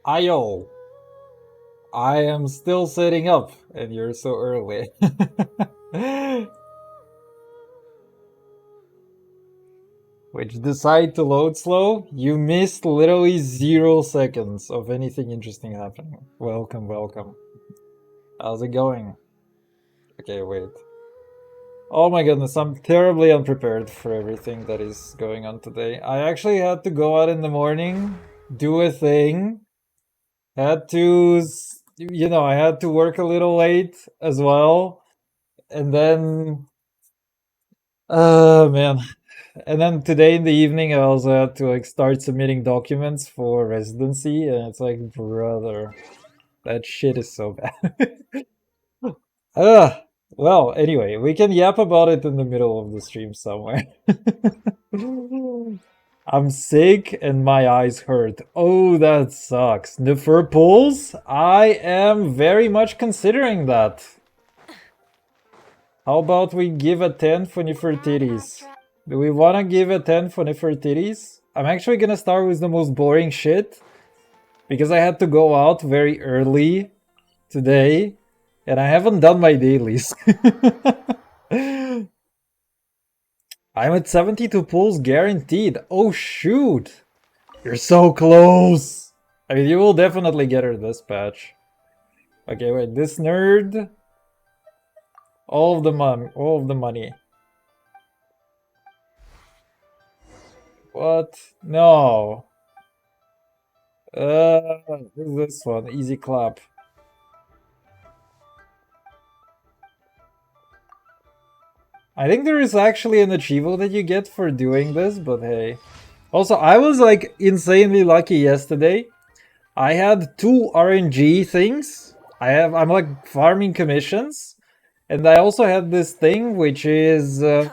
Ayo, I am still setting up, and you're so early. Which decide to load slow? You missed literally 0 seconds of anything interesting happening. Welcome, welcome. How's it going? Okay, wait. Oh my goodness, I'm terribly unprepared for everything that is going on today. I actually had to go out in the morning, do a thing, had to, I had to work a little late as well, and then, man. And then today in the evening, I also had to like start submitting documents for residency, and it's like, brother, that shit is so bad. Ugh. Well, anyway, we can yap about it in the middle of the stream somewhere. I'm sick and my eyes hurt. Oh, that sucks. Nefer pulls? I am very much considering that. How about we give a 10 for Nefertiti's? Do we want to give a 10 for Nefertiti's? I'm actually gonna start with the most boring shit because I had to go out very early today and I haven't done my dailies. I'm at 72 pulls guaranteed. Oh shoot! You're so close! I mean, you will definitely get her this patch. Okay, wait, this nerd. All of the money. What? No. This one? Easy clap. I think there is actually an achievement that you get for doing this, but hey. Also, I was like insanely lucky yesterday. I had 2 RNG things. I'm like farming commissions. And I also had this thing, which is to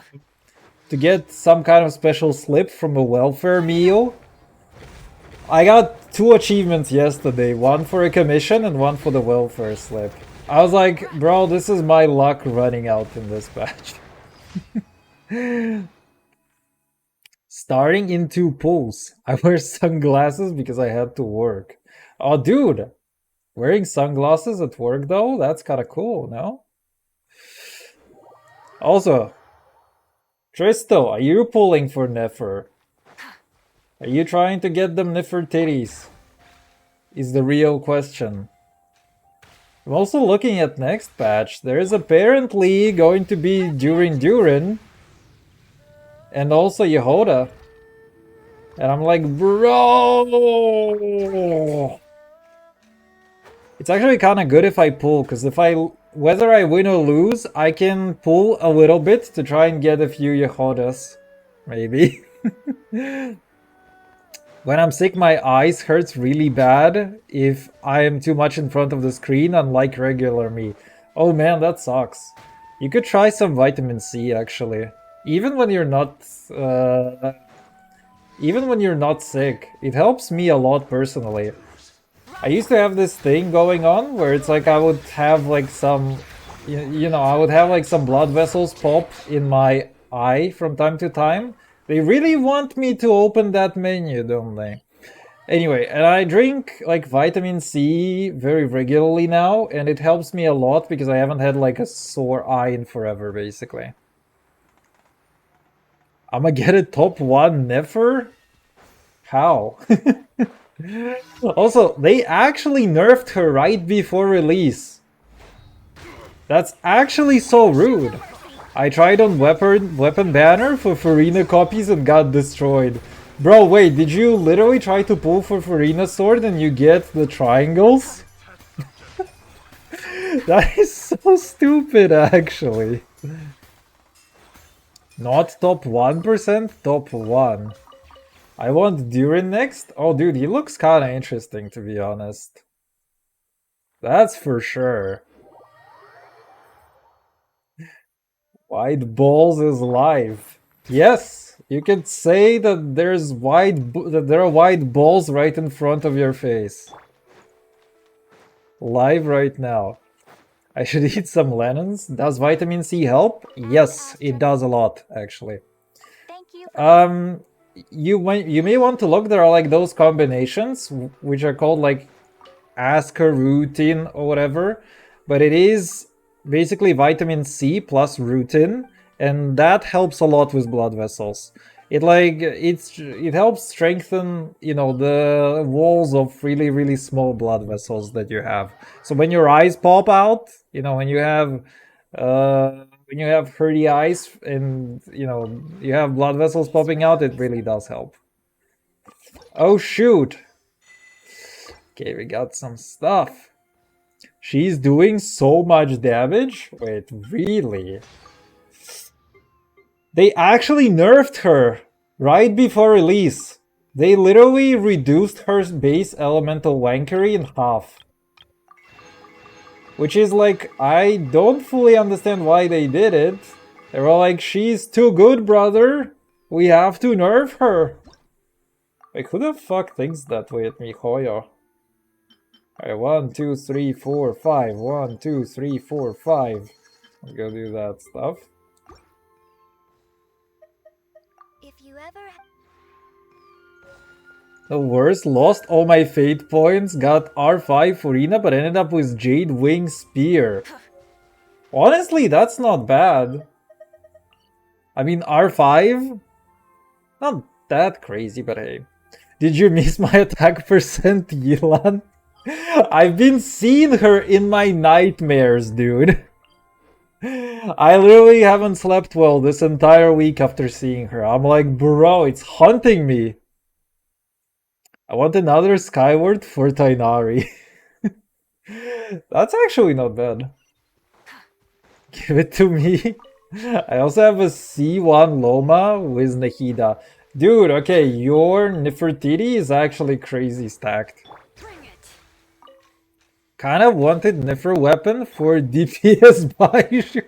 get some kind of special slip from a welfare meal. I got 2 achievements yesterday, one for a commission and one for the welfare slip. I was like, bro, this is my luck running out in this batch. Starting in 2 pools. I wear sunglasses because I had to work. Oh, dude, wearing sunglasses at work though? That's kind of cool, no? Also, Tristo, are you pulling for Nefer? Are you trying to get them Nefertiti's? Is the real question. I'm also looking at next patch. There is apparently going to be Durin and also Yehoda. And I'm like, bro! It's actually kind of good if I pull, because whether I win or lose, I can pull a little bit to try and get a few Yehodas. Maybe. When I'm sick, my eyes hurts really bad if I am too much in front of the screen, unlike regular me. Oh man, that sucks. You could try some vitamin C, actually. Even when you're not... even when you're not sick. It helps me a lot personally. I used to have this thing going on where it's like I would have like some... I would have like some blood vessels pop in my eye from time to time. They really want me to open that menu, don't they? Anyway, and I drink like vitamin C very regularly now, and it helps me a lot because I haven't had like a sore eye in forever, basically. I'ma get a top 1 Nefer? How? Also, they actually nerfed her right before release. That's actually so rude. I tried on weapon banner for Farina copies and got destroyed. Bro, wait, did you literally try to pull for Farina sword and you get the triangles? That is so stupid, actually. Not top 1%, top 1. I want Durin next? Oh, dude, he looks kinda interesting, to be honest. That's for sure. White Balls is live. Yes! You could say that there are white balls right in front of your face. Live right now. I should eat some lemons. Does vitamin C help? Yes, it does a lot, actually. Thank you. You may want to look. There are like those combinations, which are called like Asker rutin or whatever, but it is basically vitamin C plus rutin, and that helps a lot with blood vessels. It helps strengthen, you know, the walls of really small blood vessels that you have. So when your eyes pop out, you know, when you have hurty eyes and you know you have blood vessels popping out, it really does help. Oh shoot. Okay, we got some stuff. She's doing so much damage? Wait, really? They actually nerfed her right before release. They literally reduced her base elemental wankery in half. Which is like, I don't fully understand why they did it. They were like, she's too good, brother. We have to nerf her. Like, who the fuck thinks that way at me, Hoyo? Alright, 1, 2, 3, 4, 5. 1, 2, 3, 4, 5. I'll go do that stuff. If you ever The worst, lost all my fate points, got R5 for Ina, but ended up with Jade Wing Spear. Honestly, that's not bad. I mean, R5? Not that crazy, but hey. Did you miss my attack percent, Yilan? I've been seeing her in my nightmares, dude. I literally haven't slept well this entire week after seeing her. I'm like, bro, it's haunting me. I want another Skyward for Tainari. That's actually not bad. Give it to me. I also have a C1 Loma with Nahida. Dude, okay, your Nefertiti is actually crazy stacked. Kind of wanted Nefer weapon for DPS Baishu.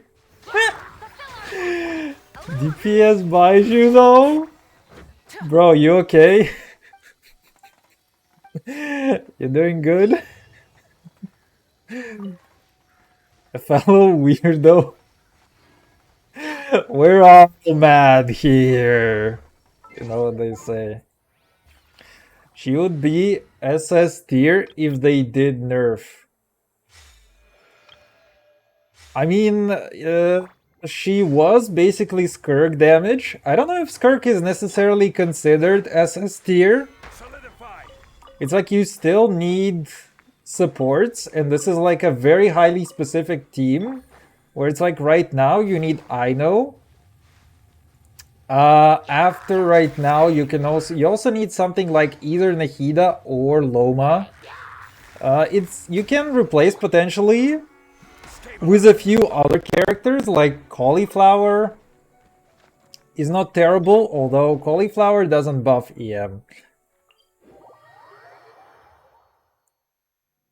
DPS Baishu though? Bro, you okay? You're doing good? A fellow weirdo. We're all mad here. You know what they say. She would be SS tier if they did nerf. I mean, she was basically Skirk damage. I don't know if Skirk is necessarily considered SS tier. It's like you still need supports, and this is like a very highly specific team, where it's like right now you need Ino. After right now you also need something like either Nahida or Loma. You can replace potentially with a few other characters, like Cauliflower is not terrible, although Cauliflower doesn't buff EM.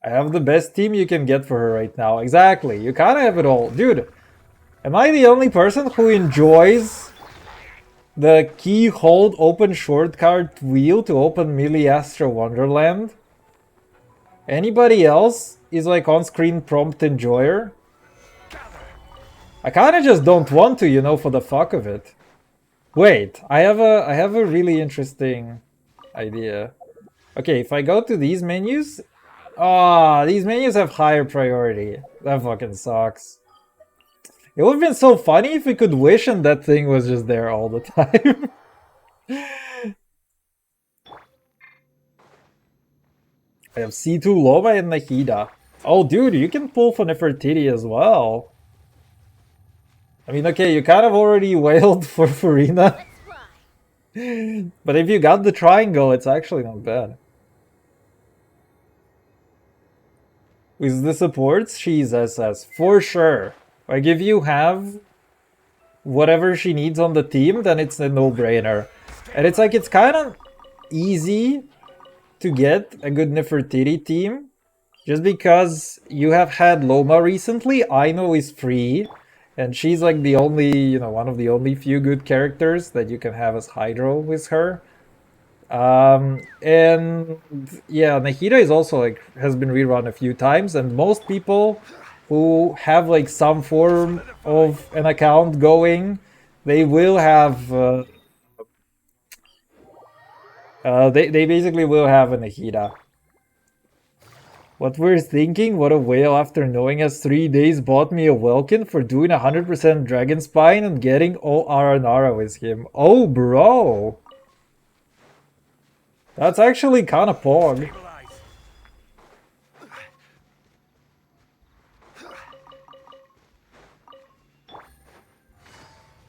I have the best team you can get for her right now. Exactly, you kind of have it all. Dude, am I the only person who enjoys the key hold open shortcut wheel to open Melee Astro Wonderland? Anybody else is like on-screen prompt enjoyer? I kind of just don't want to, you know, for the fuck of it. Wait, I have a really interesting idea. Okay, if I go to these menus, these menus have higher priority. That fucking sucks. It would have been so funny if we could wish and that thing was just there all the time. I have C2 Loma and Nahida. Oh, dude, you can pull for Nefertiti as well. I mean, okay, you kind of already wailed for Farina. But if you got the triangle, it's actually not bad. With the supports, she's SS, for sure. Like, if you have whatever she needs on the team, then it's a no-brainer. And it's like, it's kind of easy to get a good Nefertiti team, just because you have had Loma recently. Ino is free, And she's like the only, one of the only few good characters that you can have as Hydro with her. And yeah, Nahida is also like has been rerun a few times, and most people who have like some form of an account going, they will have they basically will have a Nahida. What we're thinking, what a whale after knowing us 3 days bought me a Welkin for doing 100% Dragon Spine and getting all Aranara with him. Oh, bro! That's actually kinda pog.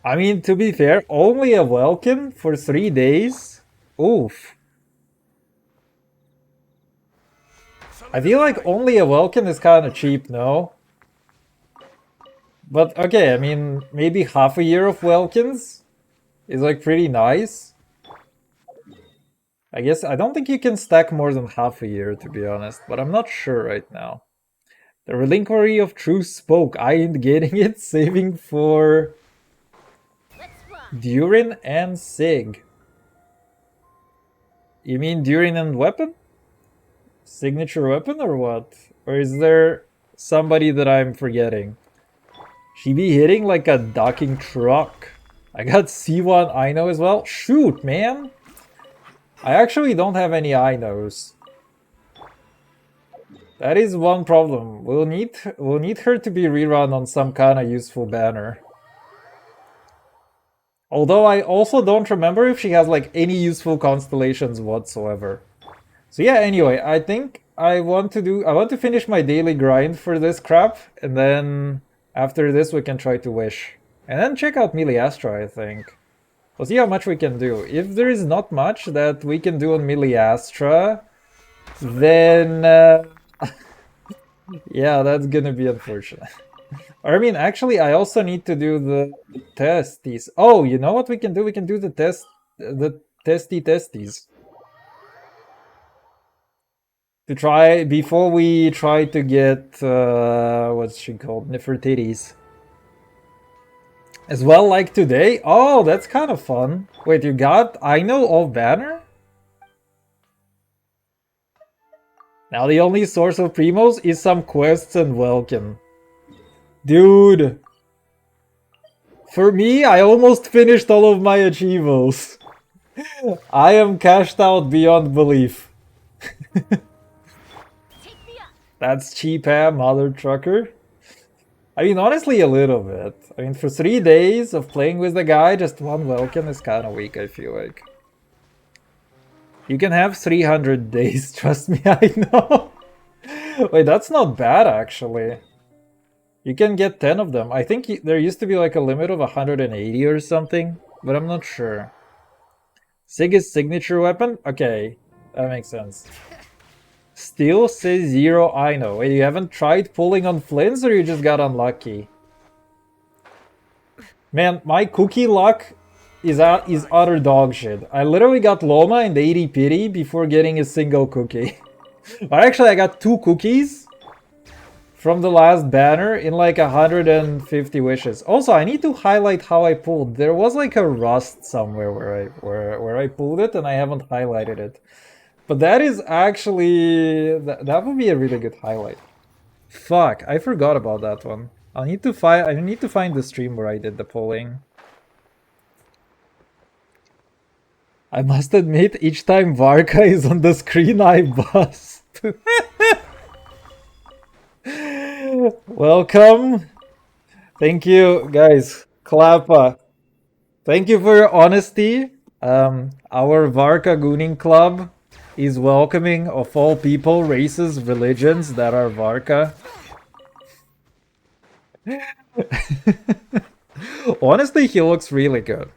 I mean, to be fair, only a Welkin for 3 days? Oof. I feel like only a Welkin is kinda cheap, no? But okay, I mean, maybe half a year of Welkins is like pretty nice. I guess I don't think you can stack more than half a year, to be honest, but I'm not sure right now. The Relinquary of Truth spoke. I ain't getting it, saving for Durin and Sig. You mean Durin and weapon? Signature weapon or what? Or is there somebody that I'm forgetting? She be hitting like a docking truck. I got C1 Ino as well. Shoot, man! I actually don't have any Inos. That is one problem. We'll need her to be rerun on some kind of useful banner. Although I also don't remember if she has like any useful constellations whatsoever. So yeah, anyway, I think I want to finish my daily grind for this crap, and then after this we can try to wish. And then check out Melee Astra, I think. We'll see how much we can do. If there is not much that we can do on Melee Astra, then yeah, that's gonna be unfortunate. I mean, actually, I also need to do the testes. Oh, you know what we can do? We can do the testes. To try, before we try to get, what's she called? Nefertiti's. As well, like today? Oh, that's kind of fun. Wait, you got I know of banner? Now the only source of primos is some quests and Welkin. Dude! For me, I almost finished all of my achievos. I am cashed out beyond belief. That's cheap, mother trucker. I mean, honestly, a little bit. I mean, for 3 days of playing with the guy, just one Welkin is kind of weak, I feel like. You can have 300 days, trust me, I know. Wait, that's not bad, actually. You can get 10 of them. I think there used to be like a limit of 180 or something, but I'm not sure. Sig is signature weapon? Okay, that makes sense. Still says 0 I know. Wait, you haven't tried pulling on Flints or you just got unlucky? Man, my cookie luck is utter dog shit. I literally got Loma and 80 pity before getting a single cookie. But actually I got 2 cookies from the last banner in like 150 wishes. Also, I need to highlight how I pulled. There was like a rust somewhere where I pulled it and I haven't highlighted it. But that is actually that would be a really good highlight. Fuck, I forgot about that one. I need to find the stream where I did the polling. I must admit, each time Varka is on the screen, I bust. Welcome. Thank you, guys. Klappa. Thank you for your honesty. Our Varka Gooning Club is welcoming of all people, races, religions that are Varka. Honestly, he looks really good.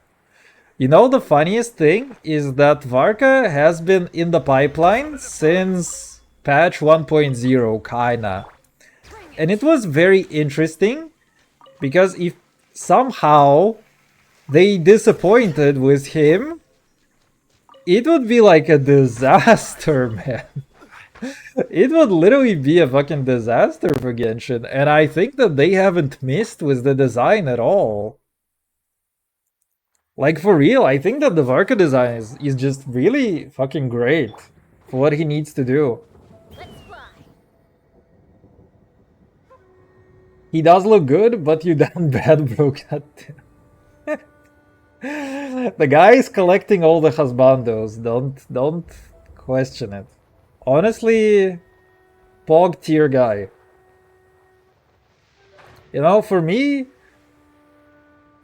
You know, the funniest thing is that Varka has been in the pipeline since patch 1.0, kinda. And it was very interesting, because if somehow they disappointed with him, it would be like a disaster, man. It would literally be a fucking disaster for Genshin, and I think that they haven't missed with the design at all. Like, for real, I think that the Varka design is just really fucking great for what he needs to do. Let's fly. He does look good, but you done bad, bro. The guy is collecting all the husbandos. Don't question it. Honestly, Pog tier guy. You know, for me,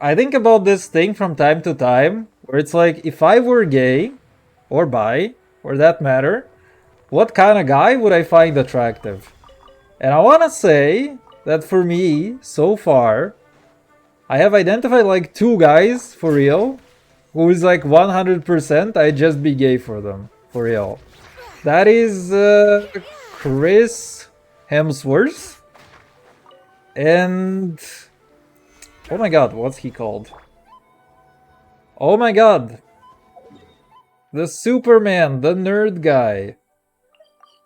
I think about this thing from time to time, where it's like, if I were gay, or bi, for that matter, what kind of guy would I find attractive? And I wanna say that for me, so far, I have identified like 2 guys, for real, who is like 100% I'd just be gay for them, for real. That is Chris Hemsworth and... oh my god, what's he called? Oh my god! The Superman, the nerd guy.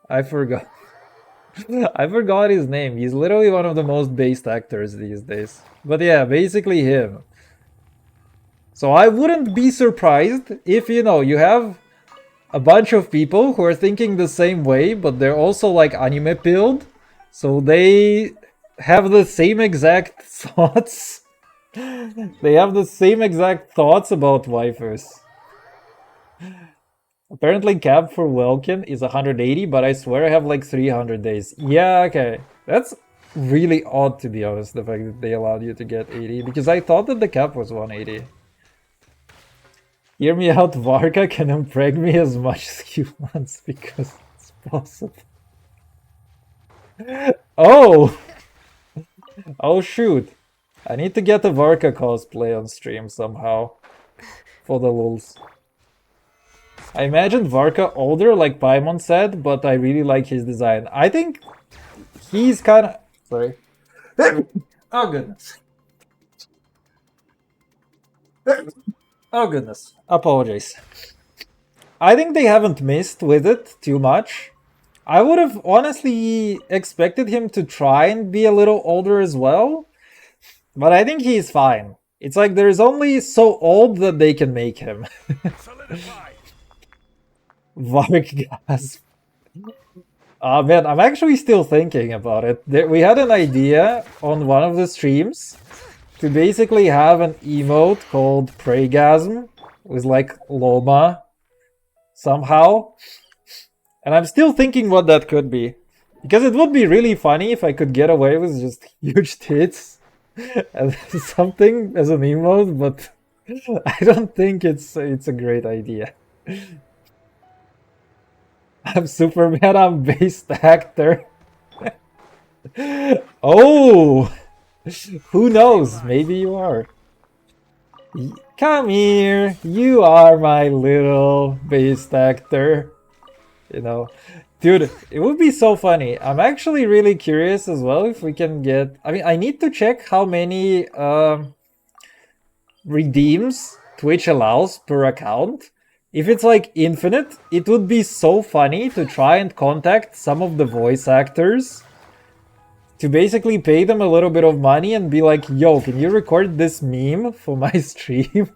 I forgot. I forgot his name. He's literally one of the most based actors these days. But yeah, basically him. So I wouldn't be surprised if, you know, you have a bunch of people who are thinking the same way, but they're also like anime pilled. So they have the same exact thoughts. They have the same exact thoughts about waifus. Apparently cap for Welkin is 180, but I swear I have like 300 days. Yeah, okay. That's really odd, to be honest, the fact that they allowed you to get 80, because I thought that the cap was 180. Hear me out, Varka can impreg me as much as he wants because it's possible. Oh! Oh shoot. I need to get a Varka cosplay on stream somehow. For the lulz. I imagined Varka older, like Paimon said, but I really like his design. I think he's kinda... sorry. Oh goodness. Oh goodness. Apologies. I think they haven't missed with it too much. I would have honestly expected him to try and be a little older as well. But I think he's fine. It's like there's only so old that they can make him. Vark gasp. Man, I'm actually still thinking about it. We had an idea on one of the streams to basically have an emote called Praygasm with like Loma somehow. And I'm still thinking what that could be. Because it would be really funny if I could get away with just huge tits as something as an emote, but I don't think it's a great idea. I'm Superman, I'm based actor. Oh! Who knows? Maybe you are. Come here! You are my little based actor. You know. Dude, it would be so funny. I'm actually really curious as well if we can get... I mean, I need to check how many redeems Twitch allows per account. If it's like infinite, it would be so funny to try and contact some of the voice actors to basically pay them a little bit of money and be like, yo, can you record this meme for my stream?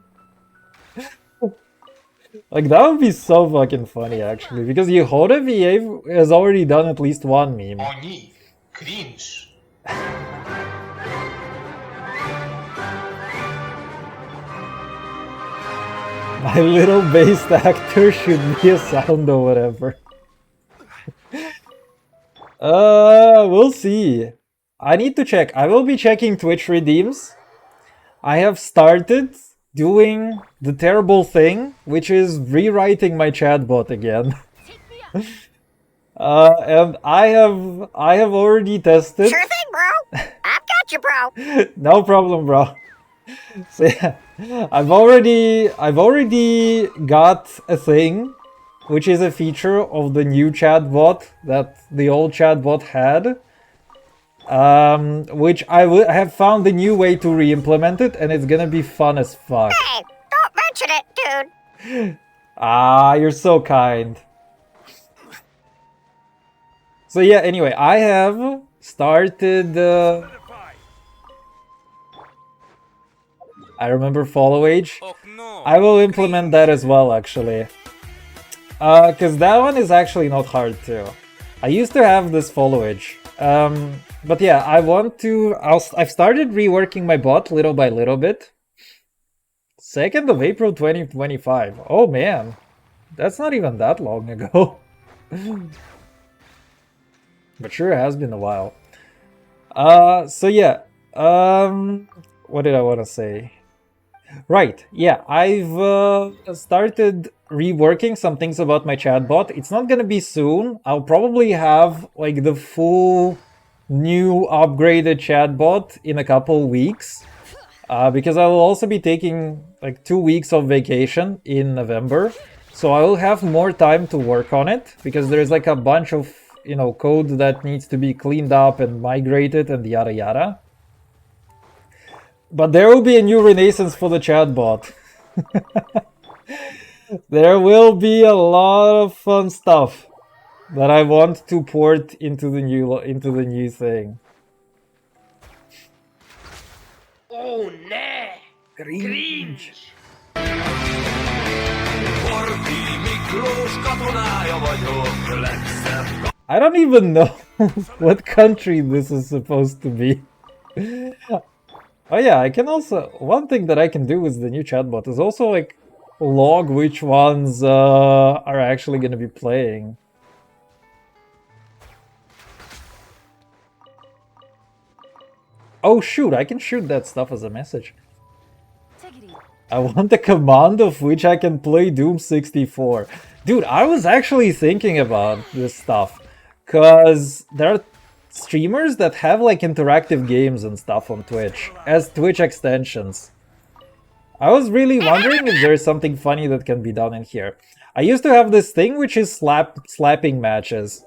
Like, that would be so fucking funny, actually, because Yehoda VA has already done at least one meme. Oni, cringe. My little based actor should be a sound or whatever. We'll see. I need to check. I will be checking Twitch redeems. I have started doing the terrible thing, which is rewriting my chatbot again. And I have already tested. Sure thing, bro. I've got you, bro. No problem, bro. So yeah, I've already got a thing, which is a feature of the new chatbot that the old chatbot had. Which I have found a new way to re-implement it, and it's gonna be fun as fuck. Hey, don't mention it, dude. Ah, you're so kind. So yeah, anyway, I have started... I remember Follow Age. Oh no! I will implement that as well, actually. Because that one is actually not hard too. I used to have this Follow Age. But yeah, I want to... I've started reworking my bot little by little bit. 2nd of April 2025. Oh man, that's not even that long ago. But sure, it has been a while. So yeah, what did I want to say? Right, yeah, I've started reworking some things about my chatbot. It's not gonna be soon. I'll probably have like the full new upgraded chatbot in a couple weeks. Because I will also be taking like 2 weeks of vacation in November. So I will have more time to work on it because there's like a bunch of, you know, code that needs to be cleaned up and migrated and yada yada. But there will be a new renaissance for the chatbot. There will be a lot of fun stuff that I want to port into the new thing. Oh ne! Cringe. I don't even know what country this is supposed to be. Oh yeah, I can also... One thing that I can do with the new chatbot is also like log which ones are actually going to be playing. Oh shoot, I can shoot that stuff as a message. I want a command of which I can play Doom 64. Dude, I was actually thinking about this stuff. Cause there are streamers that have like interactive games and stuff on Twitch as Twitch extensions. I was really wondering if there's something funny that can be done in here. I used to have this thing which is slapping matches.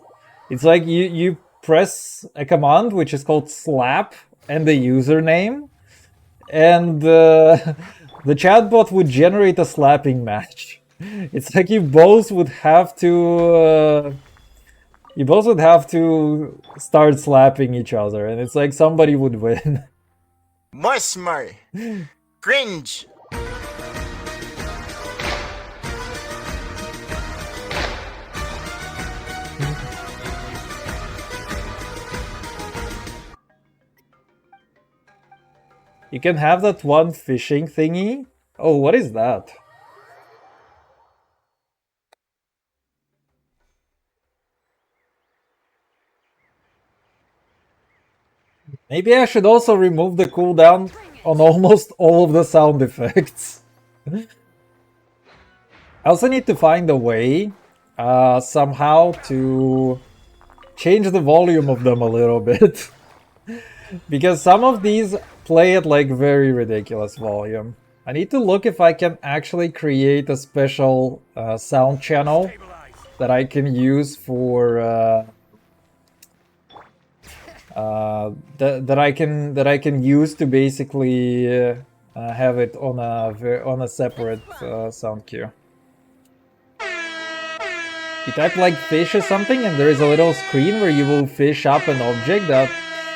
It's like you press a command which is called slap and the username, and the chatbot would generate a slapping match. It's like you both would have to start slapping each other, and it's like somebody would win. Musmer! Cringe! You can have that one fishing thingy. Oh, what is that? Maybe I should also remove the cooldown on almost all of the sound effects. I also need to find a way somehow to change the volume of them a little bit. Because some of these play at like very ridiculous volume. I need to look if I can actually create a special sound channel that I can use for that I can use to basically have it on a separate sound cue. You type like fish or something, and there is a little screen where you will fish up an object that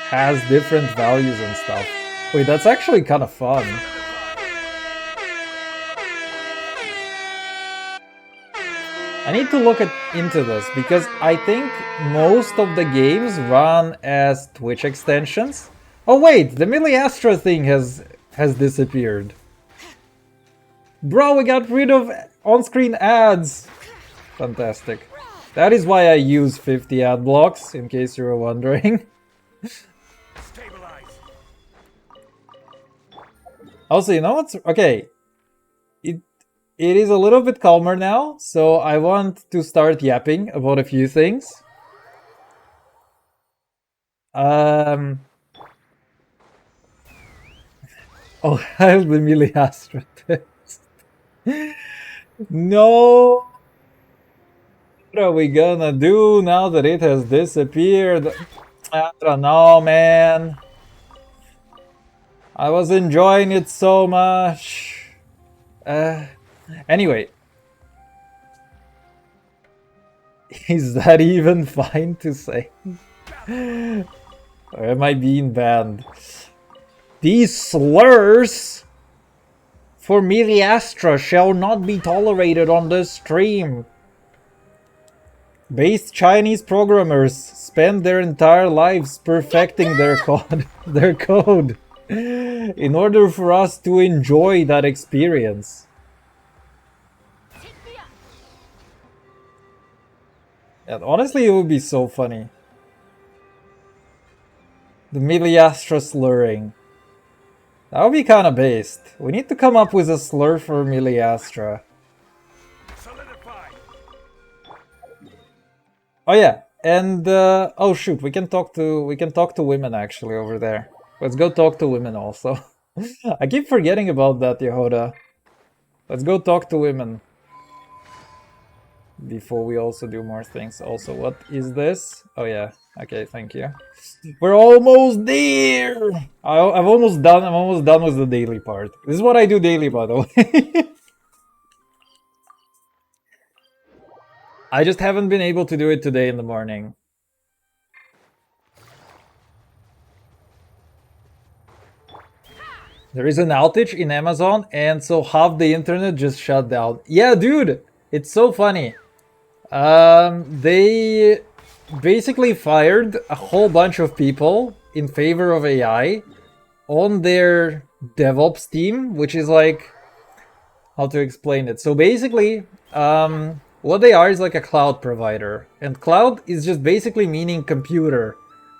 has different values and stuff. Wait, that's actually kind of fun. I need to look into this, because I think most of the games run as Twitch extensions. Oh wait, the Miliastra thing has disappeared. Bro, we got rid of on-screen ads! Fantastic. That is why I use 50 ad blocks, in case you were wondering. Also, you know what's... Okay. It is a little bit calmer now, so I want to start yapping about a few things. Oh, I'll be Miliastra text. No! What are we gonna do now that it has disappeared? I don't know, man. I was enjoying it so much. Anyway. Is that even fine to say? Or am I being banned? These slurs for Miliastra shall not be tolerated on this stream. Base Chinese programmers spend their entire lives perfecting their code in order for us to enjoy that experience. And honestly, it would be so funny. The Miliastra slurring. That would be kind of based. We need to come up with a slur for Miliastra. Oh yeah, and oh shoot, we can talk to women actually over there. Let's go talk to women also. I keep forgetting about that, Yehoda. Let's go talk to women before we also do more things. Also, what is this? Oh yeah, okay, thank you. We're almost there. I'm almost done. I'm almost done with the daily part. This is what I do daily, by the way. I just haven't been able to do it today in the morning. There is an outage in Amazon, and so half the internet just shut down. Yeah, dude, it's so funny. They basically fired a whole bunch of people in favor of AI on their DevOps team, which is like, how to explain it? So basically, what they are is like a cloud provider, and cloud is just basically meaning computer.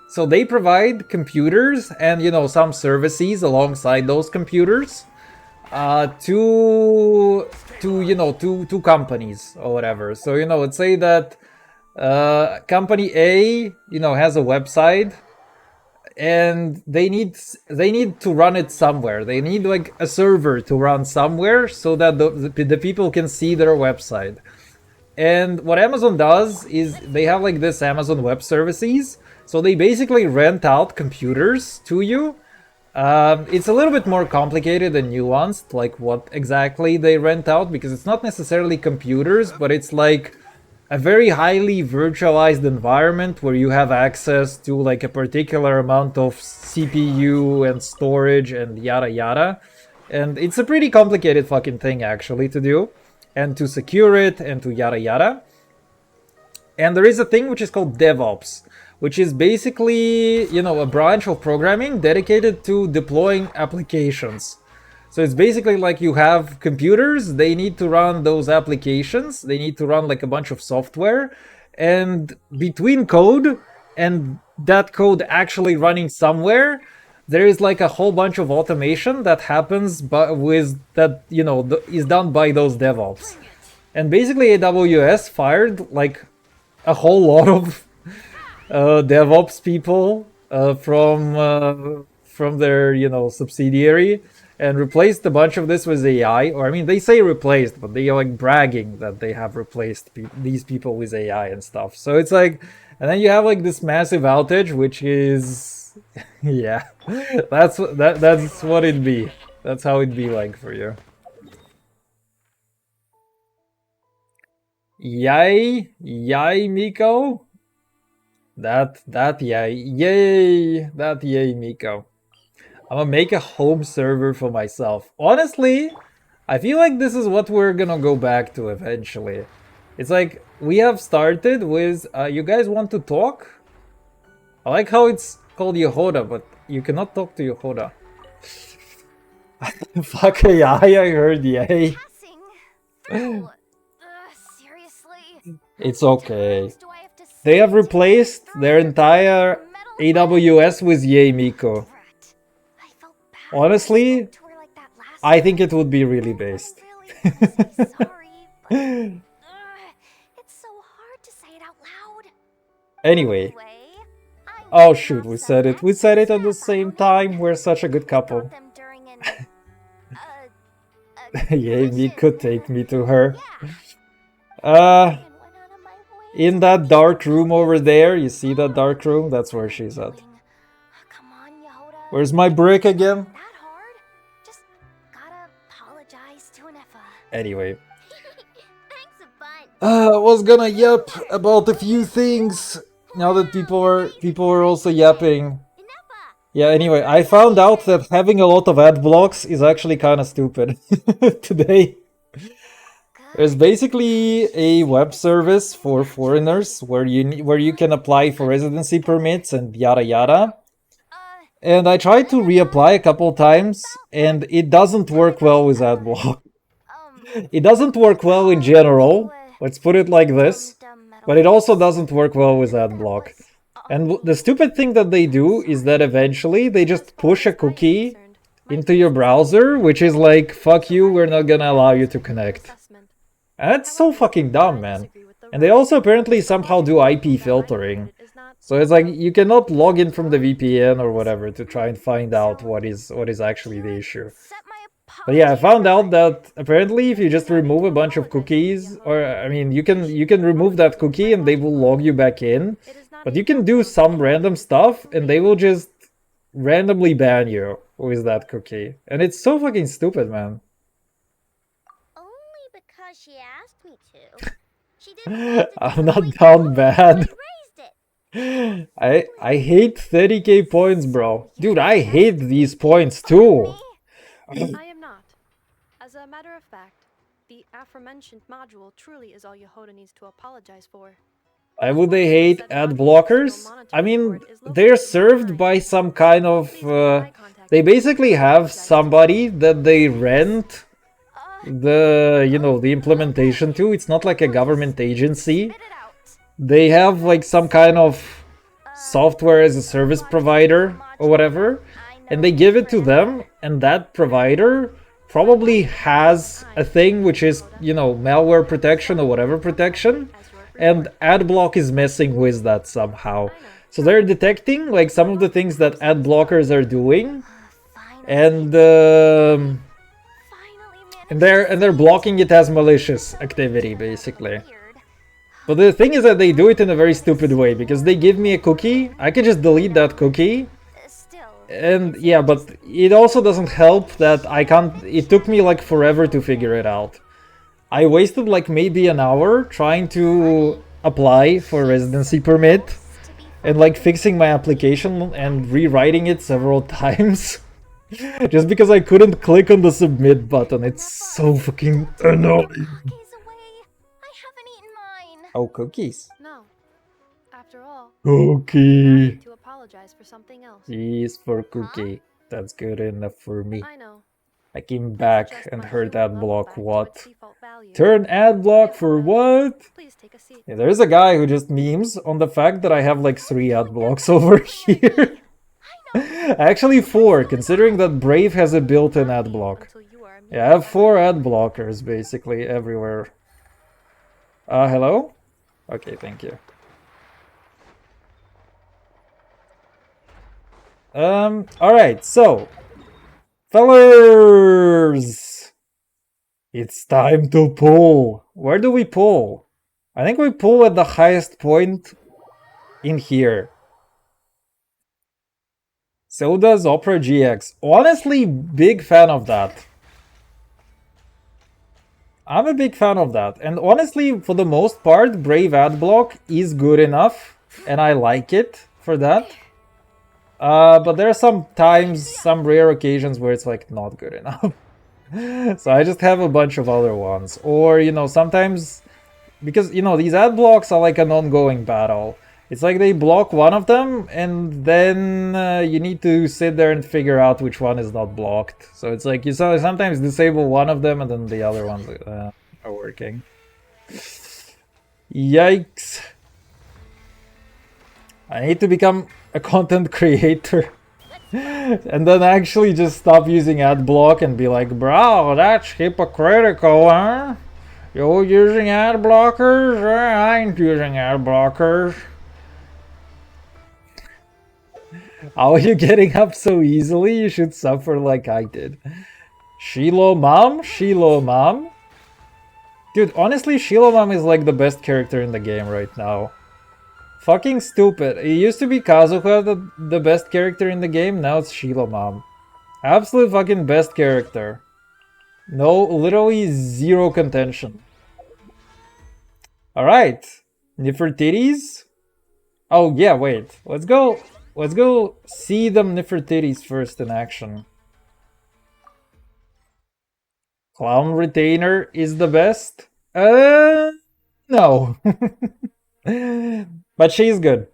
So they provide computers and, you know, some services alongside those computers to companies or whatever. So, you know, let's say that company A, you know, has a website and they need to run it somewhere. They need like a server to run somewhere so that the people can see their website. And what Amazon does is they have like this Amazon Web Services. So they basically rent out computers to you. It's a little bit more complicated and nuanced, like what exactly they rent out, because it's not necessarily computers, but it's like a very highly virtualized environment where you have access to like a particular amount of CPU and storage and yada yada. And it's a pretty complicated fucking thing actually to do, and to secure it and to yada yada. And there is a thing which is called DevOps, which is basically, you know, a branch of programming dedicated to deploying applications. So it's basically like you have computers, they need to run those applications, they need to run like a bunch of software, and between code and that code actually running somewhere, there is like a whole bunch of automation that happens is done by those DevOps. And basically AWS fired like a whole lot of DevOps people from their, you know, subsidiary, and replaced a bunch of this with AI. Or I mean, they say replaced, but they are like bragging that they have replaced these people with AI and stuff. So it's like, and then you have like this massive outage, which is, yeah, that's what it'd be. That's how it'd be like for you. Yay, Miko. That yay, Miko. I'm gonna make a home server for myself. Honestly, I feel like this is what we're gonna go back to eventually. It's like, we have started with, you guys want to talk? I like how it's called Yehoda, but you cannot talk to Yehoda. Fuck AI, I heard yay. Seriously? It's okay. They have replaced their entire AWS with Yay Miko. Honestly, I think it would be really based. Anyway. Oh shoot, we said it. We said it at the same time. We're such a good couple. Yay Miko, take me to her. In that dark room over there, you see that dark room? That's where she's at. Where's my brick again? Anyway. Was gonna yap about a few things now that people are also yapping. Yeah, anyway, I found out that having a lot of ad blocks is actually kind of stupid today. There's basically a web service for foreigners where you can apply for residency permits and yada yada. And I tried to reapply a couple times, and it doesn't work well with ad block. It doesn't work well in general. Let's put it like this. But it also doesn't work well with ad block. And the stupid thing that they do is that eventually they just push a cookie into your browser, which is like, fuck you, we're not gonna allow you to connect. And that's so fucking dumb, man. And they also apparently somehow do IP filtering. So it's like you cannot log in from the VPN or whatever to try and find out what is actually the issue. But yeah, I found out that apparently if you just remove a bunch of cookies, or I mean, you can remove that cookie and they will log you back in. But you can do some random stuff and they will just randomly ban you with that cookie. And it's so fucking stupid, man. Only because she asked me to. She didn't I'm not down bad. I hate 30k points, bro. Dude, I hate these points too. I am not. As a matter of fact, the aforementioned module truly is all Yehoda needs to apologize for. Why would they hate ad blockers? I mean, they're served by some kind of... they basically have somebody that they rent the, the implementation to. It's not like a government agency. They have like some kind of software as a service provider or whatever. And they give it to them, and that provider probably has a thing which is, malware protection or whatever protection. And adblock is messing with that somehow. So they're detecting like some of the things that ad blockers are doing, and they're blocking it as malicious activity, basically. But the thing is that they do it in a very stupid way, because they give me a cookie, I can just delete that cookie. And yeah, but it also doesn't help that I can't... It took me like forever to figure it out. I wasted like maybe an hour trying to apply for a residency permit and like fixing my application and rewriting it several times. Just because I couldn't click on the submit button. It's so fucking annoying. Oh, cookies. No. After all, Cookie. to apologize for something else. Yes, for cookie. That's good enough for me. I know. I came back and heard ad block what? Turn ad block for what? Please take a seat. Yeah, there's a guy who just memes on the fact that I have like 3 ad blocks over here. Actually 4, considering that Brave has a built-in ad block. Yeah, I have 4 ad blockers basically everywhere. Hello? Okay, thank you. Alright, so fellers, it's time to pull. Where do we pull? I think we pull at the highest point in here. So does Opera GX. Honestly, big fan of that. I'm a big fan of that. And honestly, for the most part, Brave Adblock is good enough. And I like it for that. But there are some times, some rare occasions where it's like not good enough. So I just have a bunch of other ones. Or, sometimes, because, these ad blocks are like an ongoing battle. It's like they block one of them, and then you need to sit there and figure out which one is not blocked. So it's like you sometimes disable one of them, and then the other ones are working. Yikes. I need to become a content creator. And then actually just stop using ad block and be like, bro, that's hypocritical, huh? You're using ad blockers? I ain't using ad blockers. How are you getting up so easily? You should suffer like I did. Shiloh Mom? Shiloh Mom? Dude, honestly, Shiloh Mom is like the best character in the game right now. Fucking stupid. It used to be Kazuha the best character in the game, now it's Shiloh Mom. Absolute fucking best character. No, literally zero contention. Alright. Nefertiti's. Oh yeah, wait. Let's go see them Nefertiti's first in action. Clown Retainer is the best? No. But she's good.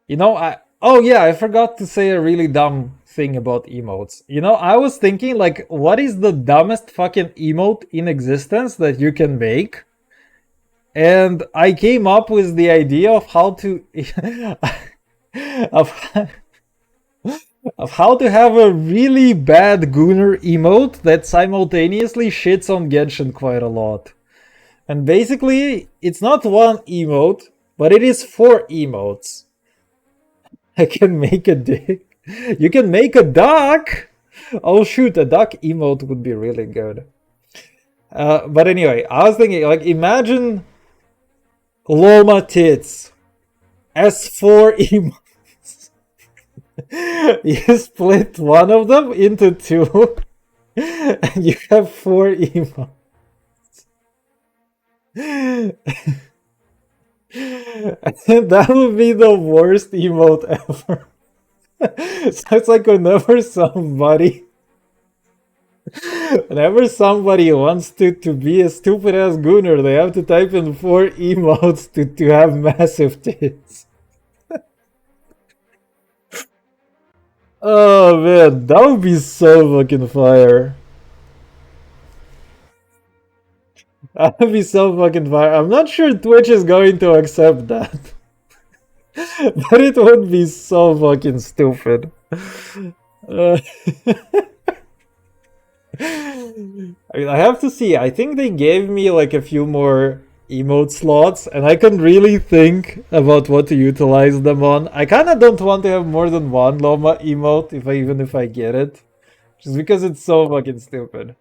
You know, I forgot to say a really dumb thing about emotes. You know, I was thinking, like, what is the dumbest fucking emote in existence that you can make? And I came up with the idea of how to of of how to have a really bad Gunner emote that simultaneously shits on Genshin quite a lot. And basically, it's not one emote, but it is 4 emotes. I can make a dick. You can make a duck! Oh shoot, a duck emote would be really good. But anyway, I was thinking, like, imagine Loma tits as 4 emotes. You split one of them into 2, and you have 4 emotes. That would be the worst emote ever. So it's like whenever somebody wants to be a stupid ass gooner, they have to type in 4 emotes to have massive tits. Oh man, that would be so fucking fire. That would be so fucking fire. I'm not sure Twitch is going to accept that. But it would be so fucking stupid. I mean, I have to see. I think they gave me like a few more emote slots, and I can really think about what to utilize them on. I kind of don't want to have more than one Loma emote, even if I get it, just because it's so fucking stupid.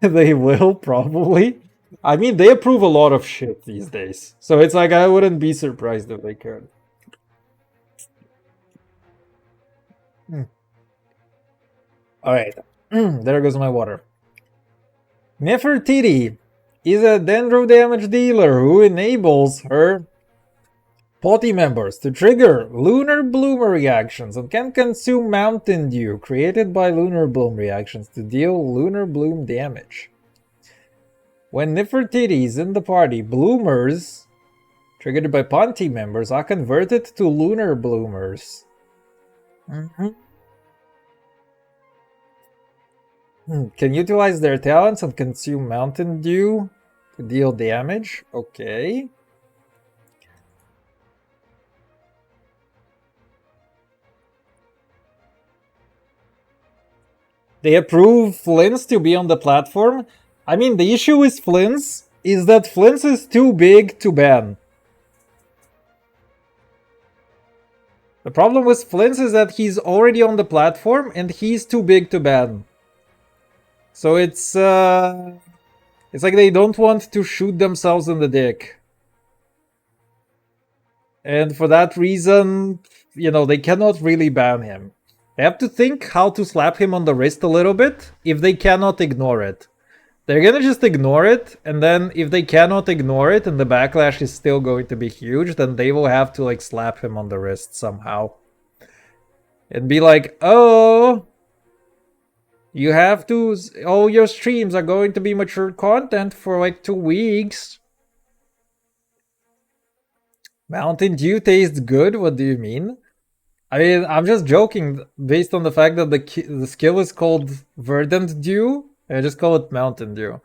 They will probably. I mean, they approve a lot of shit these days, so it's like I wouldn't be surprised if they could. Alright, there goes my water. Nefertiti is a dendro damage dealer who enables her party members to trigger Lunar Bloom reactions and can consume Mountain Dew created by Lunar Bloom reactions to deal Lunar Bloom damage. When Nefertiti is in the party, bloomers triggered by party members are converted to Lunar Bloomers. Can utilize their talents and consume Mountain Dew to deal damage. Okay. They approve Flints to be on the platform. I mean, the issue with Flints is that Flints is too big to ban. The problem with Flints is that he's already on the platform and he's too big to ban. So it's like they don't want to shoot themselves in the dick. And for that reason, you know, they cannot really ban him. They have to think how to slap him on the wrist a little bit if they cannot ignore it. They're gonna just ignore it, and then if they cannot ignore it and the backlash is still going to be huge, then they will have to like slap him on the wrist somehow. And be like, oh, you have to, all your streams are going to be mature content for like 2 weeks. Mountain Dew tastes good? What do you mean? I mean, I'm just joking based on the fact that the skill is called Verdant Dew. I just call it Mountain Dew.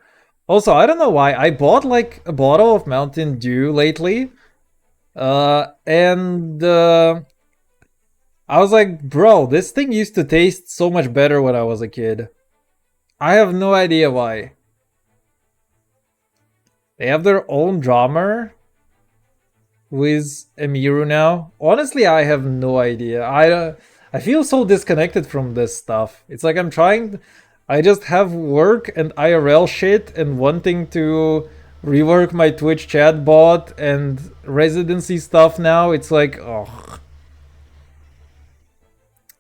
Also, I don't know why. I bought like a bottle of Mountain Dew lately. And I was like, bro, this thing used to taste so much better when I was a kid. I have no idea why. They have their own drummer with Emiru now. Honestly, I have no idea. I feel so disconnected from this stuff. It's like I just have work and IRL shit and wanting to rework my Twitch chat bot and residency stuff now. It's like, oh.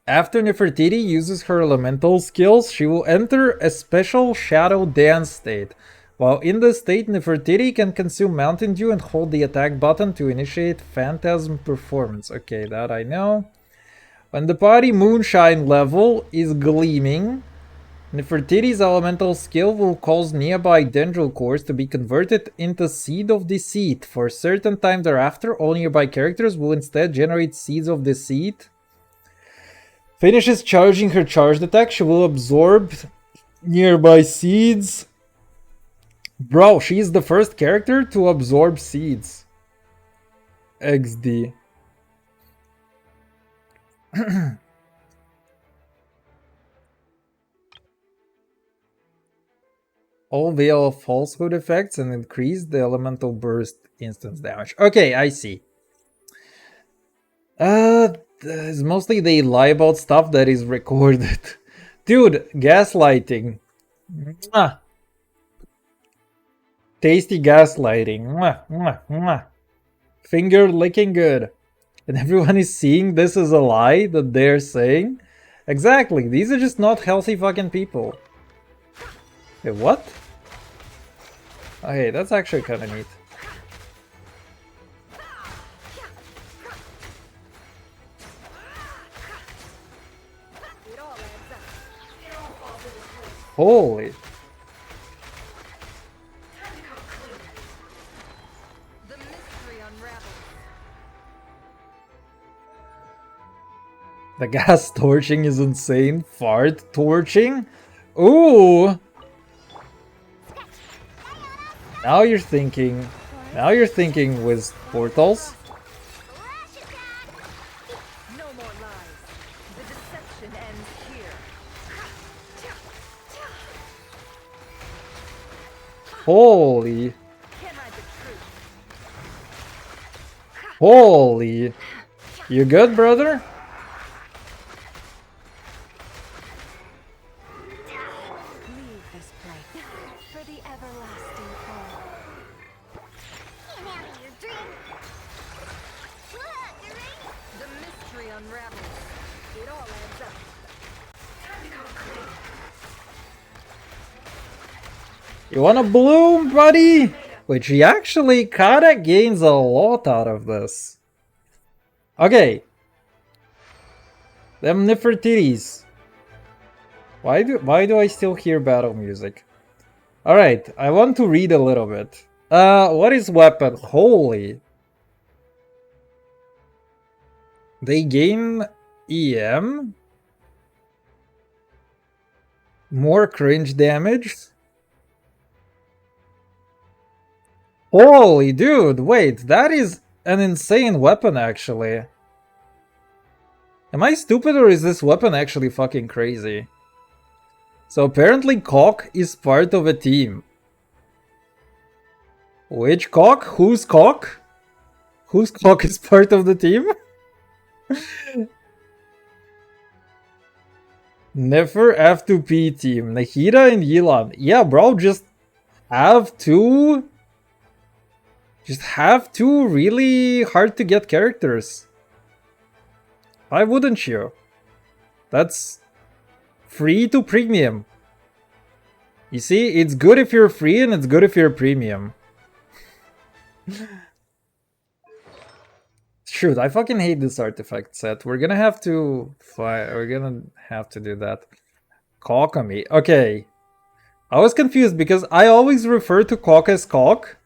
After Nefertiti uses her elemental skills, she will enter a special shadow dance state. While in this state, Nefertiti can consume Mountain Dew and hold the attack button to initiate Phantasm performance. Okay, that I know. When the body moonshine level is gleaming, Nefertiti's elemental skill will cause nearby dendril cores to be converted into Seed of Deceit. For a certain time thereafter, all nearby characters will instead generate Seeds of Deceit. Finishes charging her charged attack, she will absorb nearby seeds. Bro, she's the first character to absorb seeds. XD. All Veil of Falsehood effects and increase the elemental burst instance damage. Okay, I see. It's mostly they lie about stuff that is recorded. Dude, gaslighting. Mwah. Tasty gaslighting. Mwah, mwah, mwah. Finger licking good. And everyone is seeing this as a lie that they're saying? Exactly, these are just not healthy fucking people. Wait, what? Okay, that's actually kind of neat. Holy. The mystery unravels. The gas torching is insane. Fart torching? Ooh! Now you're thinking. Now you're thinking with portals. No more lies. The deception ends here. Holy. Can't hide the truth. Holy. You good, brother? Leave this place for the everlasting fall. Can't have your drink. Look, the ring. The mystery unravels. It all adds up. You wanna bloom, buddy? Which he actually kinda gains a lot out of this. Okay. Them Nefertitis. Why do I still hear battle music? Alright, I want to read a little bit. What is weapon? Holy. They gain EM? More cringe damage? Holy dude, wait, that is an insane weapon actually. Am I stupid or is this weapon actually fucking crazy? So apparently Cock is part of a team. Which Cock? Whose Cock? Whose Cock is part of the team? Nefer F2P team. Nahida and Yilan. Yeah, bro, just have two really hard to get characters. Why wouldn't you? That's free to premium. You see, it's good if you're free and it's good if you're premium. Shoot, I fucking hate this artifact set. We're gonna have to do that. Cockamy. Okay. I was confused because I always refer to Cock as Cock.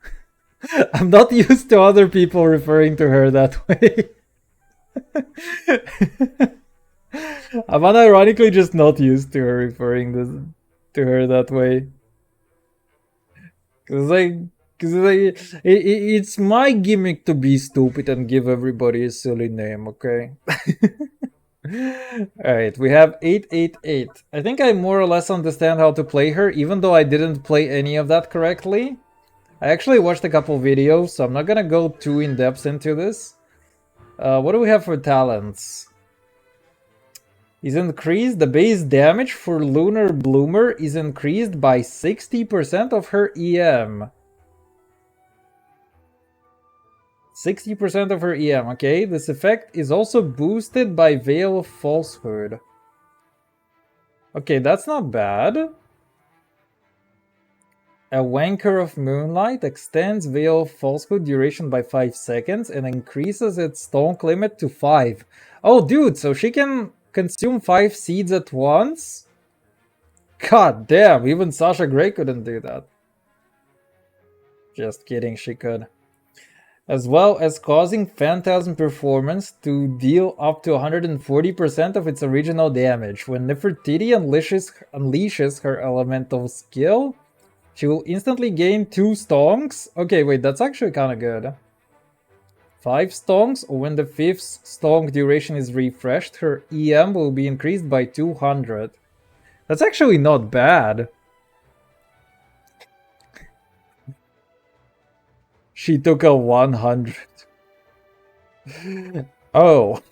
I'm not used to other people referring to her that way. I'm unironically just not used to her referring to her that way. It's my gimmick to be stupid and give everybody a silly name, okay? Alright, we have 888. I think I more or less understand how to play her, even though I didn't play any of that correctly. I actually watched a couple videos, so I'm not gonna go too in-depth into this. What do we have for talents? Is increased. The base damage for Lunar Bloomer is increased by 60% of her EM. 60% of her EM, okay? This effect is also boosted by Veil of Falsehood. Okay, that's not bad. A Wanker of Moonlight extends Veil of Falsehood duration by 5 seconds and increases its stonk limit to 5. Oh, dude, so she can consume 5 seeds at once? God damn, even Sasha Grey couldn't do that. Just kidding, she could. As well as causing Phantasm Performance to deal up to 140% of its original damage. When Nefertiti unleashes her elemental skill, she will instantly gain 2 stonks. Okay, wait, that's actually kind of good. 5 stonks, or when the 5th stonk duration is refreshed, her EM will be increased by 200. That's actually not bad. She took a 100. Oh.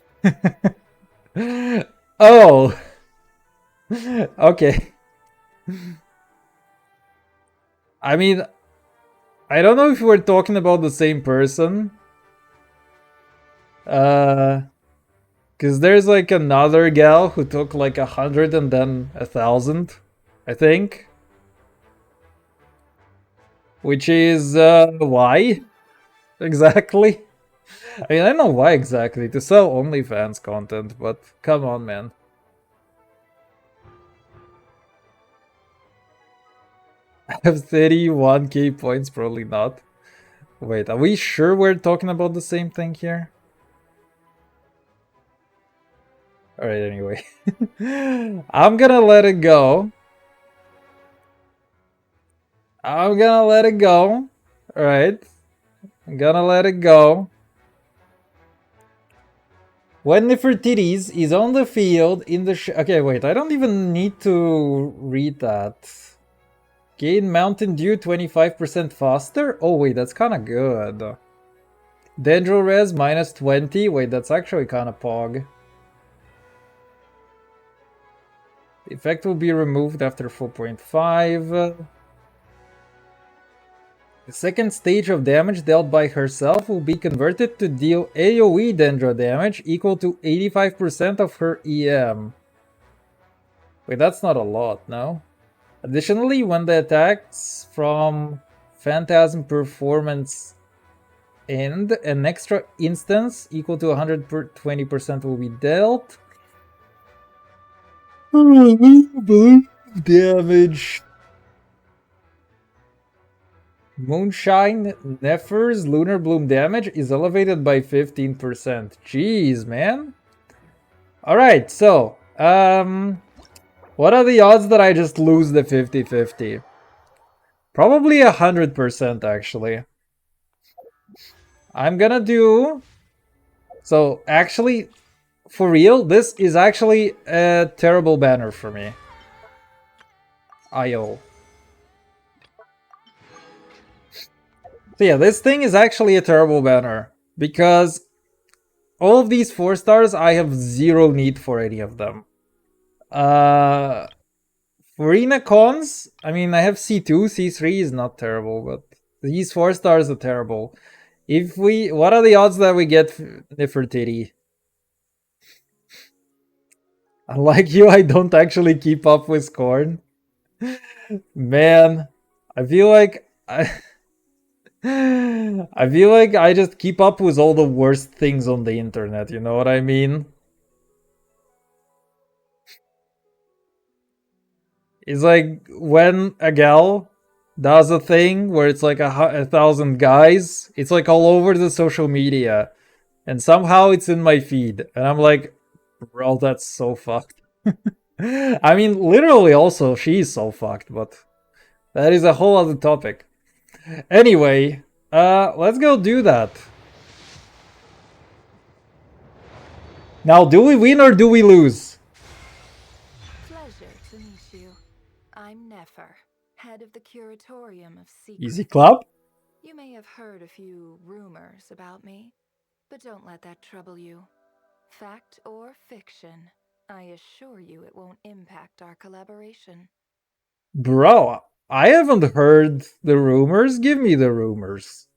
Oh. Okay. I mean, I don't know if we're talking about the same person. Because there's like another gal who took like 100 and then 1,000, I think. Which is, why? Exactly. I mean, I don't know why exactly. To sell OnlyFans content, but come on, man. I have 31k points, probably not. Wait, are we sure we're talking about the same thing here? Alright, anyway. I'm gonna let it go. I'm gonna let it go. Alright. I'm gonna let it go. When Nefertiti's is on the field in the okay, wait, I don't even need to read that. Gain Mountain Dew 25% faster? Oh wait, that's kinda good. Dendro Res minus 20. Wait, that's actually kinda pog. The effect will be removed after 4.5. The second stage of damage dealt by herself will be converted to deal AoE Dendro damage equal to 85% of her EM. Wait, that's not a lot, no? Additionally, when the attacks from Phantasm Performance end, an extra instance equal to 120% will be dealt. Damage. Moonshine Nefer's Lunar Bloom damage is elevated by 15%. Jeez, man. Alright, so, what are the odds that I just lose the 50-50? Probably 100%, actually. I'm gonna do... So, actually, for real, this is actually a terrible banner for me. IO. So yeah, this thing is actually a terrible banner. Because all of these 4 stars, I have zero need for any of them. For Arena Cons, I mean, I have C2, C3 is not terrible, but these 4 stars are terrible. If we, what are the odds that we get Nefertiti? Unlike you, I don't actually keep up with Scorn. Man, I feel like I feel like I just keep up with all the worst things on the internet, you know what I mean? It's like when a gal does a thing where it's like 1,000 guys, it's like all over the social media, and somehow it's in my feed, and I'm like, bro, that's so fucked. I mean, literally also, she's so fucked, but that is a whole other topic. Anyway, let's go do that. Now, do we win or do we lose? Pleasure to meet you. I'm Nefer, head of the Curatorium of Secrets. Easy clap. You may have heard a few rumors about me, but don't let that trouble you. Fact or fiction, I assure you it won't impact our collaboration. Bro, I haven't heard the rumors. Give me the rumors.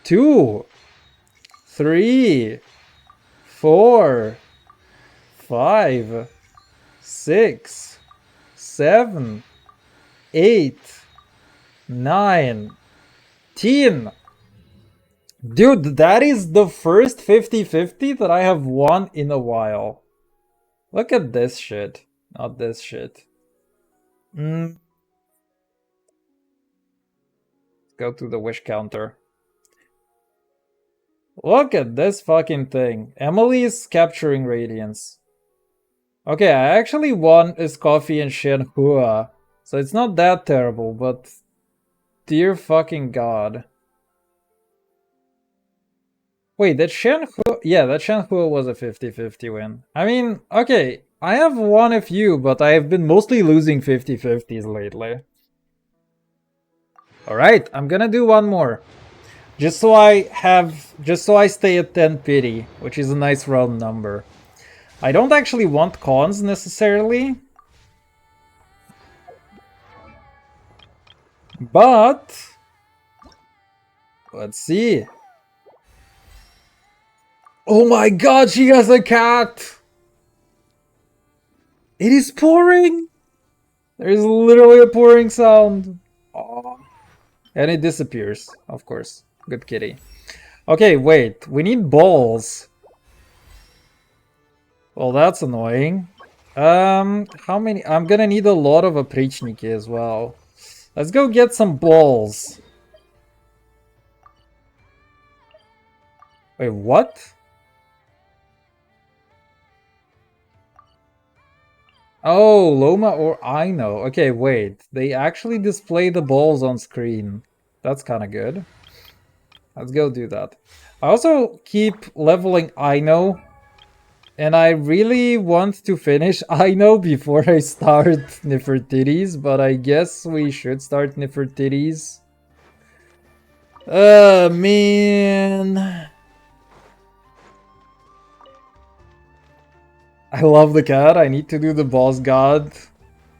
2, 3, 4, 5, 6, 7, 8, 9, 10. Dude, that is the first 50-50 that I have won in a while. Look at this shit. Not this shit. Go to the wish counter. Look at this fucking thing. Emily is capturing radiance. Okay, I actually won is coffee and Shenhua. So it's not that terrible, but dear fucking god. Wait, that Shenhua... Yeah, that Shenhua was a 50-50 win. I mean, okay, I have won a few, but I have been mostly losing 50-50s lately. Alright, I'm gonna do one more. Just so I stay at 10 pity, which is a nice round number. I don't actually want cons necessarily. But let's see. Oh my god, she has a cat! It is pouring! There is literally a pouring sound. Aww. And it disappears, of course. Good kitty. Okay, wait. We need balls. Well, that's annoying. How many? I'm gonna need a lot of Oprichniki as well. Let's go get some balls. Wait, what? Oh, Loma or Aino. Okay, wait. They actually display the balls on screen. That's kind of good. Let's go do that. I also keep leveling Aino. And I really want to finish Aino before I start Nefertiti's, but I guess we should start Nefertiti's. Man. I love the cat. I need to do the boss god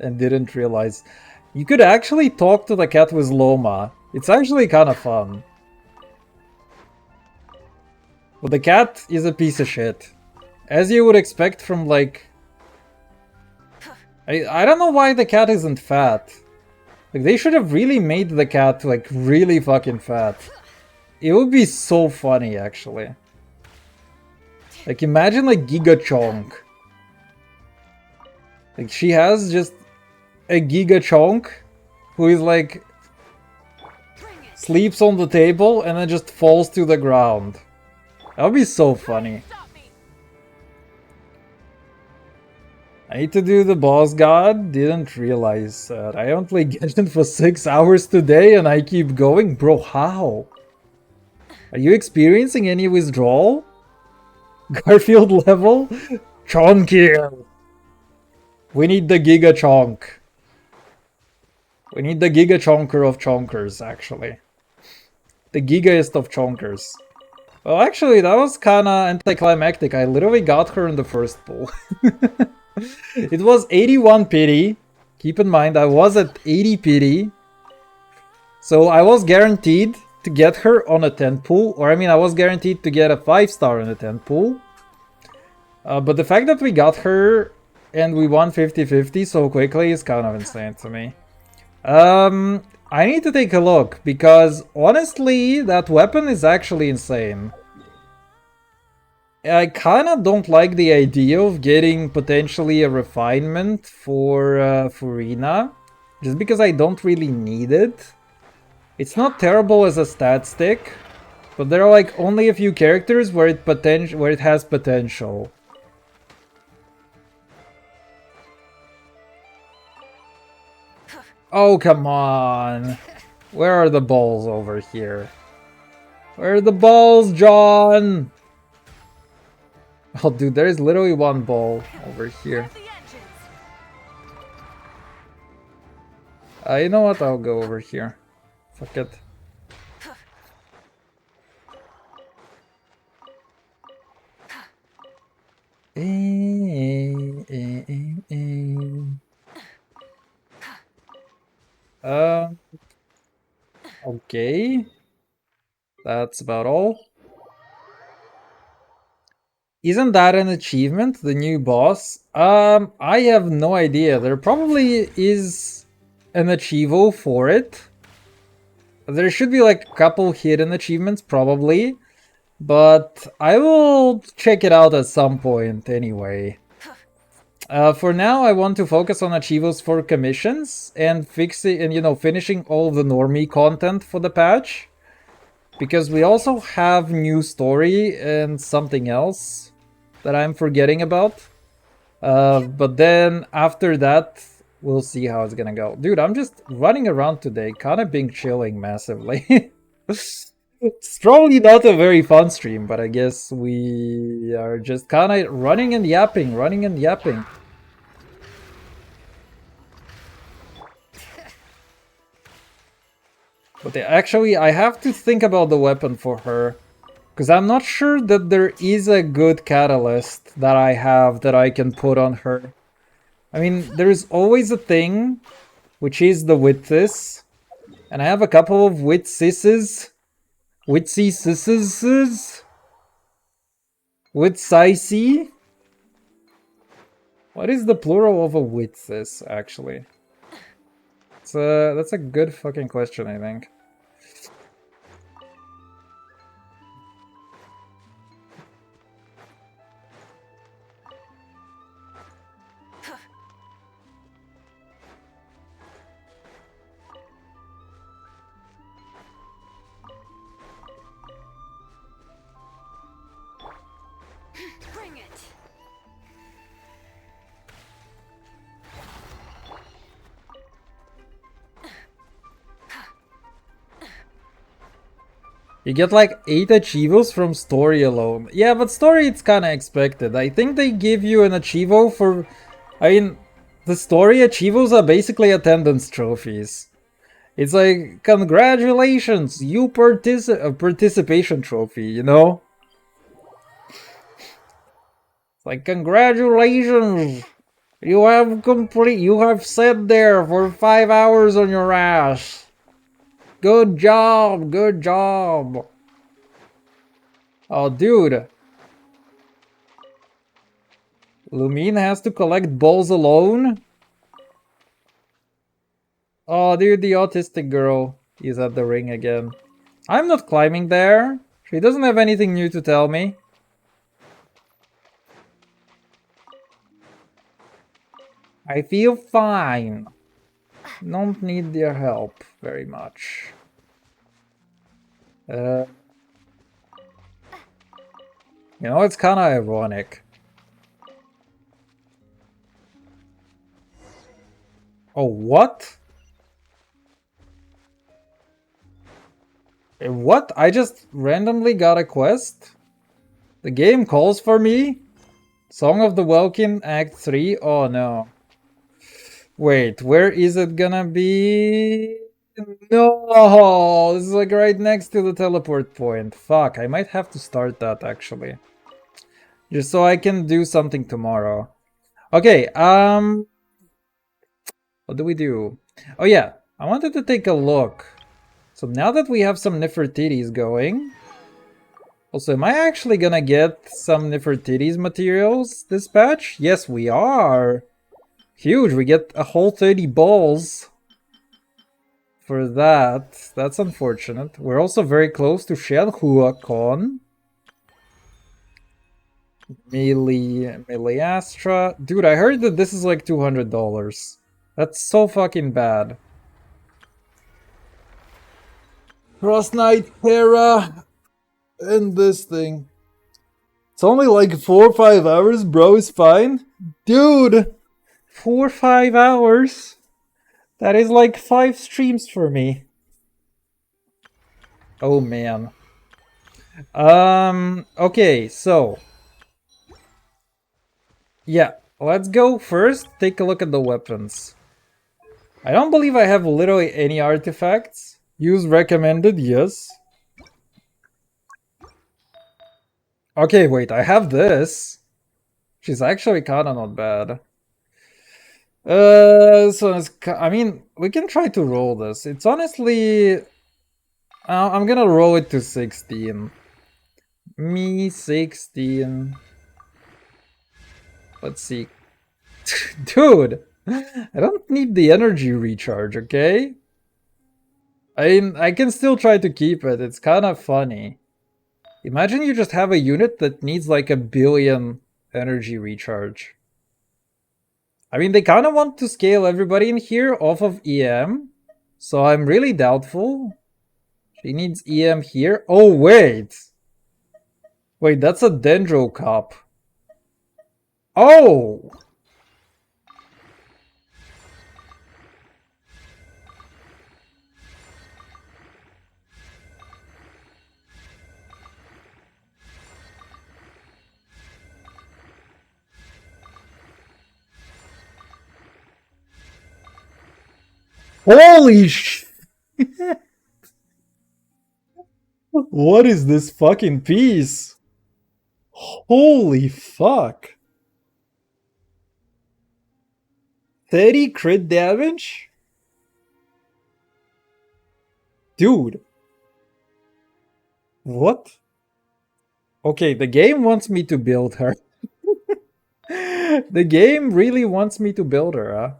and didn't realize. You could actually talk to the cat with Loma. It's actually kind of fun. But the cat is a piece of shit. As you would expect from, like... I don't know why the cat isn't fat. Like, they should have really made the cat, like, really fucking fat. It would be so funny, actually. Like, imagine, like, Giga Chonk. Like, she has just a Giga Chonk who is, like... sleeps on the table and then just falls to the ground. That would be so funny. I need to do the boss god. Didn't realize that. I don't play Genshin for 6 hours today and I keep going. Bro, how? Are you experiencing any withdrawal? Garfield level? Chonky! We need the Giga Chonk. We need the Giga Chonker of Chonkers, actually. The Gigaest of Chonkers. Well, actually, that was kinda anticlimactic. I literally got her in the first pull. It was 81 pity. Keep in mind, I was at 80 pity. So I was guaranteed to get her on a 10 pool. Or I mean, I was guaranteed to get a 5-star in a 10 pool. But the fact that we got her and we won 50-50 so quickly is kind of insane to me. I need to take a look. Because honestly, that weapon is actually insane. I kind of don't like the idea of getting potentially a refinement for Rina, just because I don't really need it. It's not terrible as a stat stick, but there are like only a few characters where it has potential. Oh, come on. Where are the balls over here? Where are the balls, John? Oh, dude, there is literally one ball over here. You know what? I'll go over here. Fuck it. Okay. That's about all. Isn't that an achievement, the new boss? I have no idea. There probably is an achievo for it. There should be like a couple hidden achievements, probably. But I will check it out at some point anyway. For now, I want to focus on achievos for commissions and fixing and finishing all of the normie content for the patch, because we also have new story and something else that I'm forgetting about. But then after that, we'll see how it's gonna go. Dude, I'm just running around today, kind of being chilling massively. It's probably not a very fun stream, but I guess we are just kind of running and yapping, running and yapping. But actually, I have to think about the weapon for her, because I'm not sure that there is a good catalyst that I have that I can put on her. I mean, there's always a thing, which is the Witsis, and I have a couple of Witsises. Witsy sisses? Witsicey? What is the plural of a Witsis, actually? That's a good fucking question, I think. Bring it. You get like 8 achievos from story alone. Yeah, but story it's kinda expected. I think they give you an achievo for... I mean, the story achievos are basically attendance trophies. It's like, congratulations, you a participation trophy, you know? It's like, congratulations! You have sat there for 5 hours on your ass. Good job, good job. Oh, dude. Lumine has to collect balls alone? Oh, dude, the autistic girl is at the ring again. I'm not climbing there. She doesn't have anything new to tell me. I feel fine. Don't need their help very much. You know, it's kind of ironic. Oh, what? What? I just randomly got a quest? The game calls for me? Song of the Welkin, Act 3? Oh no. Wait, where is it gonna be? No! This is like right next to the teleport point. Fuck, I might have to start that actually. Just so I can do something tomorrow. Okay, what do we do? Oh yeah, I wanted to take a look. So now that we have some Nefertiti's going... Also, am I actually gonna get some Nefertiti's materials this patch? Yes, we are! Huge, we get a whole 30 balls for that. That's unfortunate. We're also very close to Shenhua-con. Melee Astra. Dude, I heard that this is like $200. That's so fucking bad. Cross Knight, Hera, and this thing. It's only like 4 or 5 hours, bro, is fine. Dude! 4 or 5 hours? That is like 5 streams for me. Oh man. Okay, so... Yeah, let's go first, take a look at the weapons. I don't believe I have literally any artifacts. Use recommended, yes. Okay, wait, I have this. She's actually kinda not bad. So it's, I mean, we can try to roll this. It's honestly I'm gonna roll it to 16. Me 16. Let's see. Dude, I don't need the energy recharge, okay? I can still try to keep it. It's kind of funny. Imagine you just have a unit that needs like 1,000,000,000 energy recharge. I mean, they kind of want to scale everybody in here off of EM. So I'm really doubtful. She needs EM here. Oh, wait. Wait, that's a Dendro Cup. Oh! Holy sh... What is this fucking piece? Holy fuck. 30 crit damage? Dude. What? Okay, the game wants me to build her. The game really wants me to build her, huh?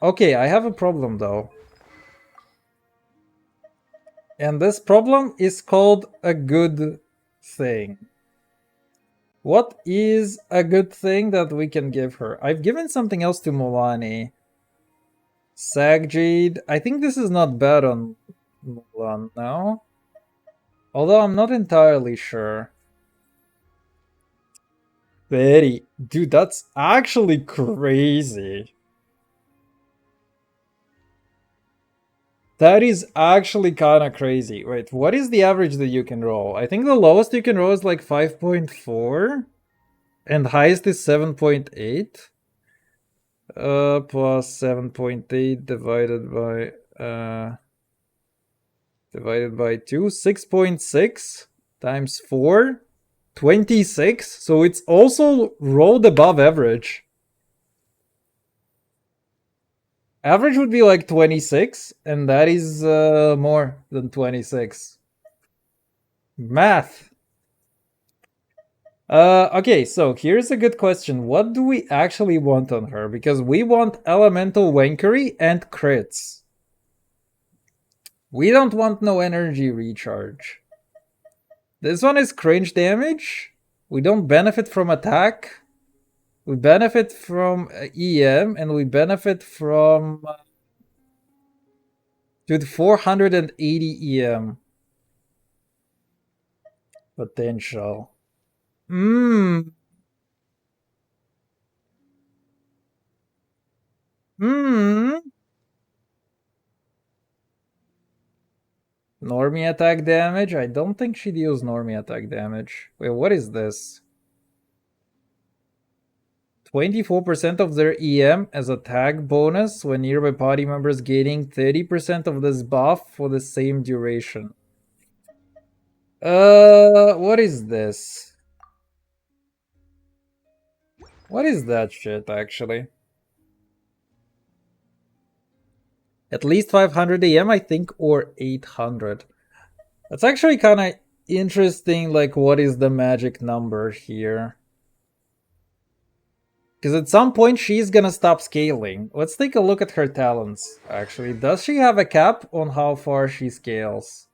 Okay, I have a problem though. And this problem is called a good thing. What is a good thing that we can give her? I've given something else to Milani. Sagjade. I think this is not bad on Mulan now. Although I'm not entirely sure. Betty. Dude, that's actually crazy. That is actually kind of crazy. Wait, what is the average that you can roll? I think the lowest you can roll is like 5.4. And highest is 7.8. Plus 7.8 divided by 2. 6.6 times 4. 26. So it's also rolled above average. Average would be like 26, and that is more than 26. Math. Okay, so here's a good question. What do we actually want on her? Because we want elemental wankery and crits. We don't want no energy recharge. This one is cringe damage. We don't benefit from attack. We benefit from EM, and we benefit from... dude, 480 EM. Potential. Normie attack damage? I don't think she deals normie attack damage. Wait, what is this? 24% of their EM as a tag bonus when nearby party members gaining 30% of this buff for the same duration. What is this? What is that shit, actually? At least 500 EM, I think, or 800. That's actually kind of interesting, like, what is the magic number here? Because at some point, she's gonna stop scaling. Let's take a look at her talents, actually. Does she have a cap on how far she scales?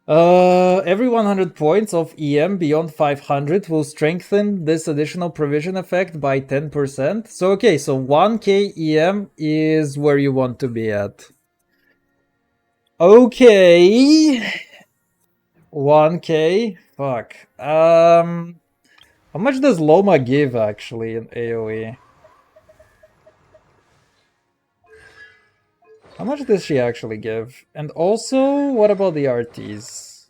Every 100 points of EM beyond 500 will strengthen this additional provision effect by 10%. So, okay, so 1k EM is where you want to be at. Okay. 1k? Fuck. How much does Loma give, actually, in AoE? How much does she actually give? And also, what about the RTs?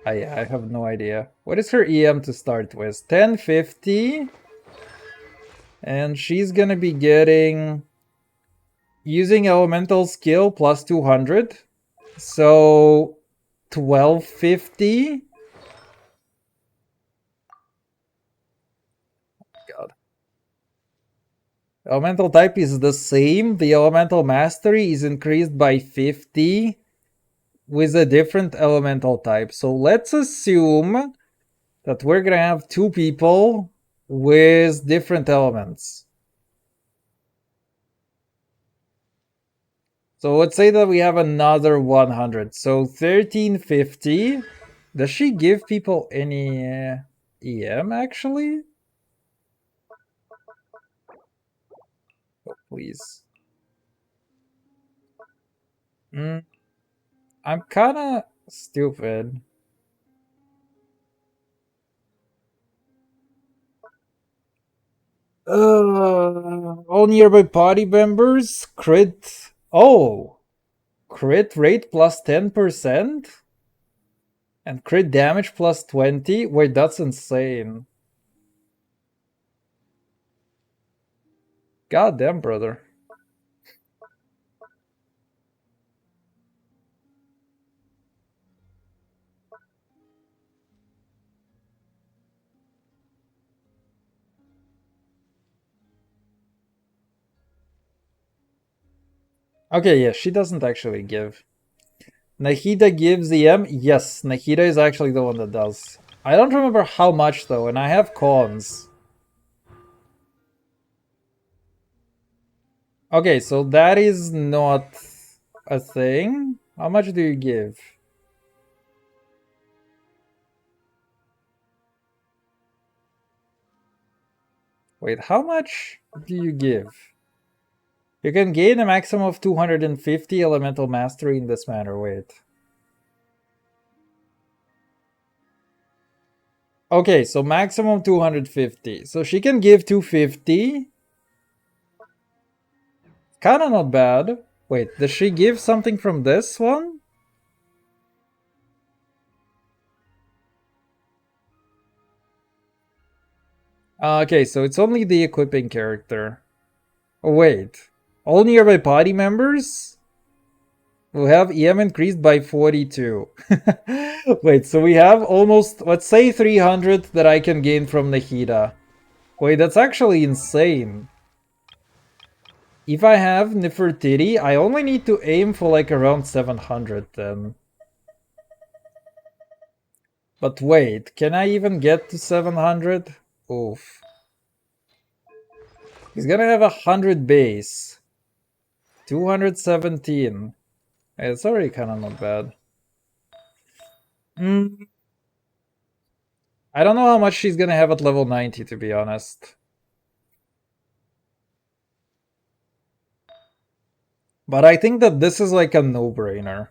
I have no idea. What is her EM to start with? 1050. And she's gonna be getting... using elemental skill plus 200. So... 1250. God. Elemental type is the same. The elemental mastery is increased by 50 with a different elemental type. So let's assume that we're gonna have two people with different elements. So let's say that we have another 100. So 1350. Does she give people any EM actually? Oh, please. I'm kinda stupid. All nearby party members crit. Oh, crit rate plus 10% and crit damage plus 20. Wait, that's insane. God damn, brother. Okay, yeah, she doesn't actually give. Nahida gives EM. Yes, Nahida is actually the one that does. I don't remember how much though, and I have cons. Okay, so that is not a thing. How much do you give? Wait, how much do you give? You can gain a maximum of 250 elemental mastery in this manner. Wait. Okay, so maximum 250. So she can give 250. Kinda not bad. Wait, does she give something from this one? Okay, so it's only the equipping character. Oh, wait. All nearby party members will have EM increased by 42. Wait, so we have almost, let's say 300 that I can gain from Nahida. Wait, that's actually insane. If I have Nefertiti, I only need to aim for like around 700 then. But wait, can I even get to 700? Oof. He's gonna have 100 base. 217. It's already kind of not bad. I don't know how much she's gonna have at level 90, to be honest. But I think that this is like a no-brainer.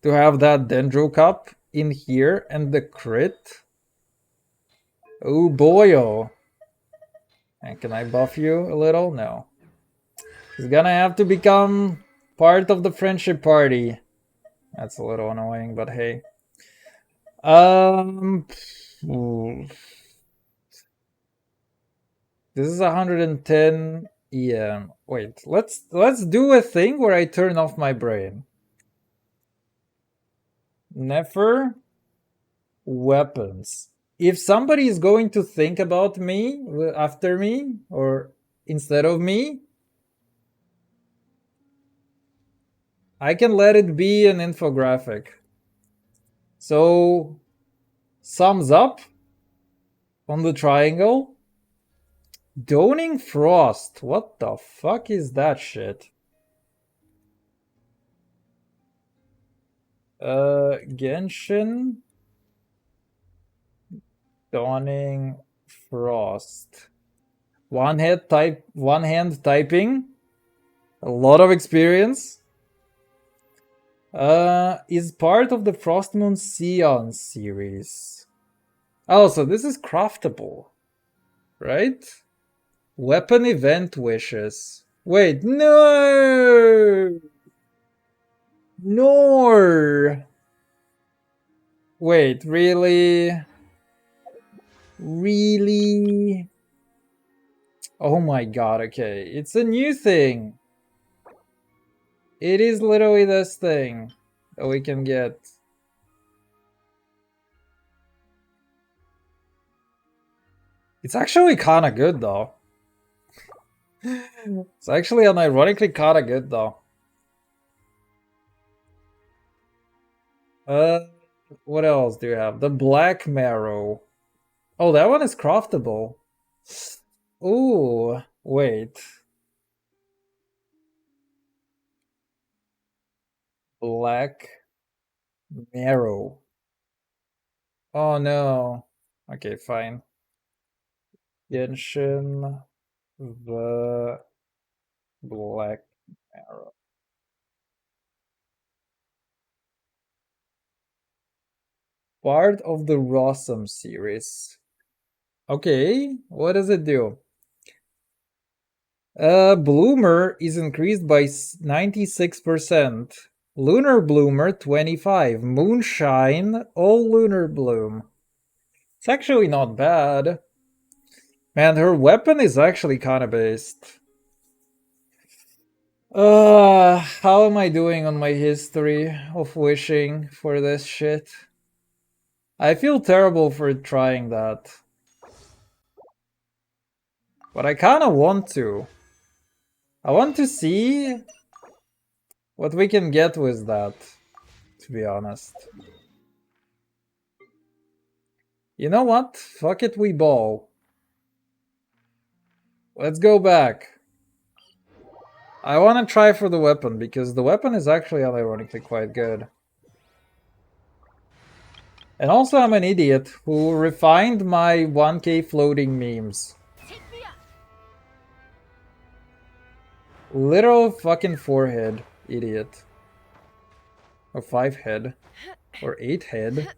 To have that Dendro Cup in here and the crit. Oh boyo. And can I buff you a little? No. He's gonna have to become part of the friendship party. That's a little annoying, but hey. Ooh. This is 110 EM. Wait, let's do a thing where I turn off my brain. Never weapons. If somebody is going to think about me after me or instead of me, I can let it be an infographic. So, thumbs up on the triangle. Doning Frost. What the fuck is that shit? Genshin Dawning Frost. One hand typing. A lot of experience. Is part of the Frostmoon Sion series. Oh, so this is craftable, right? Weapon event wishes. Wait, no! No! Wait, really? Really? Oh my god, okay. It's a new thing. It is literally this thing that we can get. It's actually kind of good though. It's actually unironically kinda good though. What else do you have? The Black Marrow. Oh, that one is craftable. Ooh, wait. Black Marrow. Oh no. Okay, fine. Genshin the Black Marrow. Part of the Rossum series. Okay, what does it do? Bloomer is increased by 96%. Lunar Bloomer 25. Moonshine, all Lunar Bloom. It's actually not bad. Man, her weapon is actually kinda based. How am I doing on my history of wishing for this shit? I feel terrible for trying that. But I kinda want to. I want to see what we can get with that, to be honest. You know what? Fuck it, we ball. Let's go back. I want to try for the weapon, because the weapon is actually unironically quite good. And also I'm an idiot who refined my 1k floating memes. Literal fucking forehead, idiot. Or 5 head. Or 8 head.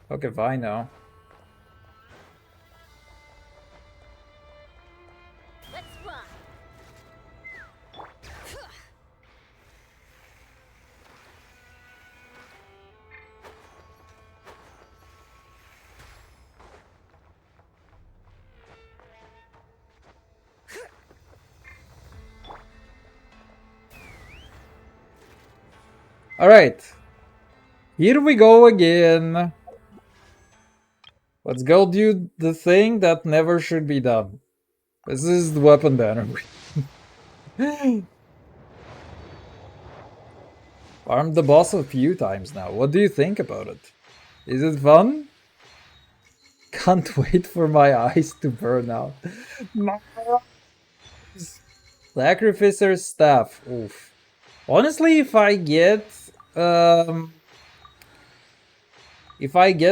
Fuck if I know. Let's rock. Alright. Here we go again. Let's go do the thing that never should be done. This is the weapon banner. Armed the boss a few times now. What do you think about it? Is it fun? Can't wait for my eyes to burn out. Sacrificer's staff. Oof. Honestly, if I get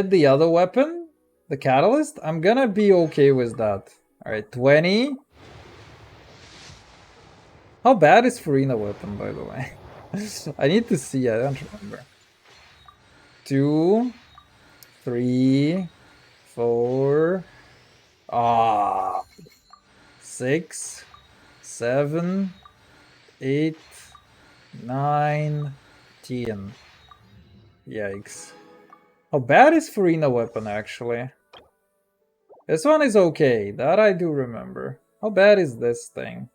the other weapon, the catalyst, I'm gonna be okay with that. Alright, 20. How bad is Farina weapon, by the way? I need to see, I don't remember. 2, 3, 4. 6, 7, 8, 9, 10. Yikes. How bad is Farina weapon, actually? This one is okay, that I do remember. How bad is this thing?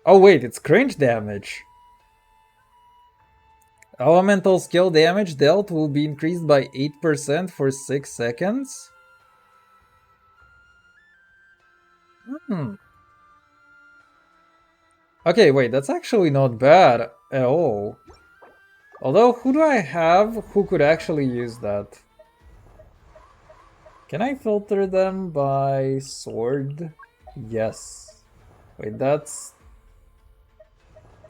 Oh wait, it's cringe damage. Elemental skill damage dealt will be increased by 8% for 6 seconds. Okay, wait, that's actually not bad at all. Although, who do I have who could actually use that? Can I filter them by sword? Yes. Wait, that's...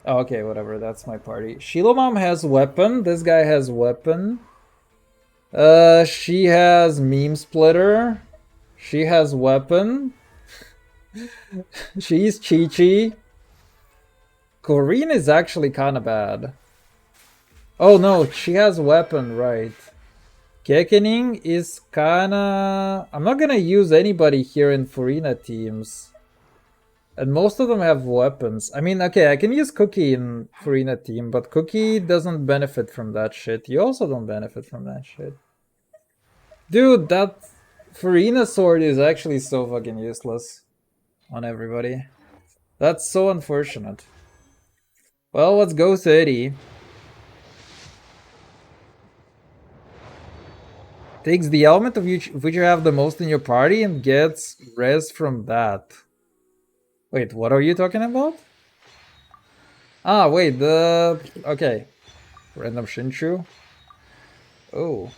Oh, okay, whatever, that's my party. Shilomam has weapon, this guy has weapon. She has meme splitter. She has weapon. She's Chi-Chi. Corrine is actually kinda bad. Oh no, she has weapon, right. Kekening is kinda... I'm not gonna use anybody here in Farina teams. And most of them have weapons. I mean, okay, I can use Cookie in Farina team, but Cookie doesn't benefit from that shit. You also don't benefit from that shit. Dude, that Farina sword is actually so fucking useless on everybody. That's so unfortunate. Well, let's go 30. Takes the element of which you have the most in your party and gets res from that. Wait, what are you talking about? Ah, wait, the... Okay. Random Shinshu. Oh.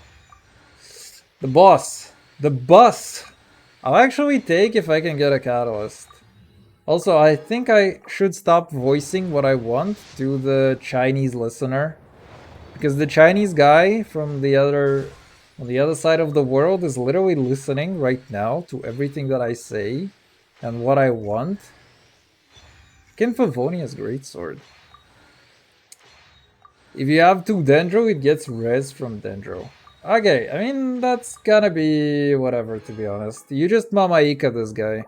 The boss. The bus. I'll actually take if I can get a catalyst. Also, I think I should stop voicing what I want to the Chinese listener. Because the Chinese guy from the other... on the other side of the world is literally listening right now to everything that I say and what I want. Ken Favonia's greatsword. If you have 2 Dendro, it gets res from Dendro. Okay, I mean, that's gonna be whatever, to be honest. You just Mama Ika this guy.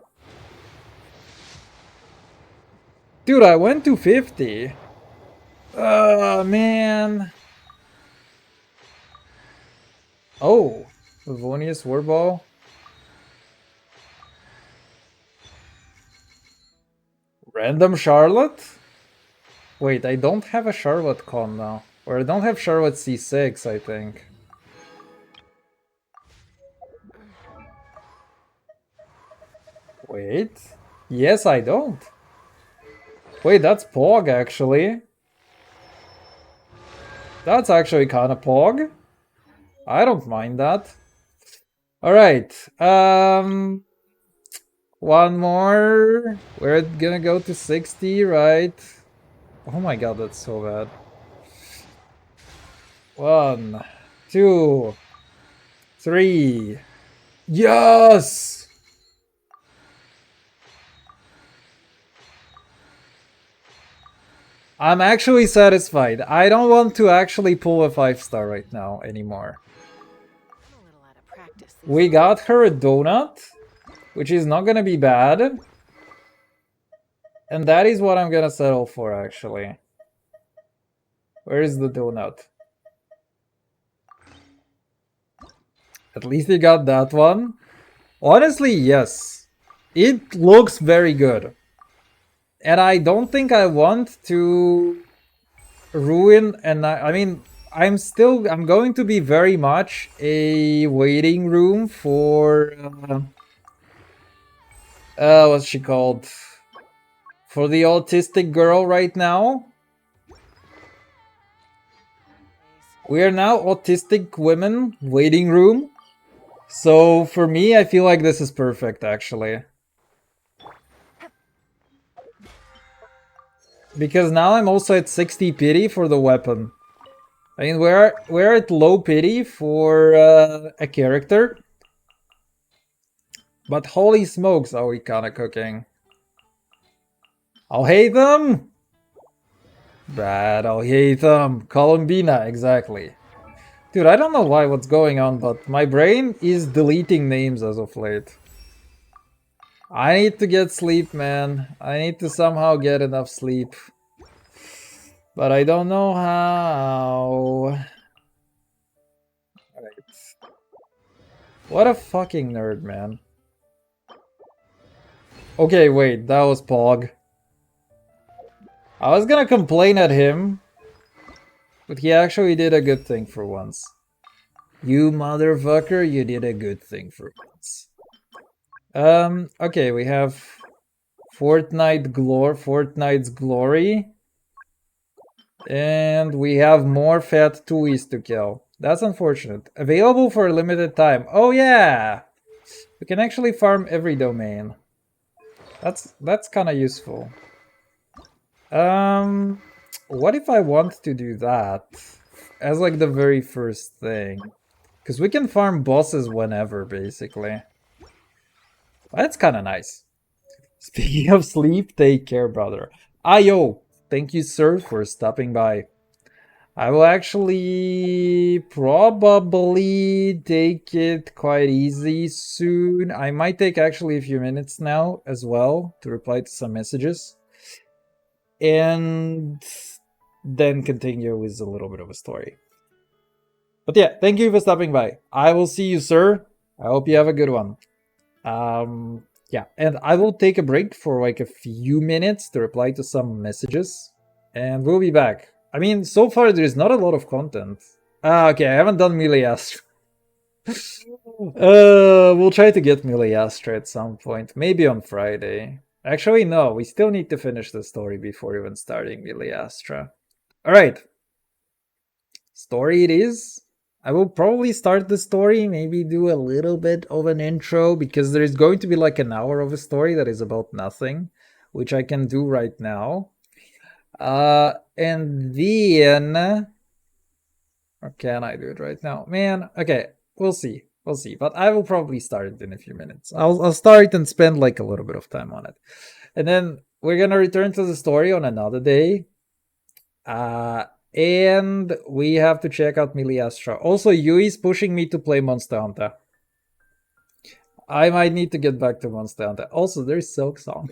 Dude, I went to 50. Man. Oh, Favonius Warball. Random Charlotte? Wait, I don't have a Charlotte con now. Or I don't have Charlotte C6, I think. Wait. Yes, I don't. Wait, that's Pog, actually. That's actually kind of Pog. I don't mind that. Alright. One more. We're gonna go to 60, right? Oh my god, that's so bad. 1, 2, 3. Yes! I'm actually satisfied. I don't want to actually pull a 5-star right now anymore. I'm a little out of practice. We got her a donut, which is not gonna be bad. And that is what I'm gonna settle for, actually. Where is the donut? At least we got that one. Honestly, yes. It looks very good. And I don't think I want to ruin, and I mean, I'm going to be very much a waiting room for, what's she called? For the autistic girl right now. We are now autistic women waiting room. So for me, I feel like this is perfect, actually. Because now I'm also at 60 pity for the weapon. I mean, we're at low pity for a character. But holy smokes, are we kinda cooking. I'll hate them! Bad, I'll hate them. Columbina, exactly. Dude, I don't know what's going on, but my brain is deleting names as of late. I need to get sleep, man. I need to somehow get enough sleep. But I don't know how. Right. What a fucking nerd, man. Okay, wait, that was Pog. I was gonna complain at him, but he actually did a good thing for once. You motherfucker, you did a good thing for once. Okay, we have Fortnite's Glory. And we have more fat Tuis to kill. That's unfortunate. Available for a limited time. Oh yeah! We can actually farm every domain. That's kind of useful. What if I want to do that as like the very first thing? Because we can farm bosses whenever, basically. That's kind of nice. Speaking of sleep, take care, brother. Ayo! Thank you, sir, for stopping by. I will actually probably take it quite easy soon. I might take actually a few minutes now as well to reply to some messages. And then continue with a little bit of a story. But yeah, thank you for stopping by. I will see you, sir. I hope you have a good one. Yeah, and I will take a break for like a few minutes to reply to some messages. And we'll be back. I mean, so far there's not a lot of content. Okay, I haven't done Melee Astro. We'll try to get Miliastra at some point. Maybe on Friday. Actually, no. We still need to finish the story before even starting Miliastra. Alright. Story it is. I will probably start the story, maybe do a little bit of an intro, because there is going to be like an hour of a story that is about nothing, which I can do right now. And then... Or can I do it right now? Man, okay, we'll see. We'll see. But I will probably start it in a few minutes. I'll start and spend like a little bit of time on it. And then we're gonna return to the story on another day. And we have to check out Miliastra. Also, Yui's pushing me to play Monster Hunter. I might need to get back to Monster Hunter. Also, there's Silk Song.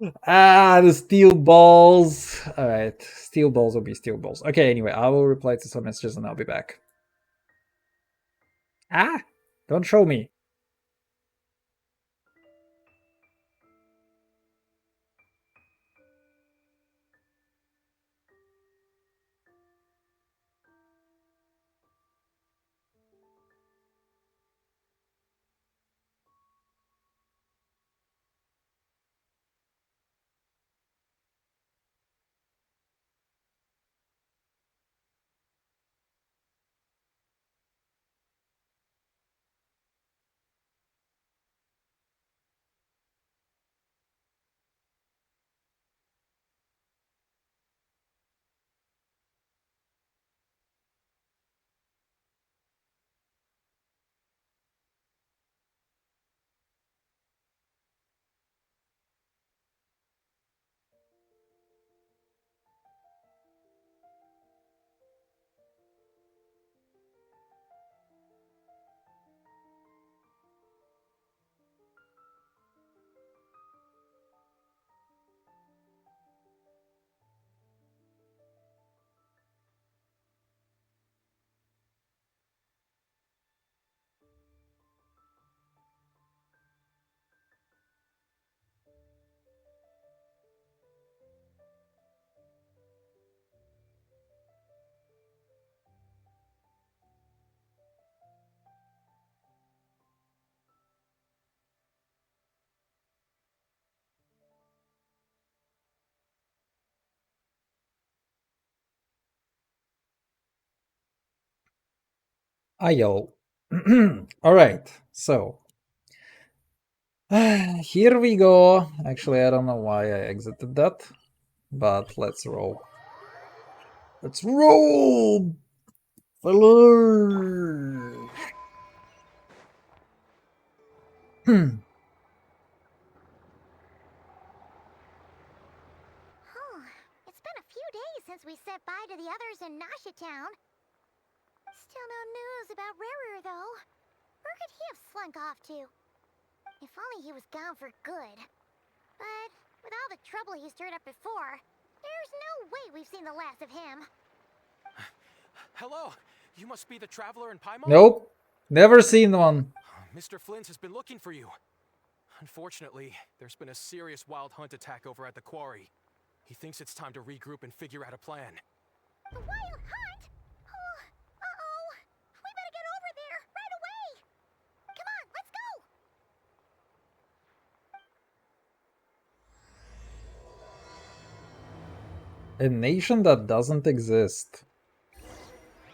The steel balls. Alright, steel balls will be steel balls. Okay, anyway, I will reply to some messages and I'll be back. Don't show me. Ayo. Alright, so. Here we go. Actually, I don't know why I exited that. But let's roll. Let's roll! Fellas! Oh, it's been a few days since we said bye to the others in Nasha Town. Still no news about Rarer, though. Where could he have slunk off to? If only he was gone for good. But with all the trouble he stirred up before, there's no way we've seen the last of him. Hello, you must be the traveler in Paimon? Nope. Never seen one. Mr. Flint has been looking for you. Unfortunately, there's been a serious wild hunt attack over at the quarry. He thinks it's time to regroup and figure out a plan. The wild hunt? Oh, uh-oh. We better get over there, right away. Come on, let's go. A nation that doesn't exist.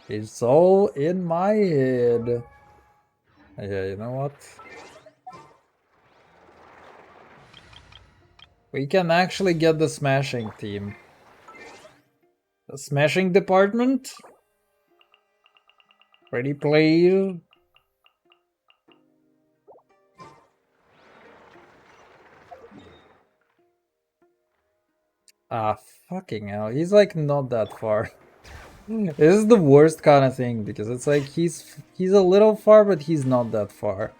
It's all in my head. Yeah, you know what? We can actually get the smashing team. The smashing department? Ready, please? Fucking hell. He's like not that far. This is the worst kind of thing because it's like he's a little far, but he's not that far.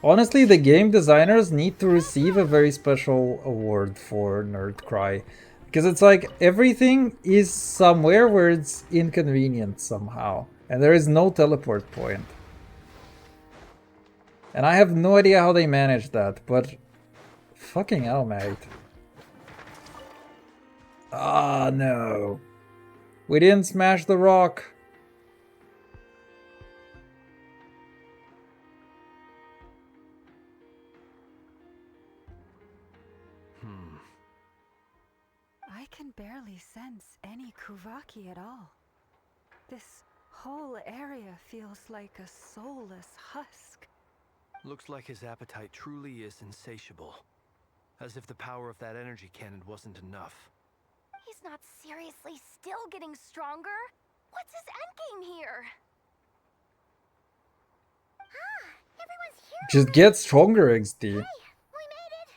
Honestly, the game designers need to receive a very special award for Nerd Cry. Because it's like everything is somewhere where it's inconvenient somehow. And there is no teleport point. And I have no idea how they managed that, but fucking hell, mate. Ah, no. We didn't smash the rock. I can barely sense any Kuvaki at all. This whole area feels like a soulless husk. Looks like his appetite truly is insatiable. As if the power of that energy cannon wasn't enough. He's not seriously still getting stronger? What's his endgame here? Ah, everyone's here. Just get stronger, XD. Hey, we made it.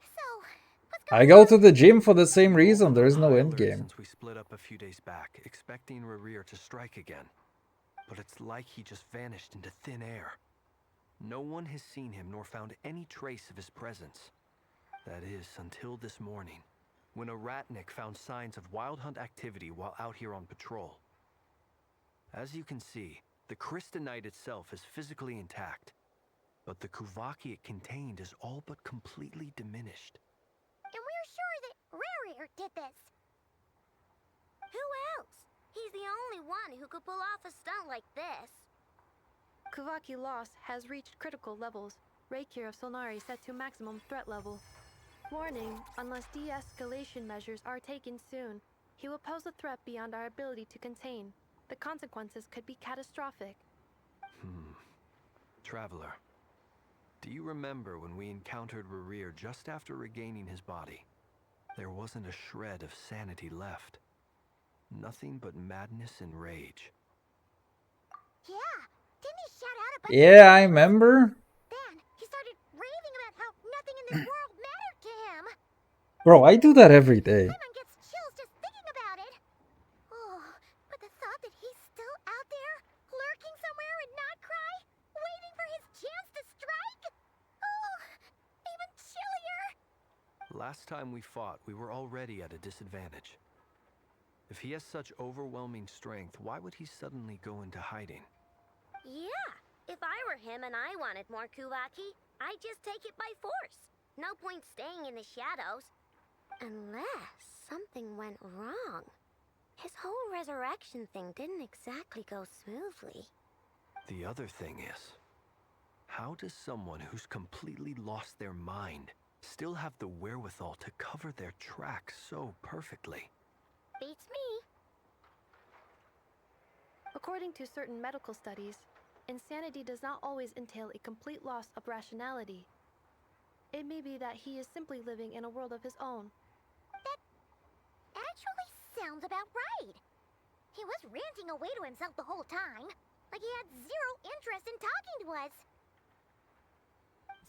So, what's I going go on? to the gym for the same reason. There is no High end alert game. Since we split up a few days back, expecting Rerir to strike again. But it's like he just vanished into thin air. No one has seen him nor found any trace of his presence. That is, until this morning, when a ratnik found signs of wild hunt activity while out here on patrol. As you can see, the crystalline itself is physically intact, but the Kuvaki it contained is all but completely diminished. And we're sure that Rerir did this. Who else? He's the only one who could pull off a stunt like this. Kuvaki loss has reached critical levels. Reikir of Solnari set to maximum threat level. Warning, unless de-escalation measures are taken soon, he will pose a threat beyond our ability to contain. The consequences could be catastrophic. Traveler, do you remember when we encountered Rerir just after regaining his body? There wasn't a shred of sanity left. Nothing but madness and rage. Yeah, didn't he shout out about Yeah, I remember. Then he started raving about how nothing in this world mattered to him. Bro, I do that every day. Paimon gets chills just thinking about it. Oh, but the thought that he's still out there, lurking somewhere and not cry, waiting for his chance to strike? Oh, even chillier. Last time we fought, we were already at a disadvantage. If he has such overwhelming strength, why would he suddenly go into hiding? Yeah, if I were him and I wanted more Kuvaki, I'd just take it by force. No point staying in the shadows. Unless something went wrong. His whole resurrection thing didn't exactly go smoothly. The other thing is, how does someone who's completely lost their mind still have the wherewithal to cover their tracks so perfectly? Beats me. According to certain medical studies, insanity does not always entail a complete loss of rationality. It may be that he is simply living in a world of his own. That actually sounds about right. He was ranting away to himself the whole time, like he had zero interest in talking to us.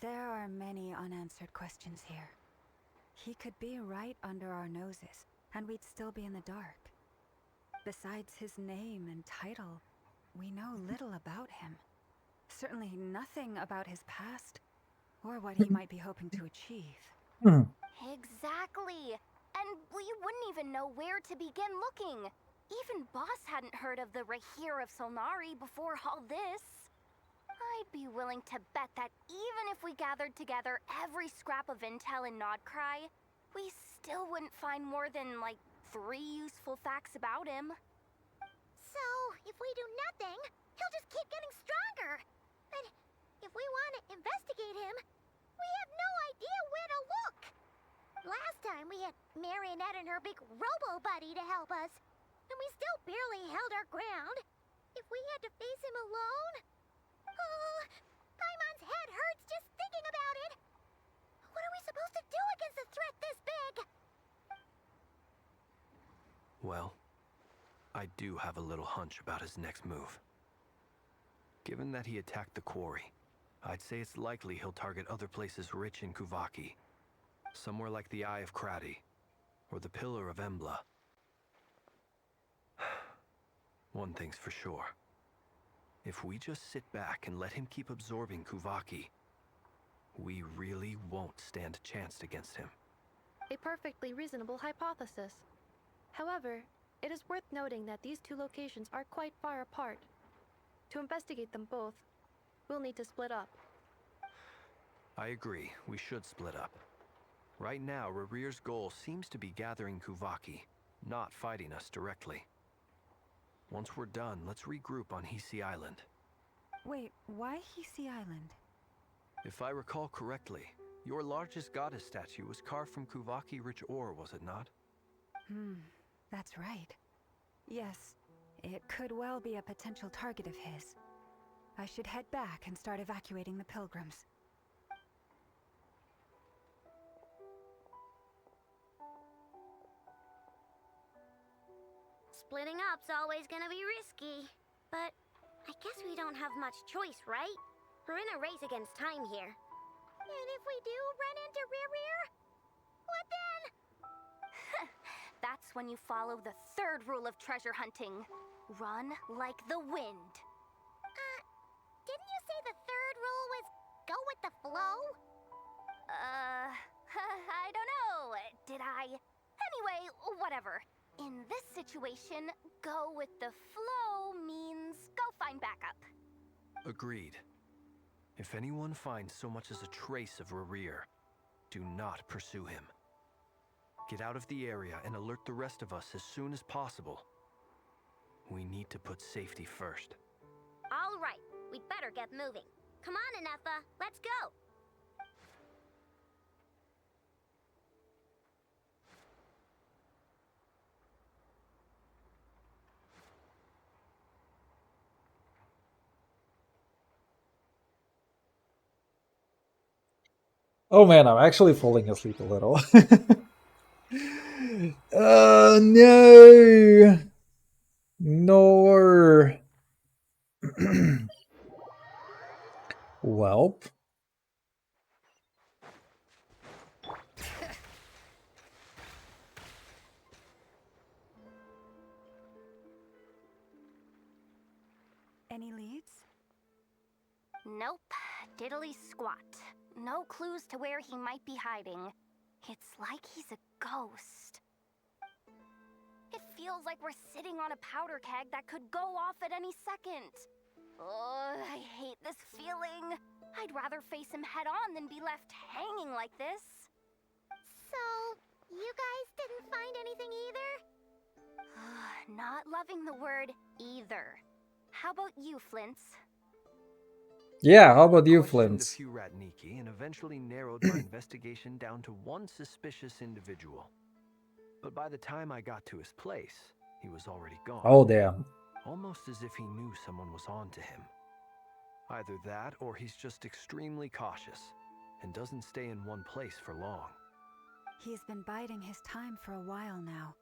There are many unanswered questions here. He could be right under our noses, and we'd still be in the dark. Besides his name and title, we know little about him. Certainly nothing about his past, or what he might be hoping to achieve. Exactly. And we wouldn't even know where to begin looking. Even Boss hadn't heard of the Reikir of Solnari before all this. I'd be willing to bet that even if we gathered together every scrap of intel in Nodcry, we still wouldn't find more than, like, 3 useful facts about him. So, if we do nothing, he'll just keep getting stronger. And if we want to investigate him, we have no idea where to look. Last time we had Marionette and her big robo-buddy to help us, and we still barely held our ground. If we had to face him alone... Oh, Paimon's head hurts just thinking about it. What are we supposed to do against a threat this big? Well, I do have a little hunch about his next move. Given that he attacked the quarry, I'd say it's likely he'll target other places rich in Kuvaki. Somewhere like the Eye of Krati, or the Pillar of Embla. One thing's for sure. If we just sit back and let him keep absorbing Kuvaki, we really won't stand a chance against him. A perfectly reasonable hypothesis. However, it is worth noting that these two locations are quite far apart. To investigate them both, we'll need to split up. I agree, we should split up. Right now, Rerir's goal seems to be gathering Kuvaki, not fighting us directly. Once we're done, let's regroup on Hisi Island. Wait, why Hisi Island? If I recall correctly, Your largest goddess statue was carved from Kuvaki-rich ore, was it not? That's right. Yes, it could well be a potential target of his. I should head back and start evacuating the pilgrims. Splitting up's always gonna be risky. But I guess we don't have much choice, right? We're in a race against time here. And if we do run into Rear, what then? That's when you follow the third rule of treasure hunting. Run like the wind. Didn't you say the third rule was go with the flow? I don't know. Did I? Anyway, whatever. In this situation, go with the flow means go find backup. Agreed. If anyone finds so much as a trace of Rerir, do not pursue him. Get out of the area and alert the rest of us as soon as possible. We need to put safety first. All right, we'd better get moving. Come on, Anefa, let's go. Oh man, I'm actually falling asleep a little. No! Nor. Welp. Any leads? Nope. Diddly squat. No clues to where he might be hiding. It's like he's a ghost. It feels like we're sitting on a powder keg that could go off at any second. Oh, I hate this feeling. I'd rather face him head on than be left hanging like this. So, you guys didn't find anything either? Not loving the word either. How about you, Flints? Yeah, how about you, Questioned Flint? a few Ratniki and eventually narrowed my investigation down to one suspicious individual. But by the time I got to his place, he was already gone. Oh, damn. Almost as if he knew someone was on to him. Either that, or he's just extremely cautious and doesn't stay in one place for long. He's been biding his time for a while now.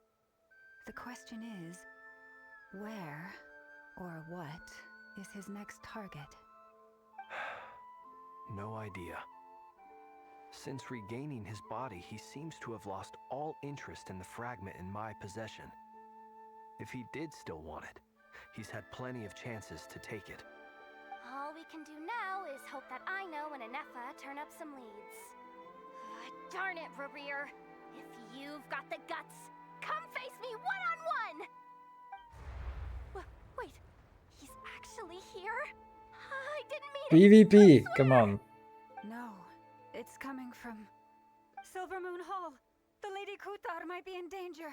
The question is, where or what is his next target? No idea. Since regaining his body, he seems to have lost all interest in the fragment in my possession. If he did still want it, he's had plenty of chances to take it. All we can do now is hope that I know and Anefa turn up some leads. Darn it, Rerir. If you've got the guts, come face me one-on-one! Wait, he's actually here? I didn't mean it. PvP, come on. No, it's coming from Silver Moon Hall. The Lady Kutar might be in danger.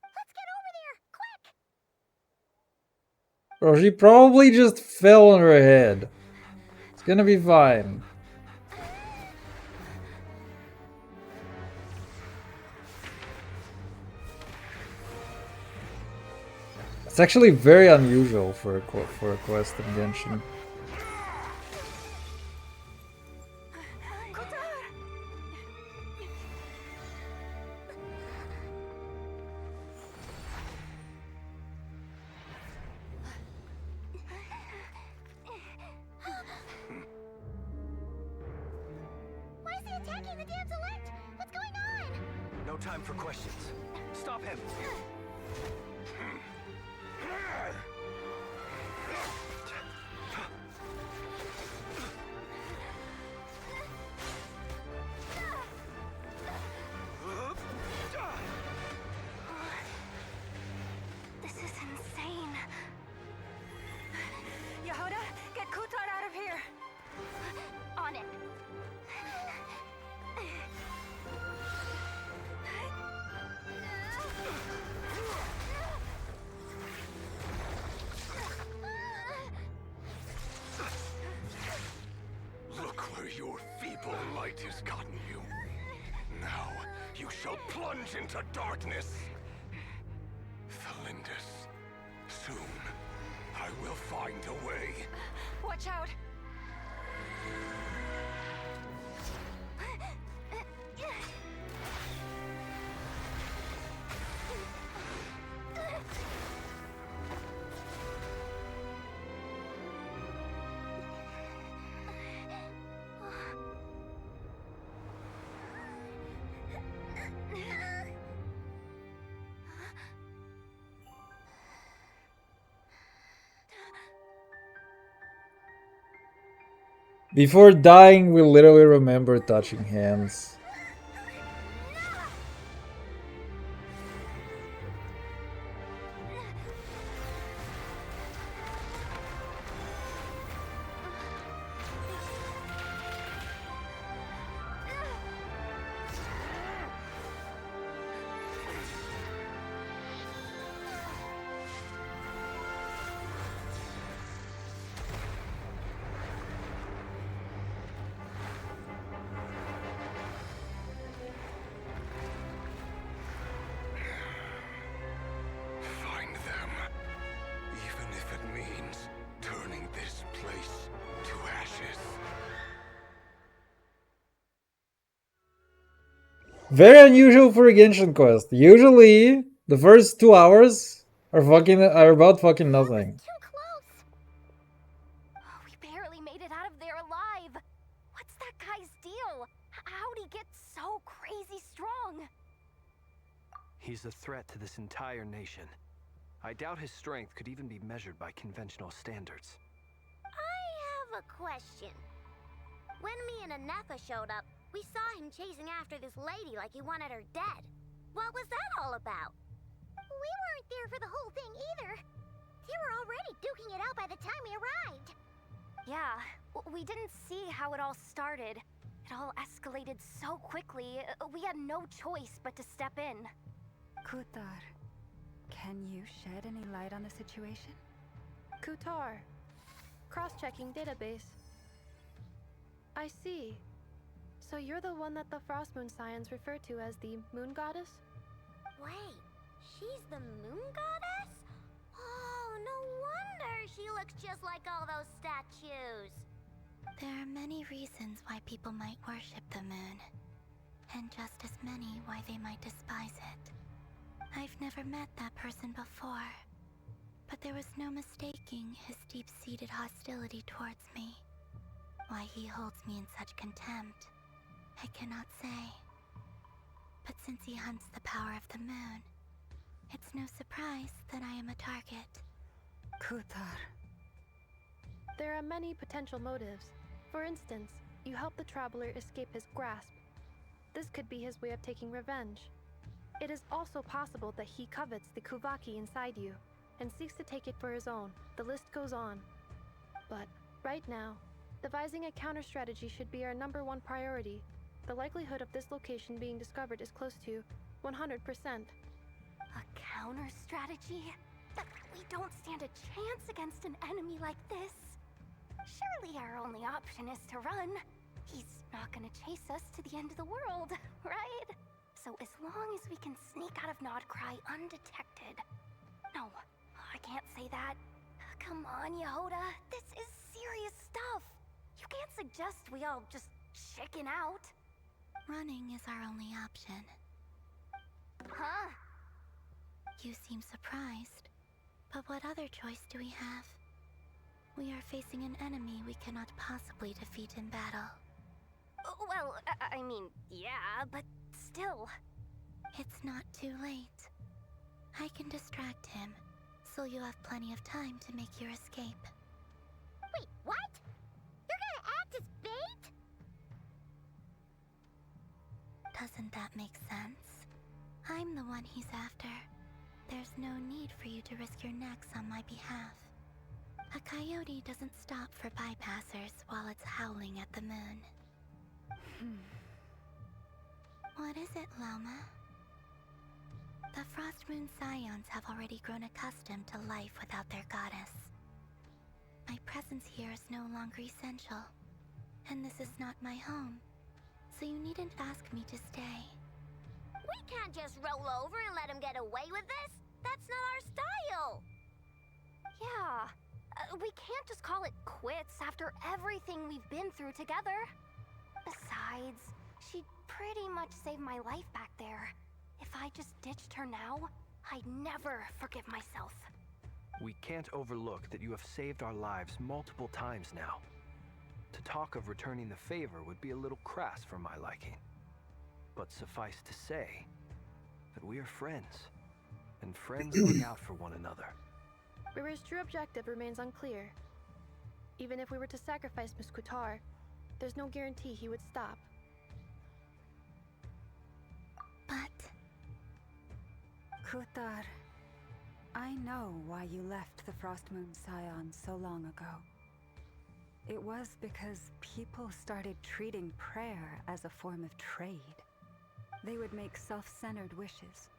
Let's get over there, quick! Bro, she probably just fell on her head. It's gonna be fine. It's actually very unusual for a quest in Genshin. Why is he attacking the damsel elect? What's going on? No time for questions. Stop him! This is insane. Yehuda, get Kutar out of here! On it. Your feeble light has gotten you. Now, you shall plunge into darkness. Felindus, soon, I will find a way. Watch out! Before dying, we literally remember touching hands. Find them. Even if it means turning this place to ashes. Very unusual for a Genshin quest. Usually, the first 2 hours are about fucking nothing. Too close. Oh, we barely made it out of there alive. What's that guy's deal? How'd he get so crazy strong? He's a threat to this entire nation. I doubt his strength could even be measured by conventional standards. I have a question. When me and Aneka showed up, we saw him chasing after this lady like he wanted her dead. What was that all about? We weren't there for the whole thing either. They were already duking it out by the time we arrived. Yeah, we didn't see how it all started. It all escalated so quickly, we had no choice but to step in. Kutar, can you shed any light on the situation? Kutar. Cross-checking database. I see. So you're the one that the Frost Moon Scions refer to as the Moon Goddess? Wait, she's the moon goddess? Oh, no wonder she looks just like all those statues. There are many reasons why people might worship the moon, and just as many why they might despise it. I've never met that person before, but there was no mistaking his deep-seated hostility towards me. Why he holds me in such contempt, I cannot say. But since he hunts the power of the moon, it's no surprise that I am a target. Kutar. There are many potential motives. For instance, you help the traveler escape his grasp. This could be his way of taking revenge. It is also possible that he covets the Kuvaki inside you, and seeks to take it for his own. The list goes on. But, right now, devising a counter-strategy should be our #1 priority. The likelihood of this location being discovered is close to 100%. A counter-strategy? We don't stand a chance against an enemy like this. Surely our only option is to run. He's not gonna chase us to the end of the world, right? So as long as we can sneak out of Nodcry undetected. No, I can't say that. Come on, Yehoda. This is serious stuff. You can't suggest we all just chicken out. Running is our only option. Huh? You seem surprised. But what other choice do we have? We are facing an enemy we cannot possibly defeat in battle. Well, I mean, yeah, but still. It's not too late. I can distract him, so you have plenty of time to make your escape. Wait, what? You're gonna act as bait? Doesn't that make sense? I'm the one he's after. There's no need for you to risk your necks on my behalf. A coyote doesn't stop for bypassers while it's howling at the moon. What is it, Loma? The Frost Moon Scions have already grown accustomed to life without their goddess. My presence here is no longer essential. And this is not my home, so you needn't ask me to stay. We can't just roll over and let him get away with this. That's not our style. Yeah, we can't just call it quits after everything we've been through together. Besides, she pretty much saved my life back there. If I just ditched her now, I'd never forgive myself. We can't overlook that you have saved our lives multiple times now. To talk of returning the favor would be a little crass for my liking. But suffice to say that we are friends, and friends look out for one another. Riri's true objective remains unclear. Even if we were to sacrifice Miss Kutar, there's no guarantee he would stop. But... Kutar, I know why you left the Frostmoon Scion so long ago. It was because people started treating prayer as a form of trade. They would make self-centered wishes,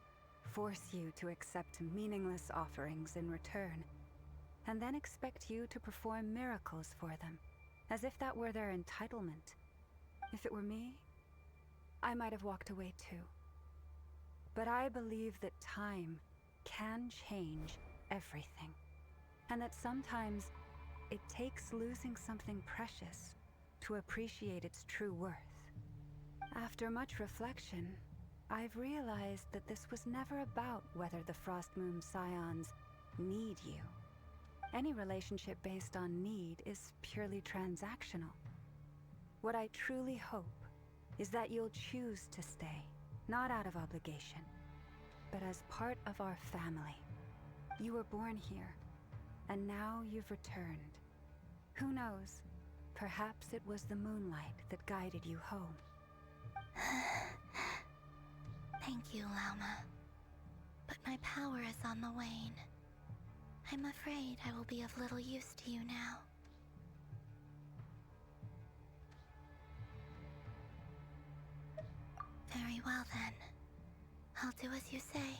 force you to accept meaningless offerings in return, and then expect you to perform miracles for them, as if that were their entitlement. If it were me, I might have walked away too. But I believe that time can change everything, and that sometimes it takes losing something precious to appreciate its true worth. After much reflection, I've realized that this was never about whether the Frostmoon Scions need you. Any relationship based on need is purely transactional. What I truly hope is that you'll choose to stay, not out of obligation, but as part of our family. You were born here, and now you've returned. Who knows? Perhaps it was the moonlight that guided you home. Thank you, Lauma. But my power is on the wane. I'm afraid I will be of little use to you now. Very well then. I'll do as you say.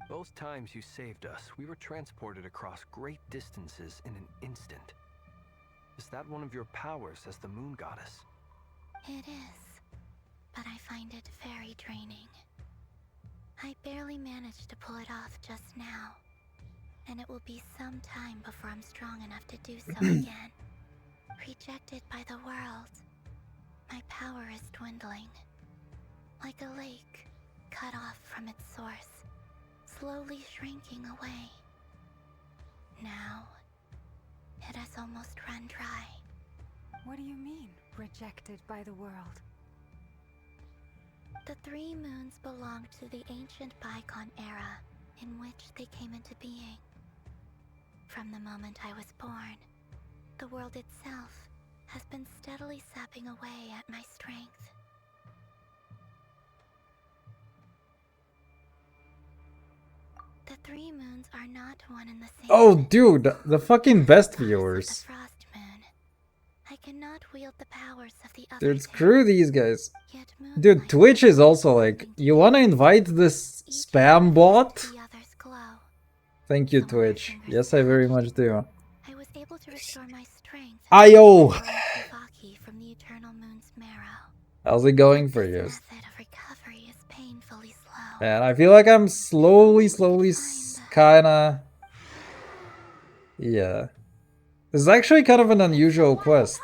Both times you saved us, we were transported across great distances in an instant. Is that one of your powers as the Moon Goddess? It is, but I find it very draining. I barely managed to pull it off just now, and it will be some time before I'm strong enough to do so again. Rejected by the world, my power is dwindling. Like a lake, cut off from its source, slowly shrinking away. Now, it has almost run dry. What do you mean, rejected by the world? The three moons belong to the ancient Bygone era in which they came into being. From the moment I was born, the world itself has been steadily sapping away at my strength. The three moons are not one and the same. Oh, dude, the fucking best The viewers. frost moon. I cannot wield the powers of the Dude, others. screw these guys. Yet Dude, moonlight Twitch is also has like, nothing you to wanna do. invite this Each spam one bot? makes the others glow. Thank you, So when my Twitch. fingers Yes, I very touched, much do. I was able to restore my strength. Ayo! Drawing Tsubaki from the eternal moon's marrow. How's it going But for this you? method of recovery is painfully slow. Man, I feel like I'm slowly, kinda... Yeah. This is actually kind of an unusual quest.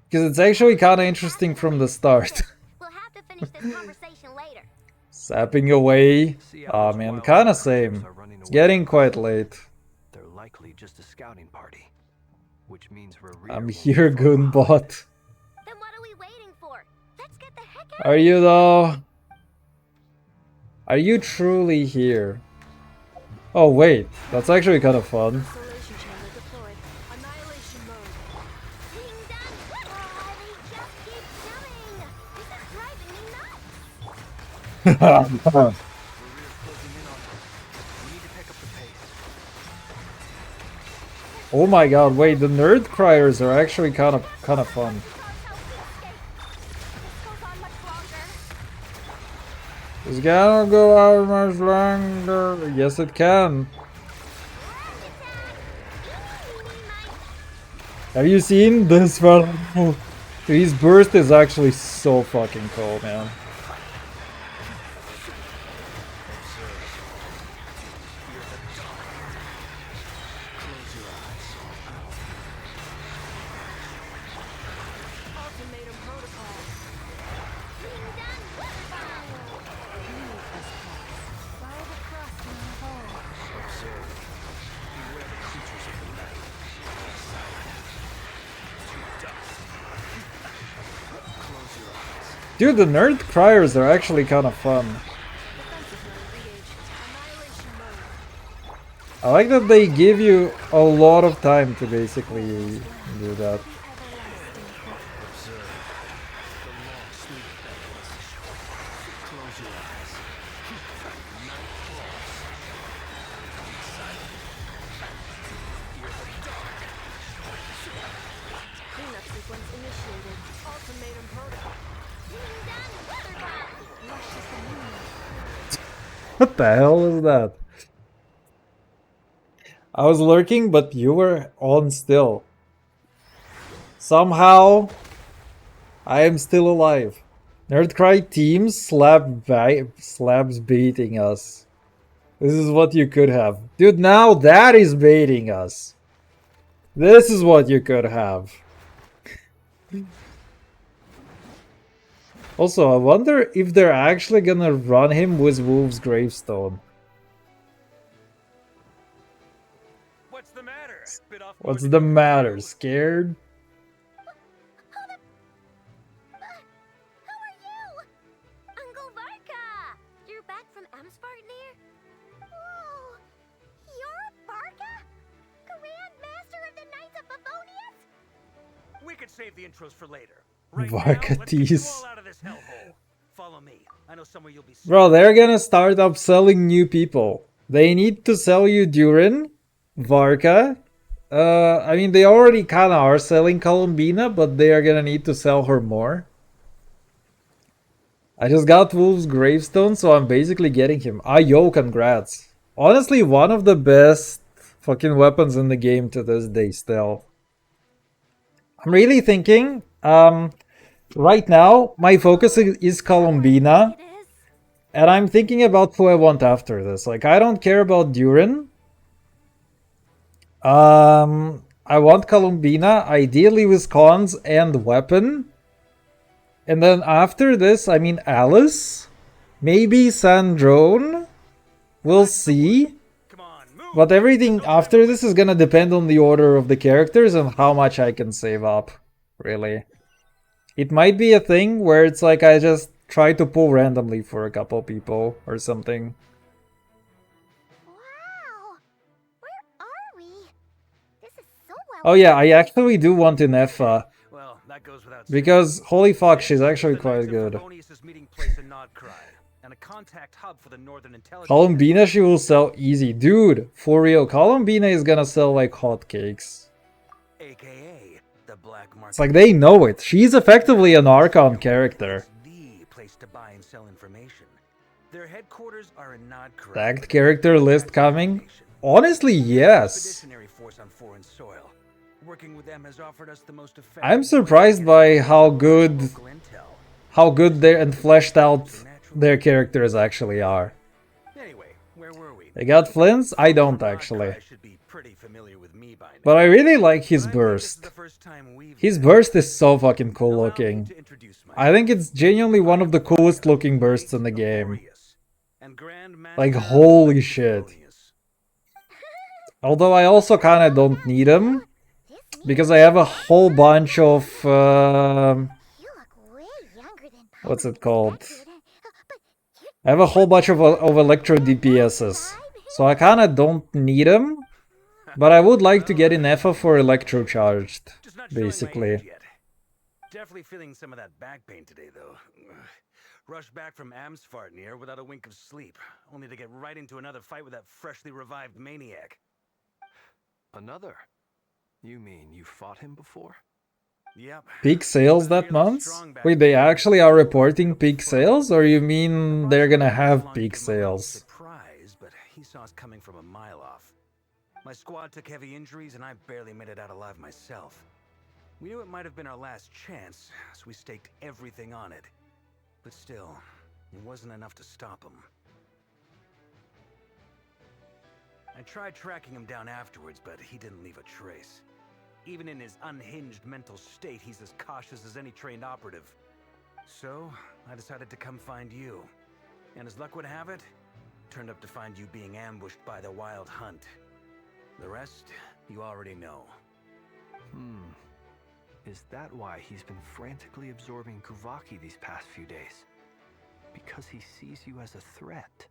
Because it's actually kinda interesting from the start. We'll have to finish this conversation later. Sapping away. See how Ah those man, wild kinda hunters same. are running It's away getting from quite us. late. They're likely just a scouting party, which means Rerir I'm won't here, be far behind. Goonbot. Then what are we waiting for? Let's get the heck out. Are you though? Are you truly here? Oh wait, that's actually kind of fun. Isolation chamber deployed. Annihilation mode. Ding dong. Oh, they just keep coming. This is driving me nuts. Rerir's closing in on us. We need to pick up the pace. Oh my god, wait, the nerd criers are actually kind of fun. This cannot go out much longer. Yes, it can. Have you seen this one? His burst is actually so fucking cool, man. Ultimatum protocol. Follow the cross in the hole. Observe. Beware the creatures of the night. To dust. Close your eyes. Dude, the nerd criers are actually kind of fun. Defensive mode engaged. Annihilation mode. I like that they give you a lot of time to basically do that. Observe. The long, sweet bellows. Close your eyes. Night falls. Silent. Hear the dark. Cleanup sequence initiated. Ultimatum protocol. Luscious immunity. What the hell is that? I was lurking, but you were on still. Somehow, I am still alive. Nerdcry teams slabs baiting us. This is what you could have. Dude, now that is baiting us. This is what you could have. Also, I wonder if they're actually gonna run him with Wolf's Gravestone. What's the matter? Bit off more What's than the you can matter? chew? Scared? Who are you? Uncle Varka! You're back from Amspartnir? Whoa! You're Varka? Grand Master of the Knights of Favonius? We could save the intros for later. Right Varka now, let's get you tease. all out of this hellhole. Follow me. I know somewhere you'll be safe. Bro, they're gonna start upselling new people. They need to sell you Durin, Varka. I mean, they already kinda are selling Columbina, but they are gonna need to sell her more. I just got Wolf's Gravestone, so I'm basically getting him. Ah, yo, congrats. Honestly, one of the best fucking weapons in the game to this day still. I'm really thinking, right now, my focus is Columbina. And I'm thinking about who I want after this. Like, I don't care about Durin. I want Columbina, ideally with cons and weapon. And then after this, I mean Alice. Maybe Sandrone. We'll see. Come on, move. But everything after this is gonna depend on the order of the characters and how much I can save up. Really. It might be a thing where it's like I just try to pull randomly for a couple people or something. Wow! Where are we? This is so well. Oh yeah, I actually do want Inefa. Well, that goes without saying. Because, holy fuck, she's actually The Knights quite of good. Favonius' meeting place in Nodcry, and a contact hub for the Northern Intelligence. Columbina she will sell easy. Dude, for real, Columbina is gonna sell like hotcakes. AKA the Black Market. It's like they know it. She's effectively an Archon character. The place to buy and sell information. Their headquarters are in Nodcry. Stacked character list coming? Honestly, yes. Expeditionary force on foreign soil. Working with them has offered us the most effective I'm surprised by how good local intel. they and fleshed out their characters actually are. Anyway, where were we? They got Flints? I don't actually. Nodcry should be pretty familiar with me by now. But I really like his But I believe this is burst. the first time we've His met. burst is so fucking cool Allow me looking. to introduce myself. I think it's genuinely one of the coolest looking bursts in the game. And Grand Like, Master holy of shit. Favonius. Although I also kinda don't need him. Because I have a whole bunch of... You look way younger than what's it Poppy called? expected. But you're I have a whole bunch of electro DPSs. So I kinda don't need him. But I would like to get Inefa for electro charged. Just not showing my Basically. age yet. Definitely feeling some of that back pain today, though. Rushed back from Amsfartnir without a wink of sleep, only to get right into another fight with that freshly revived maniac. Another? You mean you fought him before? Yep. Peak sales that month? Wait, they actually are reporting peak sales? Or you mean they're gonna have peak sales? Surprise, but he saw us coming from a mile off. My squad took heavy injuries, and I barely made it out alive myself. We knew it might have been our last chance, so we staked everything on it. But still, it wasn't enough to stop him. I tried tracking him down afterwards, but he didn't leave a trace. Even in his unhinged mental state, he's as cautious as any trained operative. So, I decided to come find you. And as luck would have it, turned up to find you being ambushed by the Wild Hunt. The rest, you already know. Is that why he's been frantically absorbing Kuvaki these past few days? Because he sees you as a threat?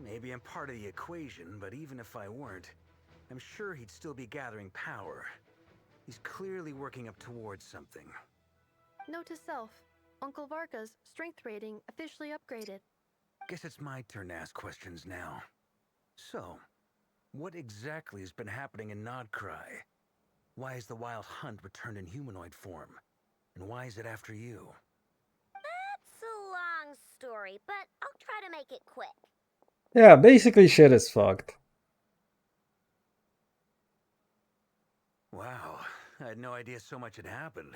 Maybe I'm part of the equation, but even if I weren't, I'm sure he'd still be gathering power. He's clearly working up towards something. Note to self, Uncle Varka's strength rating officially upgraded. Guess it's my turn to ask questions now. So, what exactly has been happening in Nodcry? Why is the Wild Hunt returned in humanoid form? And why is it after you? That's a long story, but I'll try to make it quick. Yeah, basically shit is fucked. Wow, I had no idea so much had happened.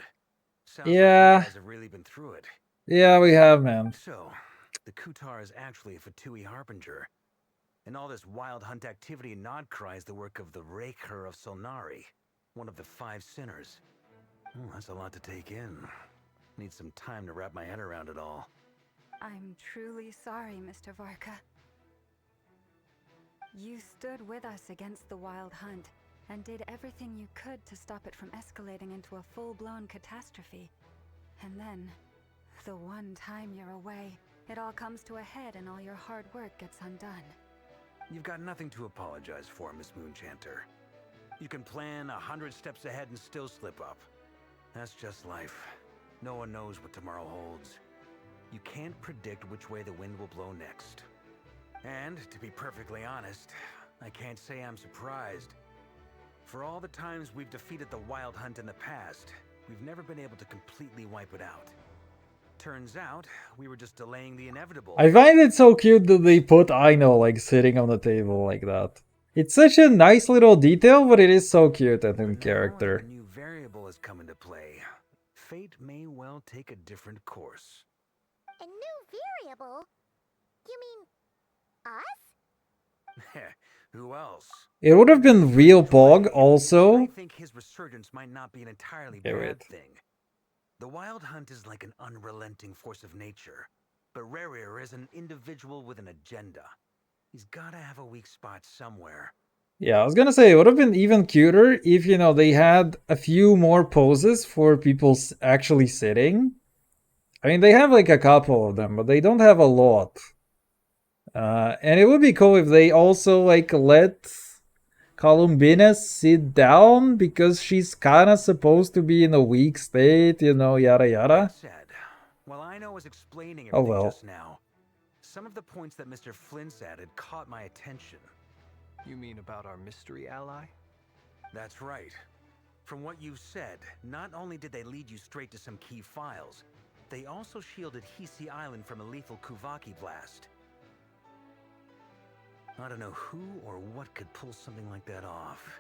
Sounds Yeah. like you guys have really been through it. Yeah, we have, man. So, the Kutar is actually a Fatui Harbinger. And all this Wild Hunt activity in Nodcry is the work of the Raker of Solnari, one of the 5 sinners. That's a lot to take in. Need some time to wrap my head around it all. I'm truly sorry, Mr. Varka. You stood with us against the Wild Hunt and did everything you could to stop it from escalating into a full-blown catastrophe. And then, the one time you're away, it all comes to a head and all your hard work gets undone. You've got nothing to apologize for, Miss Moonchanter. You can plan 100 steps ahead and still slip up. That's just life. No one knows what tomorrow holds. You can't predict which way the wind will blow next. And, to be perfectly honest, I can't say I'm surprised. For all the times we've defeated the Wild Hunt in the past, we've never been able to completely wipe it out. Turns out, we were just delaying the inevitable. I find it so cute that they put Aino like sitting on the table like that. It's such a nice little detail, but it is so cute and in But now character. that a new variable has come into play, fate may well take a different course. A new variable? You mean us? Who else? It would have been real Pog also. I think his resurgence might not be an entirely Yeah, bad wait. thing. The Wild Hunt is like an unrelenting force of nature, but Rerir is an individual with an agenda. He's gotta have a weak spot somewhere. Yeah, I was gonna say it would have been even cuter if, you know, they had a few more poses for people actually sitting. I mean, they have like a couple of them, but they don't have a lot. And it would be cool if they also like let Columbina sit down because she's kind of supposed to be in a weak state, you know, yada yada. That said, while Aino was explaining Oh, everything well. just now, some of the points that Mr. Flint's added caught my attention. You mean about our mystery ally? That's right. From what you've said, not only did they lead you straight to some key files, they also shielded Hisi Island from a lethal Kuvaki blast. I don't know who or what could pull something like that off.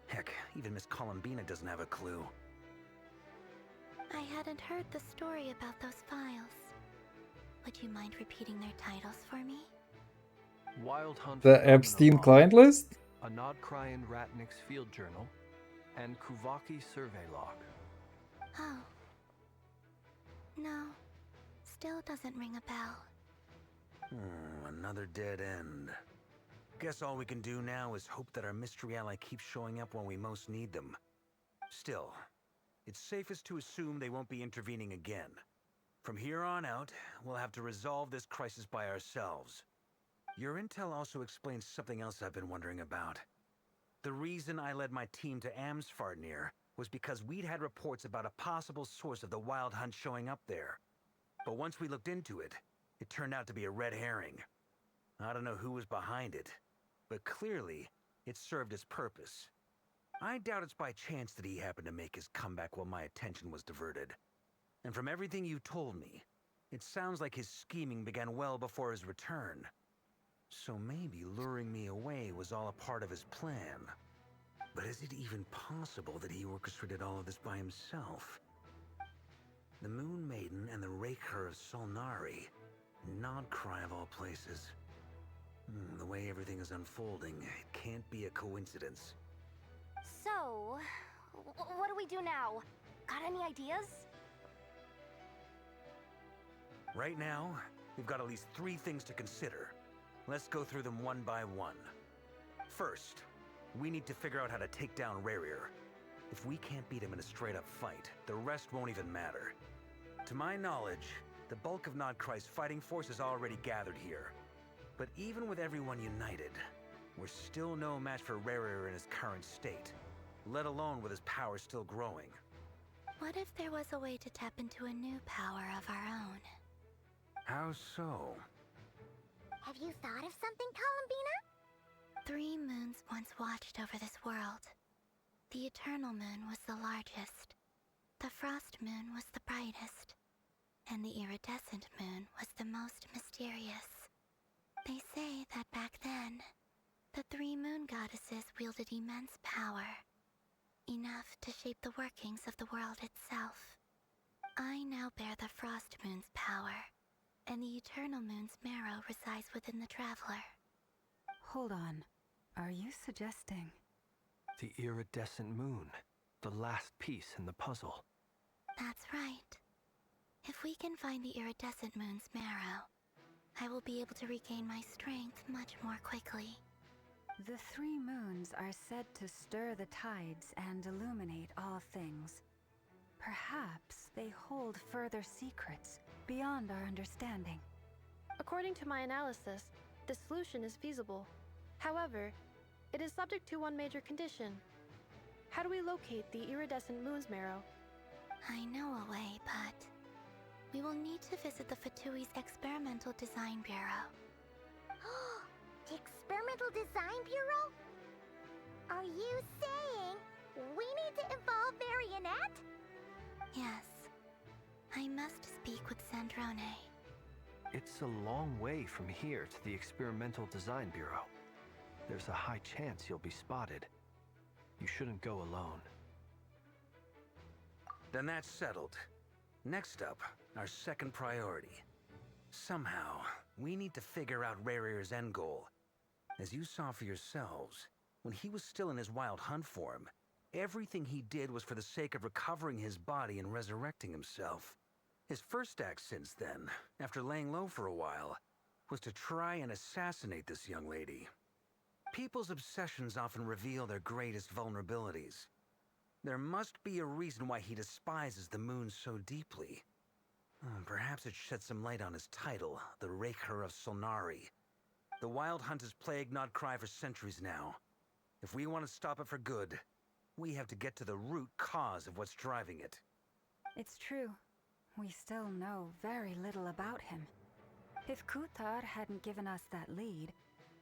Heck, even Miss Columbina doesn't have a clue. I hadn't heard the story about those files. Would you mind repeating their titles for me? Wild Hunt The Phenomena Epstein Log, client list? a Nodcryan Ratnik's Field Journal, and Kuvaki Survey Log. Oh. No. Still doesn't ring a bell. Another dead end. Guess all we can do now is hope that our mystery ally keeps showing up when we most need them. Still, it's safest to assume they won't be intervening again. From here on out, we'll have to resolve this crisis by ourselves. Your intel also explains something else I've been wondering about. The reason I led my team to Amsfarnir was because we'd had reports about a possible source of the Wild Hunt showing up there. But once we looked into it, it turned out to be a red herring. I don't know who was behind it, but clearly, it served its purpose. I doubt it's by chance that he happened to make his comeback while my attention was diverted. And from everything you told me, it sounds like his scheming began well before his return. So maybe luring me away was all a part of his plan. But is it even possible that he orchestrated all of this by himself? The Moon Maiden and the Raker of Solnari. Nodcry of all places. The way everything is unfolding, it can't be a coincidence. So, what do we do now? Got any ideas? Right now, we've got at least 3 things to consider. Let's go through them one by one. First, we need to figure out how to take down Rarir. If we can't beat him in a straight-up fight, the rest won't even matter. To my knowledge, the bulk of Nodcry's fighting force is already gathered here. But even with everyone united, we're still no match for Rarir in his current state, let alone with his power still growing. What if there was a way to tap into a new power of our own? How so? Have you thought of something, Columbina? 3 moons once watched over this world. The Eternal Moon was the largest. The Frost Moon was the brightest. And the Iridescent Moon was the most mysterious. They say that back then, the 3 moon goddesses wielded immense power. Enough to shape the workings of the world itself. I now bear the Frost Moon's power, and the Eternal Moon's marrow resides within the Traveler. Hold on. Are you suggesting? The iridescent moon. The last piece in the puzzle. That's right. If we can find the Iridescent Moon's marrow, I will be able to regain my strength much more quickly. The 3 moons are said to stir the tides and illuminate all things. Perhaps they hold further secrets beyond our understanding. According to my analysis, the solution is feasible. However, it is subject to one major condition. How do we locate the iridescent moon's marrow? I know a way, but we will need to visit the Fatui's Experimental Design Bureau. The Experimental Design Bureau? Are you saying we need to involve Marionette? Yes. I must speak with Sandrone. It's a long way from here to the Experimental Design Bureau. There's a high chance you'll be spotted. You shouldn't go alone. Then that's settled. Next up, our second priority. Somehow, we need to figure out Rarir's end goal. As you saw for yourselves, when he was still in his wild hunt form, everything he did was for the sake of recovering his body and resurrecting himself. His first act since then, after laying low for a while, was to try and assassinate this young lady. People's obsessions often reveal their greatest vulnerabilities. There must be a reason why he despises the moon so deeply. Perhaps it sheds some light on his title, the Raker of Solnari. The Wild Hunt has plagued Nodcry for centuries now. If we want to stop it for good, we have to get to the root cause of what's driving it. It's true. We still know very little about him. If Kutar hadn't given us that lead,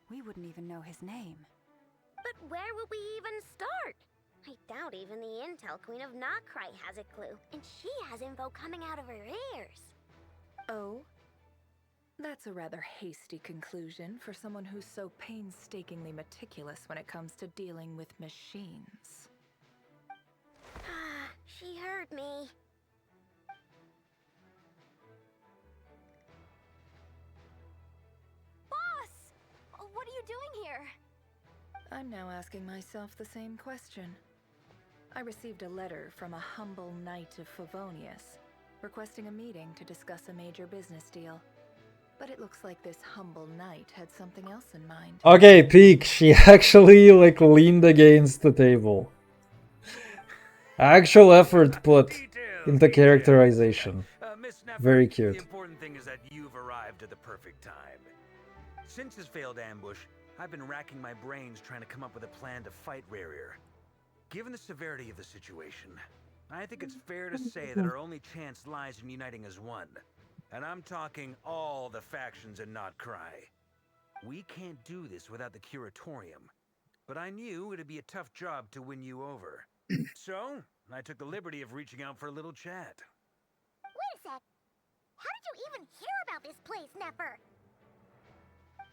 we wouldn't even know his name. But where would we even start? I doubt even the Intel Queen of Nodcry has a clue, and she has info coming out of her ears. Oh? That's a rather hasty conclusion for someone who's so painstakingly meticulous when it comes to dealing with machines. She heard me. Boss! What are you doing here? I'm now asking myself the same question. I received a letter from a humble knight of Favonius, requesting a meeting to discuss a major business deal. But it looks like this humble knight had something else in mind. Okay, peak. She actually like leaned against the table. Actual effort put into characterization. Miss Nefer, Very cute. The important thing is that you've arrived at the perfect time. Since his failed ambush, I've been racking my brains trying to come up with a plan to fight Rarir. Given the severity of the situation, I think it's fair to say that our only chance lies in uniting as one. And I'm talking all the factions in Nodcry. We can't do this without the Curatorium, but I knew it'd be a tough job to win you over. So, I took the liberty of reaching out for a little chat. Wait a sec. How did you even hear about this place, Nefer?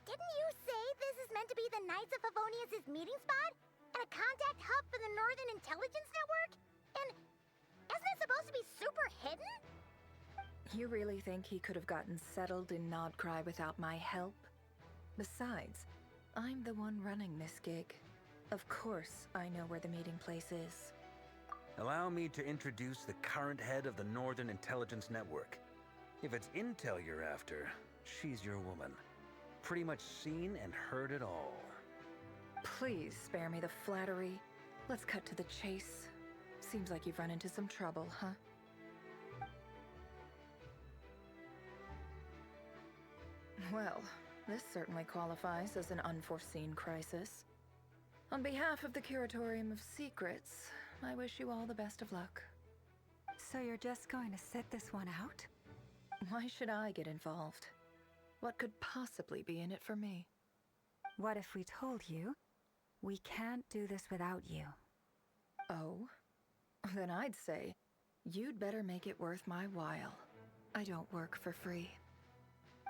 Didn't you say this is meant to be the Knights of Favonius' meeting spot? And a contact hub for the Northern Intelligence Network? And isn't it supposed to be super hidden? You really think he could have gotten settled in Nodcry without my help? Besides, I'm the one running this gig. Of course I know where the meeting place is. Allow me to introduce the current head of the Northern Intelligence Network. If it's intel you're after, she's your woman. Pretty much seen and heard it all. Please spare me the flattery. Let's cut to the chase. Seems like you've run into some trouble, huh? Well, this certainly qualifies as an unforeseen crisis. On behalf of the Curatorium of Secrets, I wish you all the best of luck. So you're just going to sit this one out? Why should I get involved? What could possibly be in it for me? What if we told you we can't do this without you? Oh? Then I'd say, you'd better make it worth my while. I don't work for free.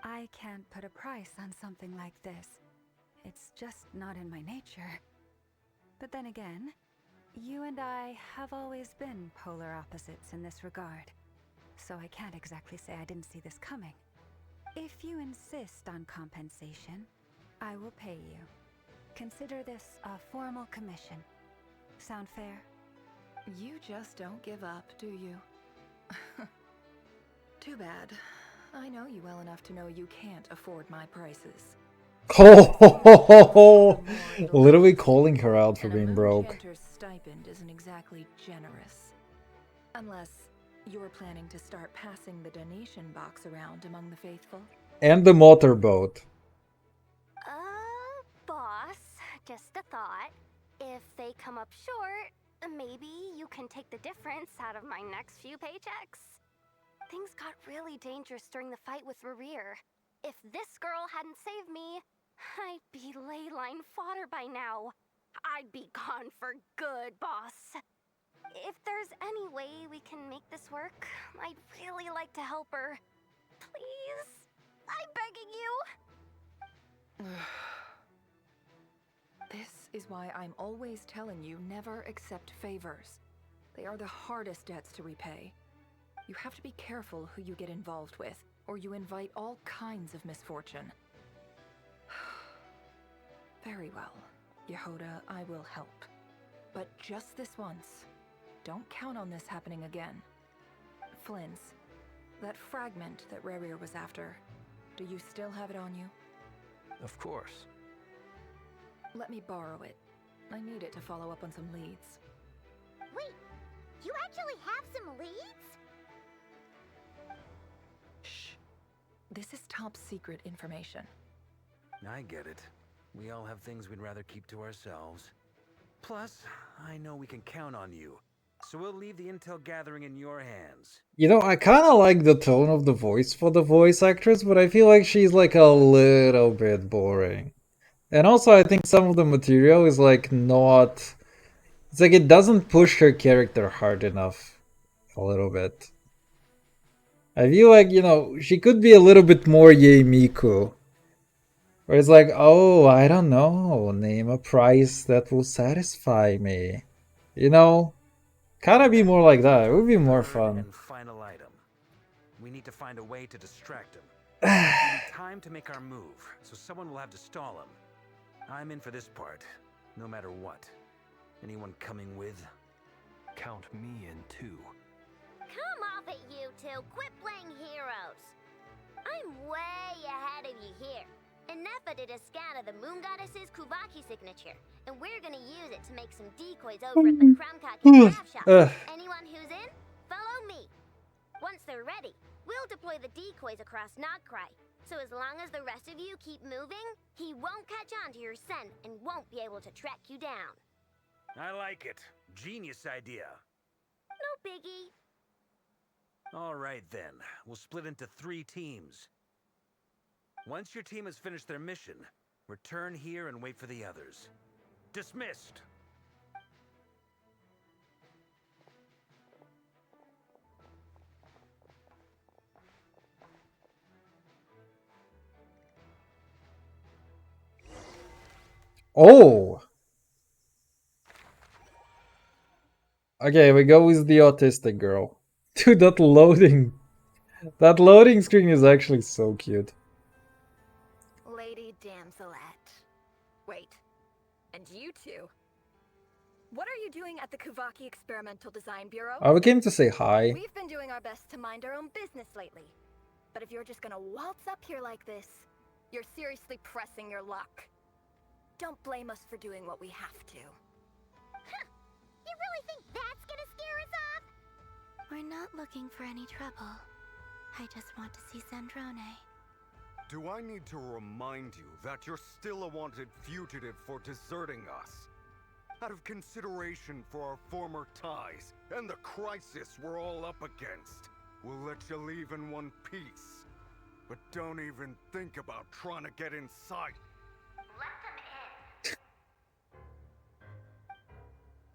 I can't put a price on something like this. It's just not in my nature. But then again, you and I have always been polar opposites in this regard. So I can't exactly say I didn't see this coming. If you insist on compensation, I will pay you. Consider this a formal commission. Sound fair? You just don't give up, do you? Too bad. I know you well enough to know you can't afford my prices. Oh, literally calling her out for being broke. Enchanter's stipend isn't exactly generous. Unless you're planning to start passing the donation box around among the faithful. And the motorboat. Boss, just a thought. If they come up short, maybe you can take the difference out of my next few paychecks. Things got really dangerous during the fight with Rerir. If this girl hadn't saved me, I'd be ley line fodder by now. I'd be gone for good, boss. If there's any way we can make this work, I'd really like to help her. Please? I'm begging you. This is why I'm always telling you never accept favors. They are the hardest debts to repay. You have to be careful who you get involved with, or you invite all kinds of misfortune. Very well, Yehoda, I will help. But just this once. Don't count on this happening again. Flynn's, that fragment that Rerir was after, do you still have it on you? Of course. Let me borrow it. I need it to follow up on some leads. Wait, you actually have some leads? Shh. This is top secret information. I get it. We all have things we'd rather keep to ourselves. Plus, I know we can count on you. So we'll leave the intel gathering in your hands. You know, I kind of like the tone of the voice for the voice actress, but I feel like she's like a little bit boring. And also, I think some of the material is like not... It's like it doesn't push her character hard enough. A little bit. I feel like, you know, she could be a little bit more Yae Miku. Where it's like, oh, I don't know, name a price that will satisfy me. You know? Kind of be more like that. It would be more fun. And final item. We need to find a way to distract him. We need time to make our move, so someone will have to stall him. I'm in for this part, no matter what. Anyone coming with? Count me in too. Come off it, you two. Quit playing heroes. I'm way ahead of you here. Nefa did a scan of the Moon Goddess's Kuvaki signature, and we're gonna use it to make some decoys over at the Krumkaki craft shop. Anyone who's in, follow me. Once they're ready, we'll deploy the decoys across Nodcry. So as long as the rest of you keep moving, he won't catch on to your scent and won't be able to track you down. I like it. Genius idea. No biggie. All right then. We'll split into 3 teams. Once your team has finished their mission, return here and wait for the others. Dismissed! Oh! Okay, we go with the autistic girl. Dude, that loading screen is actually so cute. Lady Damselette. Wait, and you two? What are you doing at the Kuvaki Experimental Design Bureau? I came to say hi. We've been doing our best to mind our own business lately. But if you're just gonna waltz up here like this, you're seriously pressing your luck. Don't blame us for doing what we have to. You really think that's gonna scare us off? We're not looking for any trouble. I just want to see Sandrone. Do I need to remind you that you're still a wanted fugitive for deserting us? Out of consideration for our former ties and the crisis we're all up against, we'll let you leave in one piece. But don't even think about trying to get inside.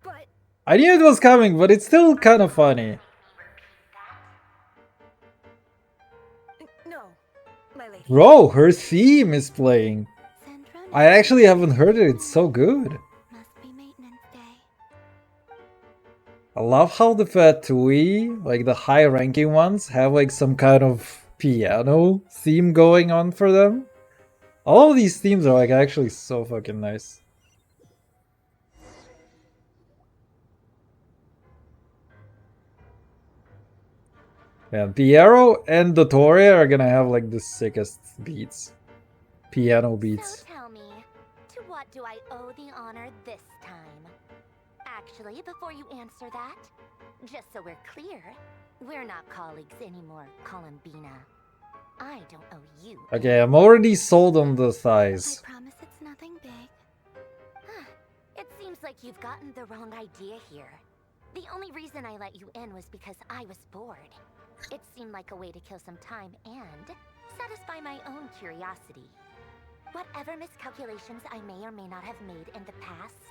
But I knew it was coming, but it's still kind of funny. no, my lady. Bro, her theme is playing. Sandrone I actually haven't heard it, it's so good. must be maintenance day. I love how the Fatui, like the high ranking ones, have like some kind of piano theme going on for them. All of these themes are like actually so fucking nice. Yeah, Piero and Dottore are gonna have like the sickest beats. Piano beats. So tell me, to what do I owe the honor this time? Actually, before you answer that, just so we're clear, we're not colleagues anymore, Columbina. I don't owe you. Okay, I'm already sold on the I thighs. promise it's nothing big. It seems like you've gotten the wrong idea here. The only reason I let you in was because I was bored. It seemed like a way to kill some time and satisfy my own curiosity. Whatever miscalculations I may or may not have made in the past,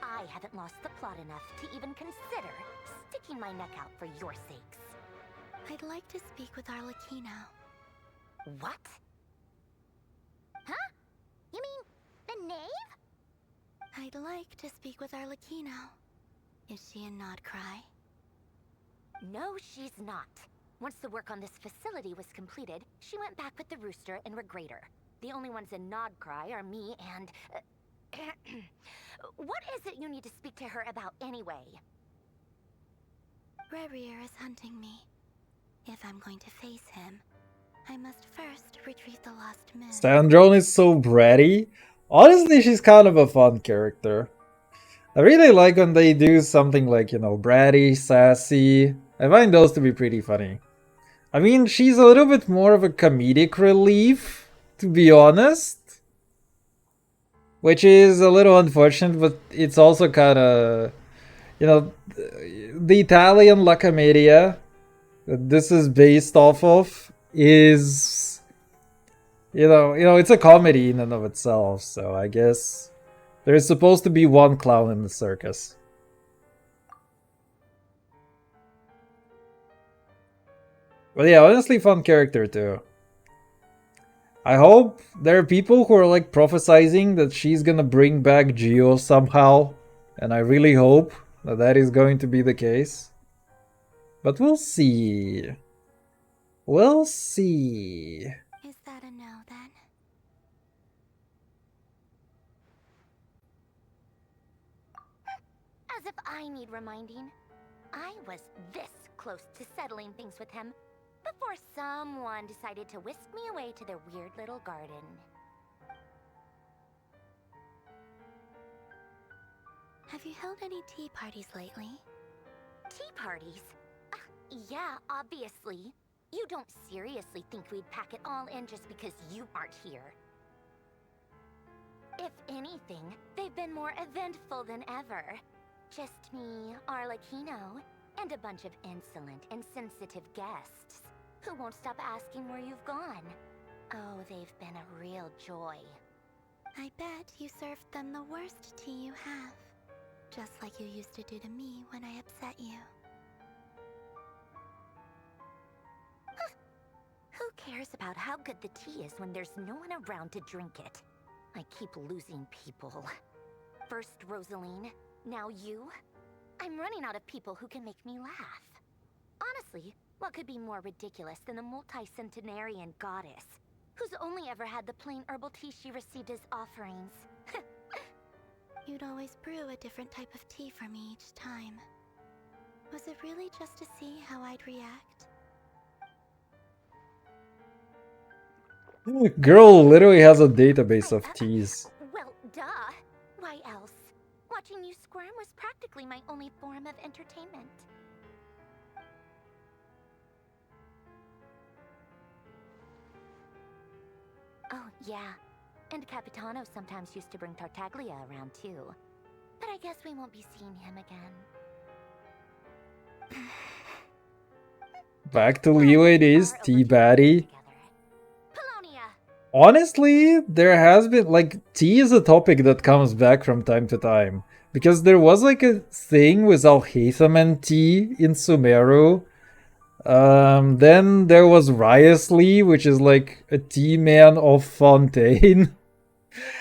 I haven't lost the plot enough to even consider sticking my neck out for your sakes. I'd like to speak with Arlecchino. What? Huh? You mean the knave? I'd like to speak with Arlecchino. Is she in Nodcry? No, she's not. Once the work on this facility was completed, she went back with the Rooster and Regrator. The only ones in Nodcry are me and... what is it you need to speak to her about anyway? Rerir is hunting me. If I'm going to face him, I must first retrieve the lost moon. Sandrone is so bratty. Honestly, she's kind of a fun character. I really like when they do something like, you know, bratty, sassy. I find those to be pretty funny. I mean, she's a little bit more of a comedic relief, to be honest. Which is a little unfortunate, but it's also kind of, you know, the Italian La Commedia that this is based off of is, you know, it's a comedy in and of itself. So I guess there's supposed to be one clown in the circus. But yeah, honestly, fun character too. I hope there are people who are like prophesizing that she's gonna bring back Geo somehow. And I really hope that that is going to be the case. But we'll see. We'll see. Is that a no then? As if I need reminding. I was this close to settling things with him before someone decided to whisk me away to their weird little garden. Have you held any tea parties lately? Tea parties? Yeah, obviously. You don't seriously think we'd pack it all in just because you aren't here. If anything, they've been more eventful than ever. Just me, Arlecchino, and a bunch of insolent, insensitive guests who won't stop asking where you've gone. Oh, they've been a real joy. I bet you served them the worst tea you have. Just like you used to do to me when I upset you. Who cares about how good the tea is when there's no one around to drink it? I keep losing people. First Rosaline, now you. I'm running out of people who can make me laugh. Honestly, what could be more ridiculous than a multi-centenarian goddess who's only ever had the plain herbal tea she received as offerings? You'd always brew a different type of tea for me each time. Was it really just to see how I'd react? Girl literally has a database of teas. Well, duh. Why else? Watching you squirm was practically my only form of entertainment. Oh, yeah. And Capitano sometimes used to bring Tartaglia around too. But I guess we won't be seeing him again. Back to Leo it is, tea baddie. Polonia! Honestly, there has been, like, tea is a topic that comes back from time to time. Because there was, like, a thing with Alhaithaman tea in Sumeru. Then there was Riosley, which is, like, a tea man of Fontaine.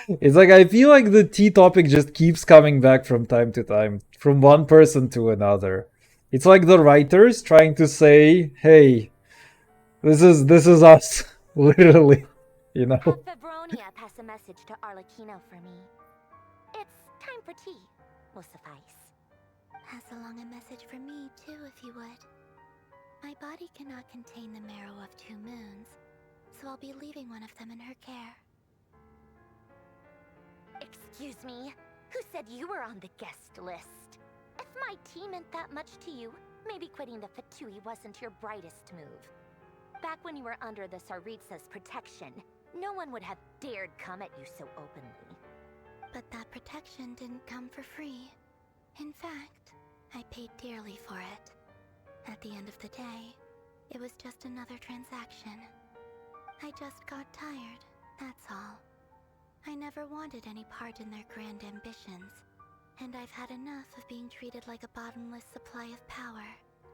It's like, I feel like the tea topic just keeps coming back from time to time. From one person to another. It's like the writers trying to say, hey, this is us. Literally. You know? Have Febronia pass a message to Arlecchino for me. It's time for tea. Will suffice. Pass along a message for me, too, if you would. My body cannot contain the marrow of 2 moons, so I'll be leaving one of them in her care. Excuse me? Who said you were on the guest list? If my tea meant that much to you, maybe quitting the Fatui wasn't your brightest move. Back when you were under the Tsaritsa's protection, no one would have dared come at you so openly. But that protection didn't come for free. In fact, I paid dearly for it. At the end of the day, it was just another transaction. I just got tired, that's all. I never wanted any part in their grand ambitions, and I've had enough of being treated like a bottomless supply of power.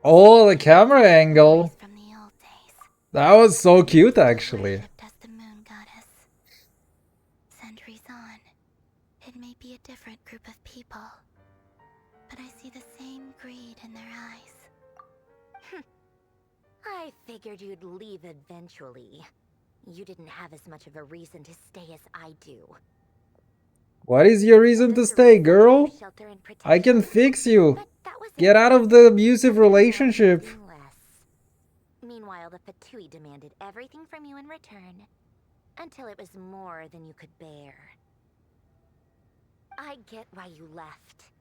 Oh, the camera angle. From the old days. That was so cute, actually. Worshipped as the moon goddess. Centuries on, it may be a different group of people, but I see the same greed in their eyes. I figured you'd leave eventually. You didn't have as much of a reason to stay as I do. What is your reason to stay, girl? I can fix you. Get out of the abusive relationship. Meanwhile, the Fatui demanded everything from you in return, until it was more than you could bear. I get why you left.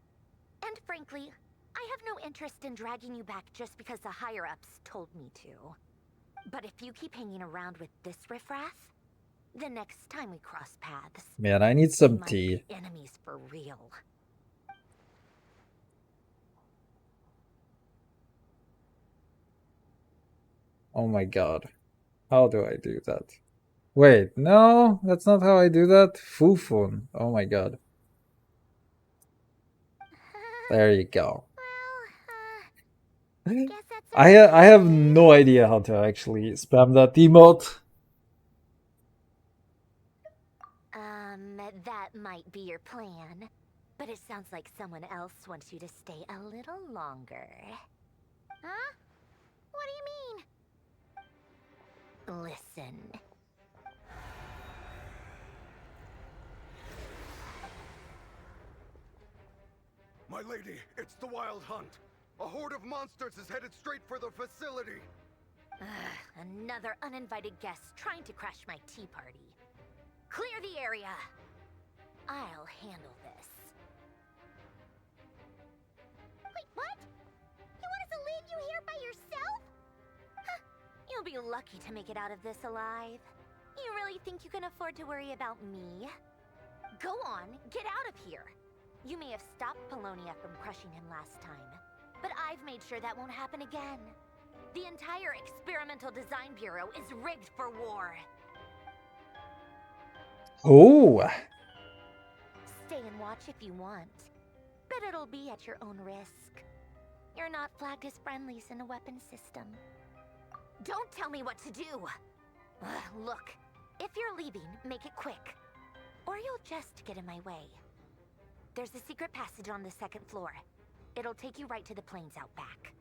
And frankly, I have no interest in dragging you back just because the higher-ups told me to. But if you keep hanging around with this riffraff, the next time we cross paths, Man, I need some we might tea. be enemies for real. Oh my god. How do I do that? Wait, no, that's not how I do that. Fufun. Oh my god. There you go. I have no idea how to actually spam that emote. That might be your plan, but it sounds like someone else wants you to stay a little longer. Huh? What do you mean? Listen. My lady, it's the Wild Hunt. A horde of monsters is headed straight for the facility. Another uninvited guest trying to crash my tea party. Clear the area. I'll handle this. Wait, what? You want us to leave you here by yourself? Huh. You'll be lucky to make it out of this alive. You really think you can afford to worry about me? Go on, get out of here. You may have stopped Polonia from crushing him last time, but I've made sure that won't happen again. The entire Experimental Design Bureau is rigged for war. Oh. Stay and watch if you want, but it'll be at your own risk. You're not flagged as friendlies in the weapon system. Don't tell me what to do! Look, if you're leaving, make it quick, or you'll just get in my way. There's a secret passage on the 2nd floor. It'll take you right to the plains out back.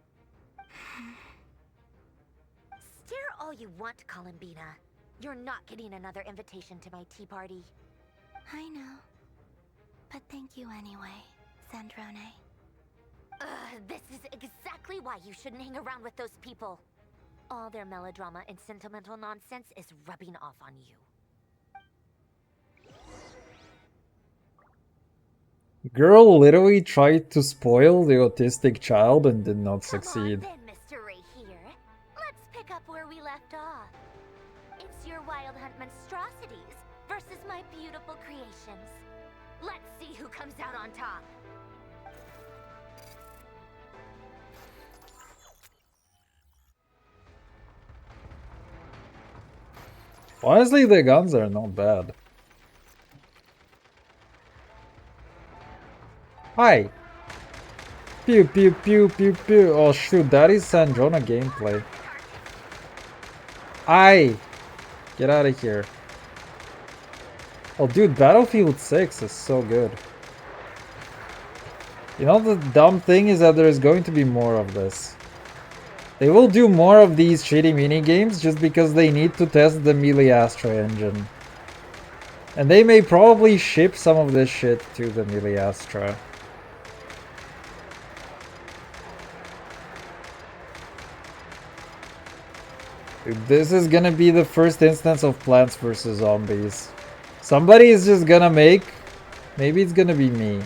Stare all you want, Columbina. You're not getting another invitation to my tea party. I know. But thank you anyway, Sandrone. This is exactly why you shouldn't hang around with those people. All their melodrama and sentimental nonsense is rubbing off on you. Girl literally tried to spoil the autistic child and did not succeed. Come on then, Mr. Ray here. Let's pick up where we left off. It's your Wild Hunt monstrosities versus my beautiful creations. Let's see who comes out on top. Honestly, the guns are not bad. Hi! Pew pew pew pew pew. Oh shoot, that is Sandrona gameplay. Aye! Get out of here. Oh dude, Battlefield 6 is so good. You know, the dumb thing is that there is going to be more of this. They will do more of these shitty minigames just because they need to test the Melee Astra engine. And they may probably ship some of this shit to the Melee Astra. Dude, this is gonna be the first instance of Plants vs. Zombies. Somebody is just gonna make... Maybe it's gonna be me.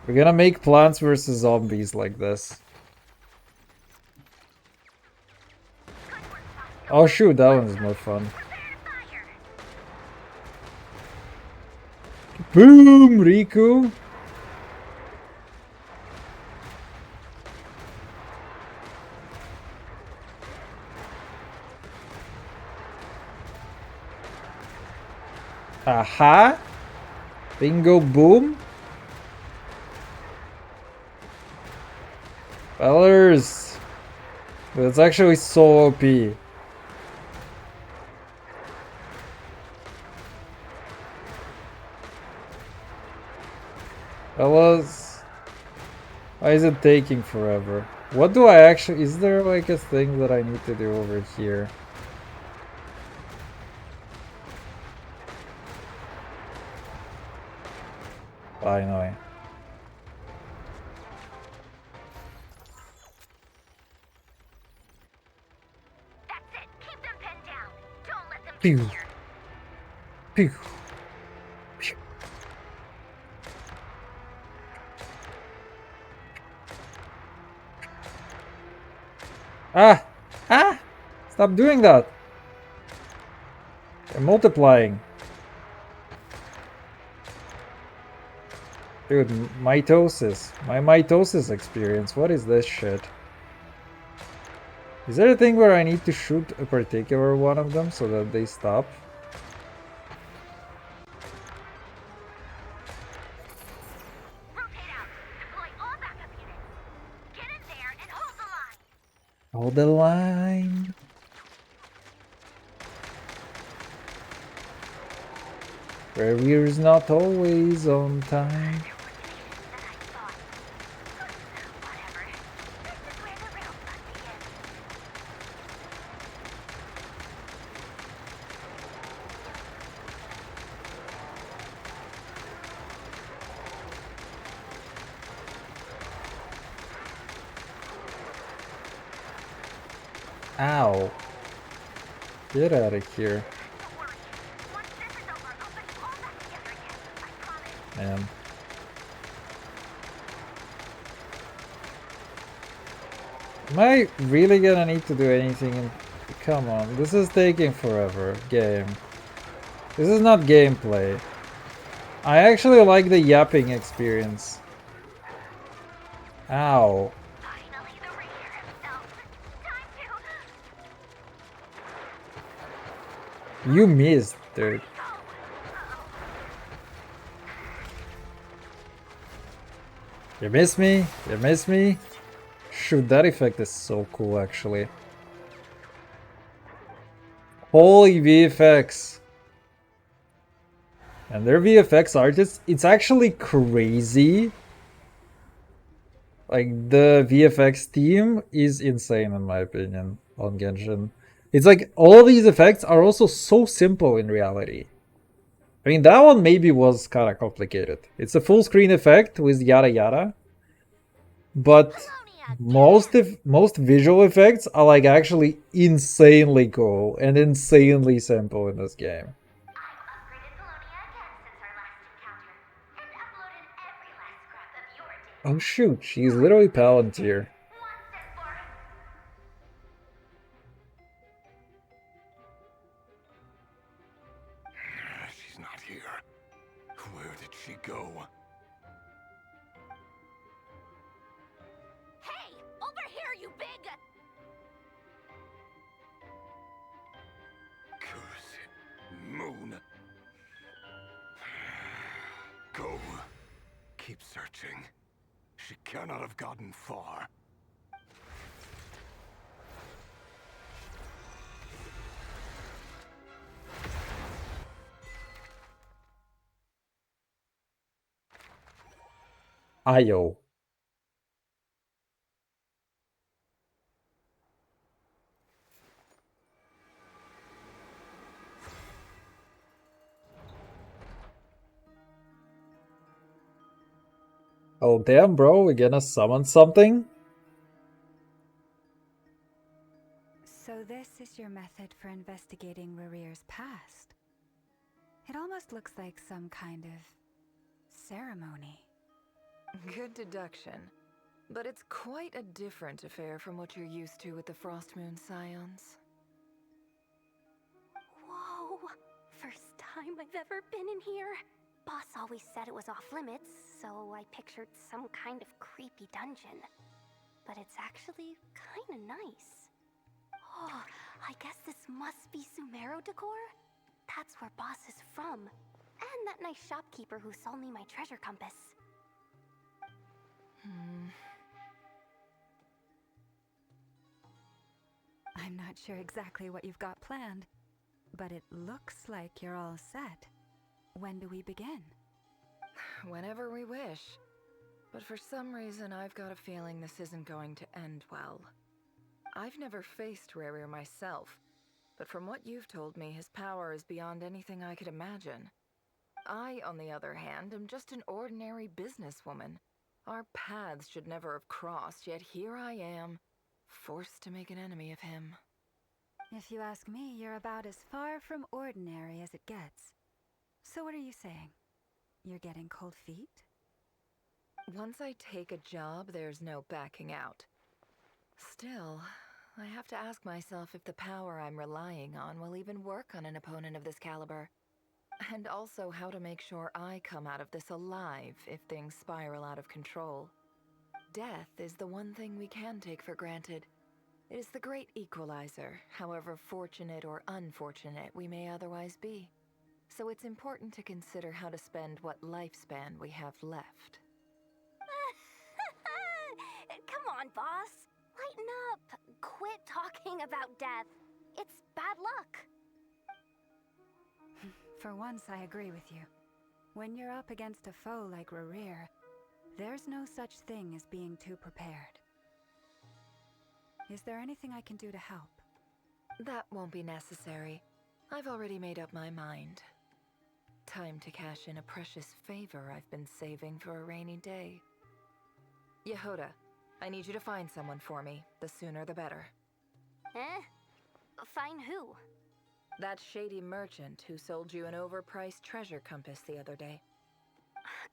We're gonna make Plants vs. Zombies like this. Oh shoot, that one is more fun. Boom, Riku! Aha! Bingo boom! Fellers! That's actually so OP. Fellas, why is it taking forever? What do I actually... Is there like a thing that I need to do over here? Finally. That's it. Keep them pinned down. Don't let them Pew. get here. Pew. Pew. Ah! Ah! Stop doing that! They're multiplying. Dude, mitosis. My mitosis experience. What is this shit? Is there a thing where I need to shoot a particular one of them so that they stop? Rotate out. Deploy all backup units. Get in there and hold the line. Hold the line. Warrior's not always on time. Ow. Get out of here. Man. Am I really gonna need to do anything? Come on, this is taking forever. Game. This is not gameplay. I actually like the yapping experience. Ow. You missed, dude. You miss me? You miss me? Shoot, that effect is so cool, actually. Holy VFX. And their VFX artists, it's actually crazy. Like, the VFX team is insane, in my opinion, on Genshin. It's like, all these effects are also so simple in reality. I mean, that one maybe was kind of complicated. It's a full screen effect with yada yada. But most visual effects are like actually insanely cool and insanely simple in this game. Oh shoot, she's literally Palantir. She's not here. Where did she go? Hey! Over here, you big... Curse it, Moon. Go. Keep searching. She cannot have gotten far. Ayo. Oh damn, bro, we're gonna summon something? So this is your method for investigating Rarir's past. It almost looks like some kind of ceremony. Good deduction. But it's quite a different affair from what you're used to with the Frostmoon Scions. Whoa! First time I've ever been in here. Boss always said it was off limits, so I pictured some kind of creepy dungeon. But it's actually kinda nice. Oh, I guess this must be Sumero decor? That's where Boss is from. And that nice shopkeeper who sold me my treasure compass. I'm not sure exactly what you've got planned, but it looks like you're all set. When do we begin? Whenever we wish. But for some reason, I've got a feeling this isn't going to end well. I've never faced Rarir myself, but from what you've told me, his power is beyond anything I could imagine. I, on the other hand, am just an ordinary businesswoman. Our paths should never have crossed, yet here I am, forced to make an enemy of him. If you ask me, you're about as far from ordinary as it gets. So what are you saying? You're getting cold feet? Once I take a job, there's no backing out. Still, I have to ask myself if the power I'm relying on will even work on an opponent of this caliber. And also how to make sure I come out of this alive if things spiral out of control. Death is the one thing we can take for granted. It is the great equalizer, however fortunate or unfortunate we may otherwise be. So it's important to consider how to spend what lifespan we have left. Come on, boss. Lighten up. Quit talking about death. It's bad luck. For once, I agree with you. When you're up against a foe like Rarir, there's no such thing as being too prepared. Is there anything I can do to help? That won't be necessary. I've already made up my mind. Time to cash in a precious favor I've been saving for a rainy day. Yehoda, I need you to find someone for me. The sooner the better. Eh? Find who? That shady merchant who sold you an overpriced treasure compass the other day.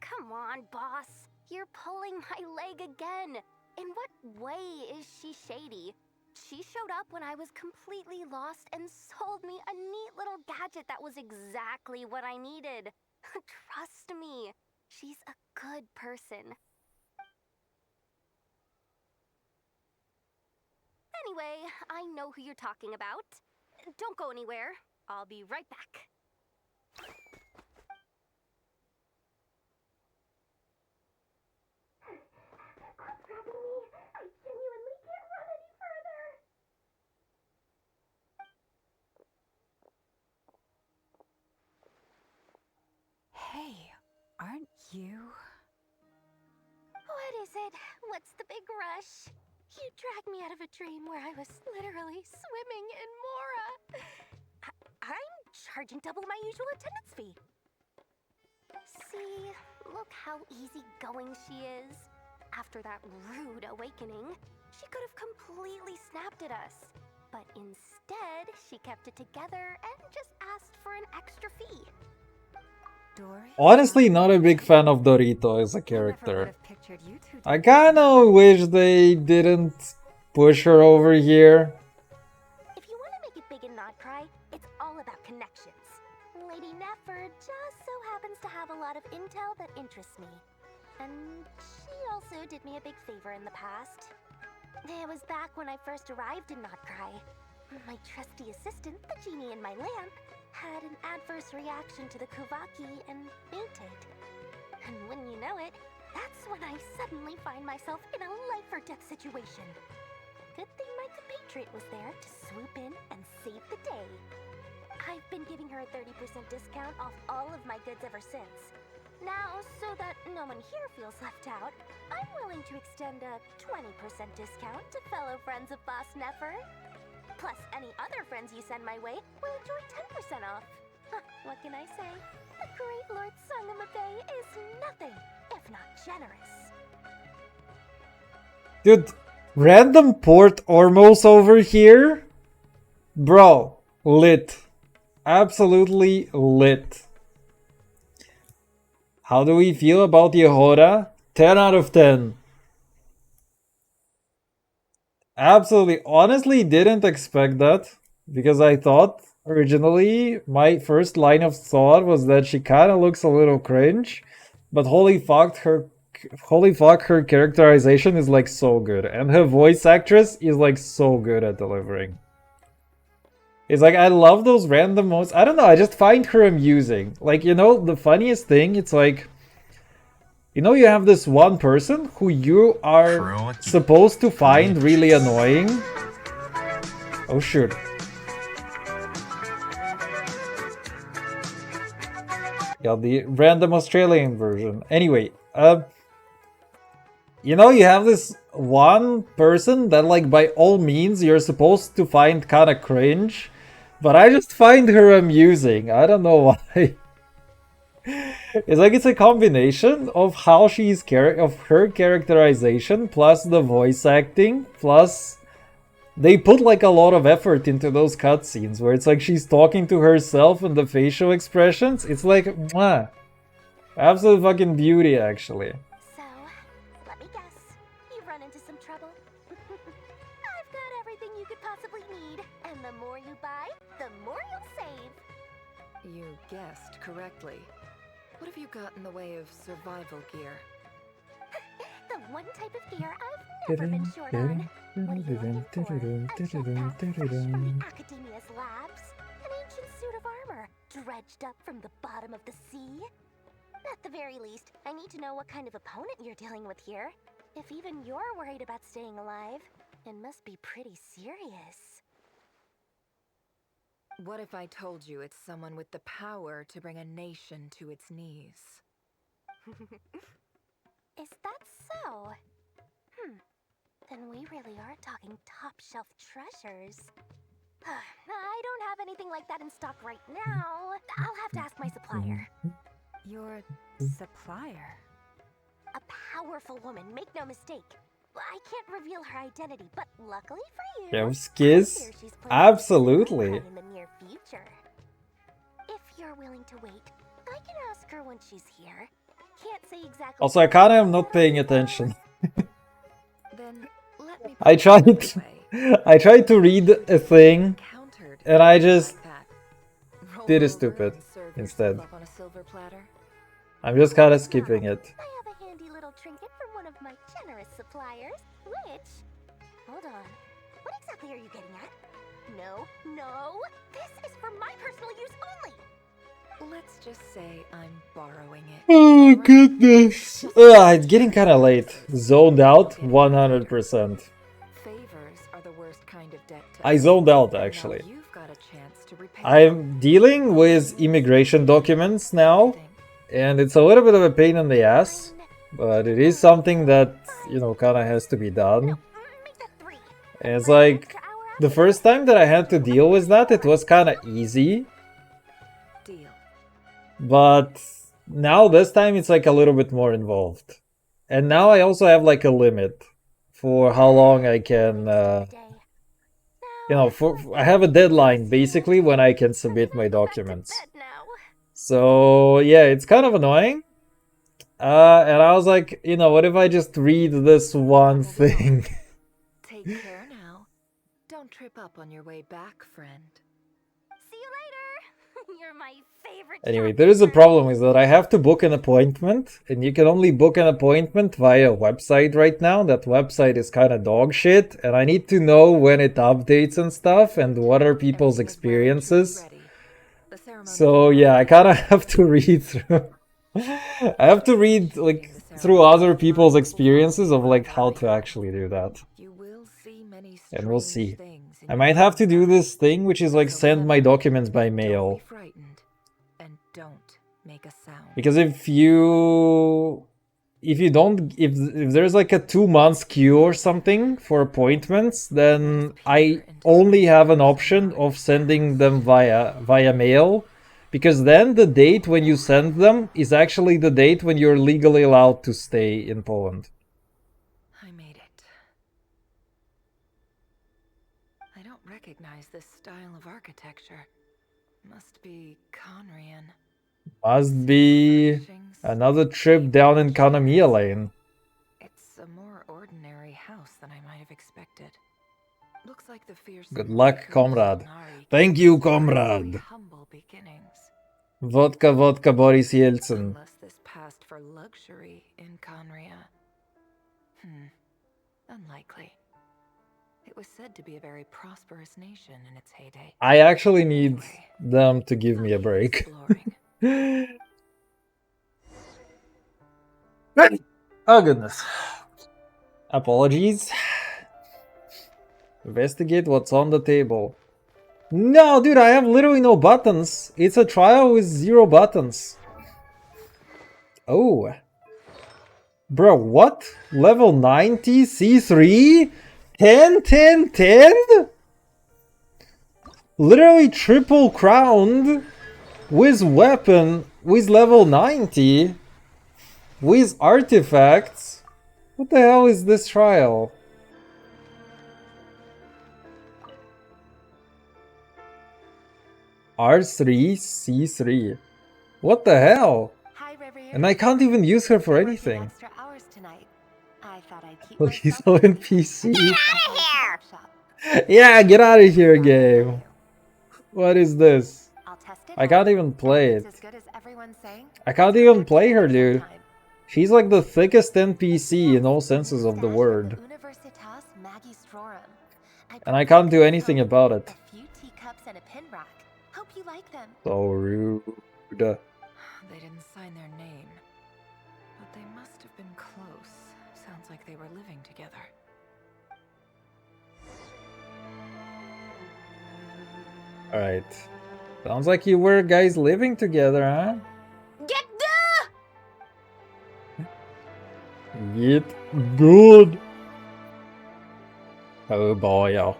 Come on, boss. You're pulling my leg again. In what way is she shady? She showed up when I was completely lost and sold me a neat little gadget that was exactly what I needed. Trust me, she's a good person. Anyway, I know who you're talking about. Don't go anywhere. I'll be right back. Quit grabbing me. I genuinely can't run any further. it. What's the big rush? You dragged me out of a dream where I was literally swimming in Mora. I'm charging double my usual attendance fee. See, look how easygoing she is. After that rude awakening, she could have completely snapped at us. But instead, she kept it together and just asked for an extra fee. Honestly, not a big fan of Dorito as a character. I kinda wish they didn't push her over here. If you want to make it big and not cry, it's all about connections. Lady Nefer just so happens to have a lot of intel that interests me. And she also did me a big favor in the past. It was back when I first arrived in Notcry. My trusty assistant, the genie in my lamp, had an adverse reaction to the Kuvaki and fainted. And when you know it, that's when I suddenly find myself in a life-or-death situation. Good thing my compatriot was there to swoop in and save the day. I've been giving her a 30% discount off all of my goods ever since. Now, so that no one here feels left out, I'm willing to extend a 20% discount to fellow friends of Boss Nefer. Plus, any other friends you send my way will enjoy 10% off. What can I say? The great Lord Sangamabe is nothing if not generous. Dude, random Port Ormos over here? Bro, lit. Absolutely lit. How do we feel about Yehora? 10 out of 10. Absolutely. Honestly, didn't expect that. Because I thought originally my first line of thought was that she kind of looks a little cringe. But holy fuck, her characterization is like so good. And her voice actress is like so good at delivering. It's like, I love those random moments. I don't know, I just find her amusing. Like, you know, the funniest thing, it's like, you know, you have this one person who you are supposed to find really annoying. Oh, shoot. Yeah, the random Australian version. Anyway, you know, you have this one person that, like, by all means, you're supposed to find kind of cringe. But I just find her amusing. I don't know why. It's like it's a combination of how she's of her characterization plus the voice acting plus they put like a lot of effort into those cutscenes where it's like she's talking to herself and the facial expressions. It's like mwah. Absolute fucking beauty, actually. So, let me guess. You've run into some trouble. I've got everything you could possibly need, and the more you buy, the more you'll save. You guessed correctly. What have you got in the way of survival gear? The one type of gear I've never been short on. What are you looking for? A jetpack fresh from the Academia's labs? An ancient suit of armor, dredged up from the bottom of the sea? At the very least, I need to know what kind of opponent you're dealing with here. If even you're worried about staying alive, it must be pretty serious. What if I told you it's someone with the power to bring a nation to its knees? Is that so? Then we really are talking top-shelf treasures. I don't have anything like that in stock right now. I'll have to ask my supplier. Your supplier? A powerful woman, make no mistake. I can't reveal her identity, but luckily for you, Yeah, Skiz? Absolutely. in the near future. If you're willing to wait, I can ask her when she's here. Can't say exactly. Also, I kinda am not paying attention. Then let me I tried to read a thing, and I just did it stupid instead. I'm just kinda skipping it. I have a handy little trinket from one of my generous suppliers, which... Hold on. What exactly are you getting at? No. This is for my personal use only. Let's just say I'm borrowing it. Oh, goodness. It's getting kinda late. Zoned out 100%. Favors are the worst kind of debt to I zoned out, actually. You've got a chance to repay. I'm dealing with immigration documents now, and it's a little bit of a pain in the ass. but it is something that, you know, kind of has to be done. Make that 3. And it's like, the first time that I had to deal with that, it was kind of easy. Deal. But now this time it's like a little bit more involved. And now I also have like a limit for how long I can, you know, I have a deadline basically when I can submit my documents. So yeah, it's kind of annoying. And I was like, you know, what if I just read this one thing? Take care now. Don't trip up on your way back, friend. See you later. You're my favorite. Anyway, there is a problem is that I have to book an appointment, and you can only book an appointment via a website right now. That website is kind of dog shit, and I need to know when it updates and stuff, and what are people's experiences. So yeah, I kind of have to read through. I have to read like through other people's experiences of like how to actually do that. And we'll see. I might have to do this thing, which is like send my documents by mail. Because if there's like a 2 month queue or something for appointments, then I only have an option of sending them via mail. Because then the date when you send them is actually the date when you're legally allowed to stay in Poland. I made it. I don't recognize this style of architecture. Must be Conrian. Must be another trip down in Kanamiya Lane. It's a more ordinary house than I might have expected. Looks like the fierce. Good luck, comrade. Thank you, comrade. Humble beginnings. Vodka, Boris Yeltsin. Unless this passed for luxury in Conria. Unlikely. It was said to be a very prosperous nation in its heyday. I actually need them to give me a break. Oh goodness. Apologies. Investigate what's on the table. No, dude, I have literally no buttons. It's a trial with 0 buttons. Oh. Bro, what? Level 90, C3? 10, 10, 10? Literally triple crowned with weapon with level 90 with artifacts. What the hell is this trial? R3, C3. What the hell? And I can't even use her for anything. Well, he's on PC. Get out of here! Yeah, get out of here, game. What is this? I can't even play it. I can't even play her, dude. She's like the thickest NPC in all senses of the word. And I can't do anything about it. So rude. They didn't sign their name, but they must have been close. Sounds like they were living together. Alright. Sounds like you were guys living together, huh? Get good. Oh boy, yo.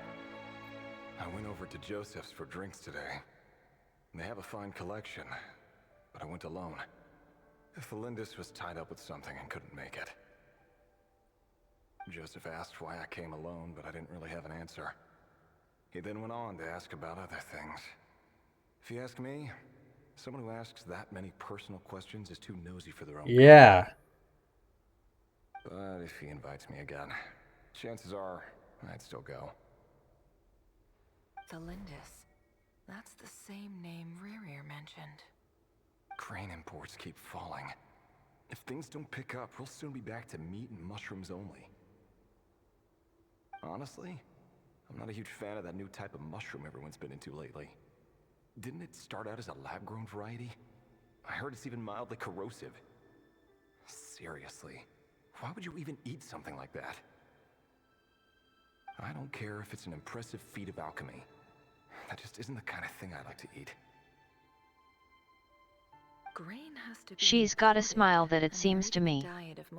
I went over to Joseph's for drinks today. They have a fine collection, but I went alone. Felindis was tied up with something and couldn't make it. Joseph asked why I came alone, but I didn't really have an answer. He then went on to ask about other things. If you ask me, someone who asks that many personal questions is too nosy for their own. Yeah. But if he invites me again, chances are I'd still go. Felindis. That's the same name Rerir mentioned. Crane imports keep falling. If things don't pick up, we'll soon be back to meat and mushrooms only. Honestly, I'm not a huge fan of that new type of mushroom everyone's been into lately. Didn't it start out as a lab-grown variety? I heard it's even mildly corrosive. Seriously, why would you even eat something like that? I don't care if it's an impressive feat of alchemy. That just isn't the kind of thing I like to eat. She's got a smile that it seems to me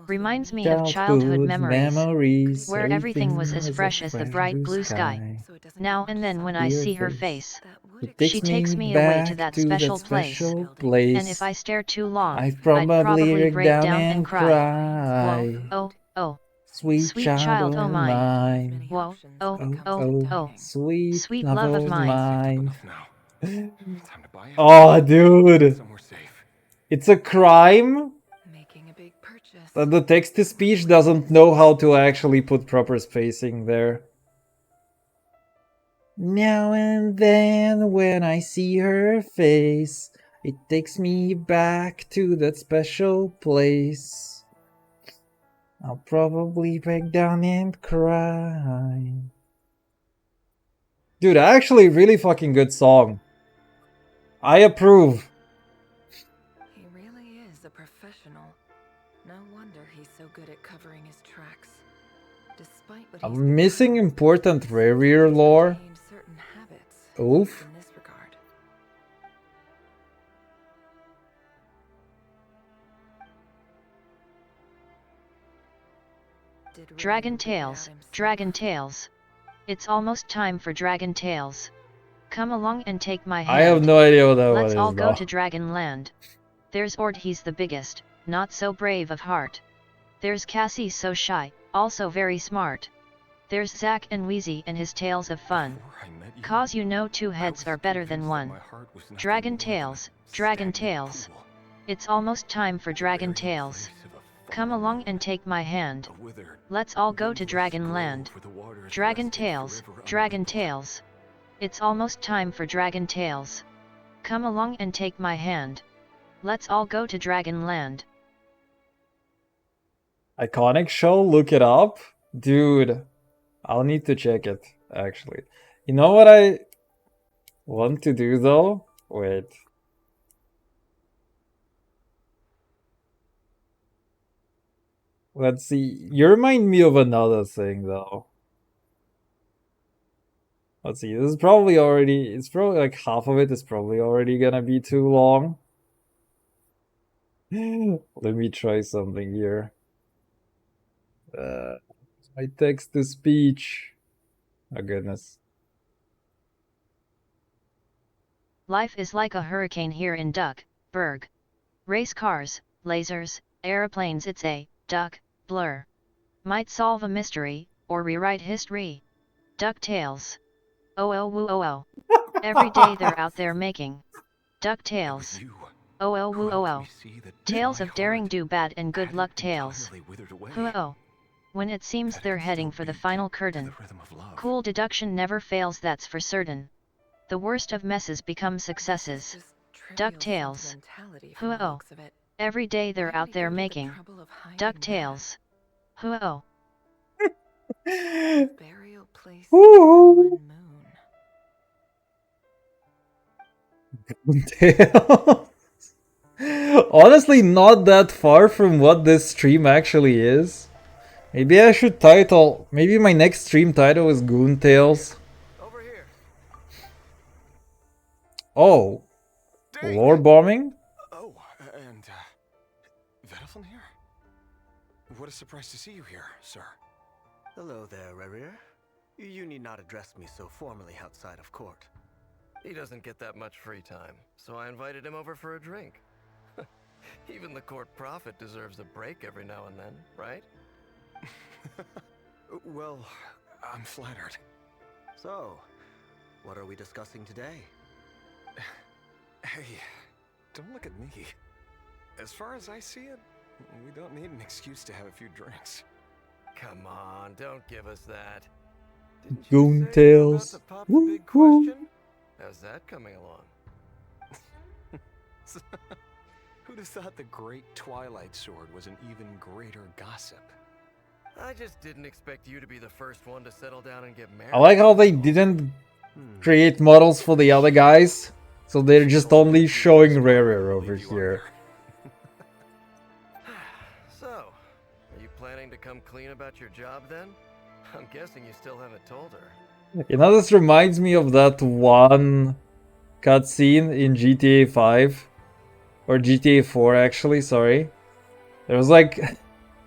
reminds me of Childhood childhood memories, where everything everything was as fresh as the bright blue sky. Now and then when I see her face, she takes me away to that special place. And if I stare too long, I'd I'd probably break down down and cry. Whoa, cry. oh, oh. Sweet Sweet child, oh mine. mine. Whoa, oh, Oh, oh, oh, oh. sweet Sweet love love of of mine. mine. Time to buy it. Oh, dude. Somewhere safe. It's a crime that the text-to-speech doesn't know how to actually put proper spacing there. Now and then when I see her face, it takes me back to that special place. I'll probably break down and cry. Dude, actually really fucking good song. I approve. He really is a professional. No wonder he's so good at covering his tracks. Despite what I'm missing important Rare lore. certain habits Oof. in this regard. Dragon Tales, Dragon Tales. It's almost time for Dragon Tales. Come along and take my hand. I have no idea what that Let's one all is go though. to Dragon Land. There's Ord, he's the biggest, not so brave of heart. There's Cassie, so shy, also very smart. There's Zack and Wheezy and his tales of fun. Cause you know two heads are better than one. Dragon Tales, Dragon Tales. It's almost time for Dragon Tales. Come along and take my hand. Let's all go to Dragon Land. Dragon Tales, Dragon Tales. It's almost time for Dragon Tales. Come along and take my hand. Let's all go to Dragon Land. Iconic show, look it up. Dude, I'll need to check it, actually. You know what I want to do though? Wait. Let's see. You remind me of another thing though. Let's see. This is probably already. It's probably like half of it is probably already gonna be too long. Let me try something here. My text to speech. Oh goodness. Life is like a hurricane here in Duckburg. Race cars, lasers, aeroplanes, it's a duck blur. Might solve a mystery, or rewrite history. DuckTales. Oh oh woo oh oh. Every day they're out there making DuckTales. Oh oh woo oh oh. Tales of daring do bad and good luck tales. Hoo oh. When it seems they're heading for the final curtain. Cool deduction never fails, that's for certain. The worst of messes become successes. DuckTales. Hoo oh. Every day they're out there making DuckTales. Hoo oh. Burial place Woo! Honestly, not that far from what this stream actually is. Maybe I should title. Maybe my next stream title is Goon Tales. Over here. Oh, lore bombing? Oh, and Vedelfin here? What a surprise to see you here, sir. Hello there, Rerir. You need not address me so formally outside of court. He doesn't get that much free time, so I invited him over for a drink. Even the court prophet deserves a break every now and then, right? Well, I'm flattered. So, what are we discussing today? Hey, don't look at me. As far as I see it, we don't need an excuse to have a few drinks. Come on, don't give us that. Didn't Goon you say Tales. about to pop the big question? How's that coming along? Who'd have thought the great Twilight Sword was an even greater gossip? I just didn't expect you to be the first one to settle down and get married. I like how they didn't create models for the other guys, so they're just only showing Rare over here. So, are you planning to come clean about your job then? I'm guessing you still haven't told her. You know, this reminds me of that one cutscene in GTA 5 or GTA 4 actually, sorry. There was like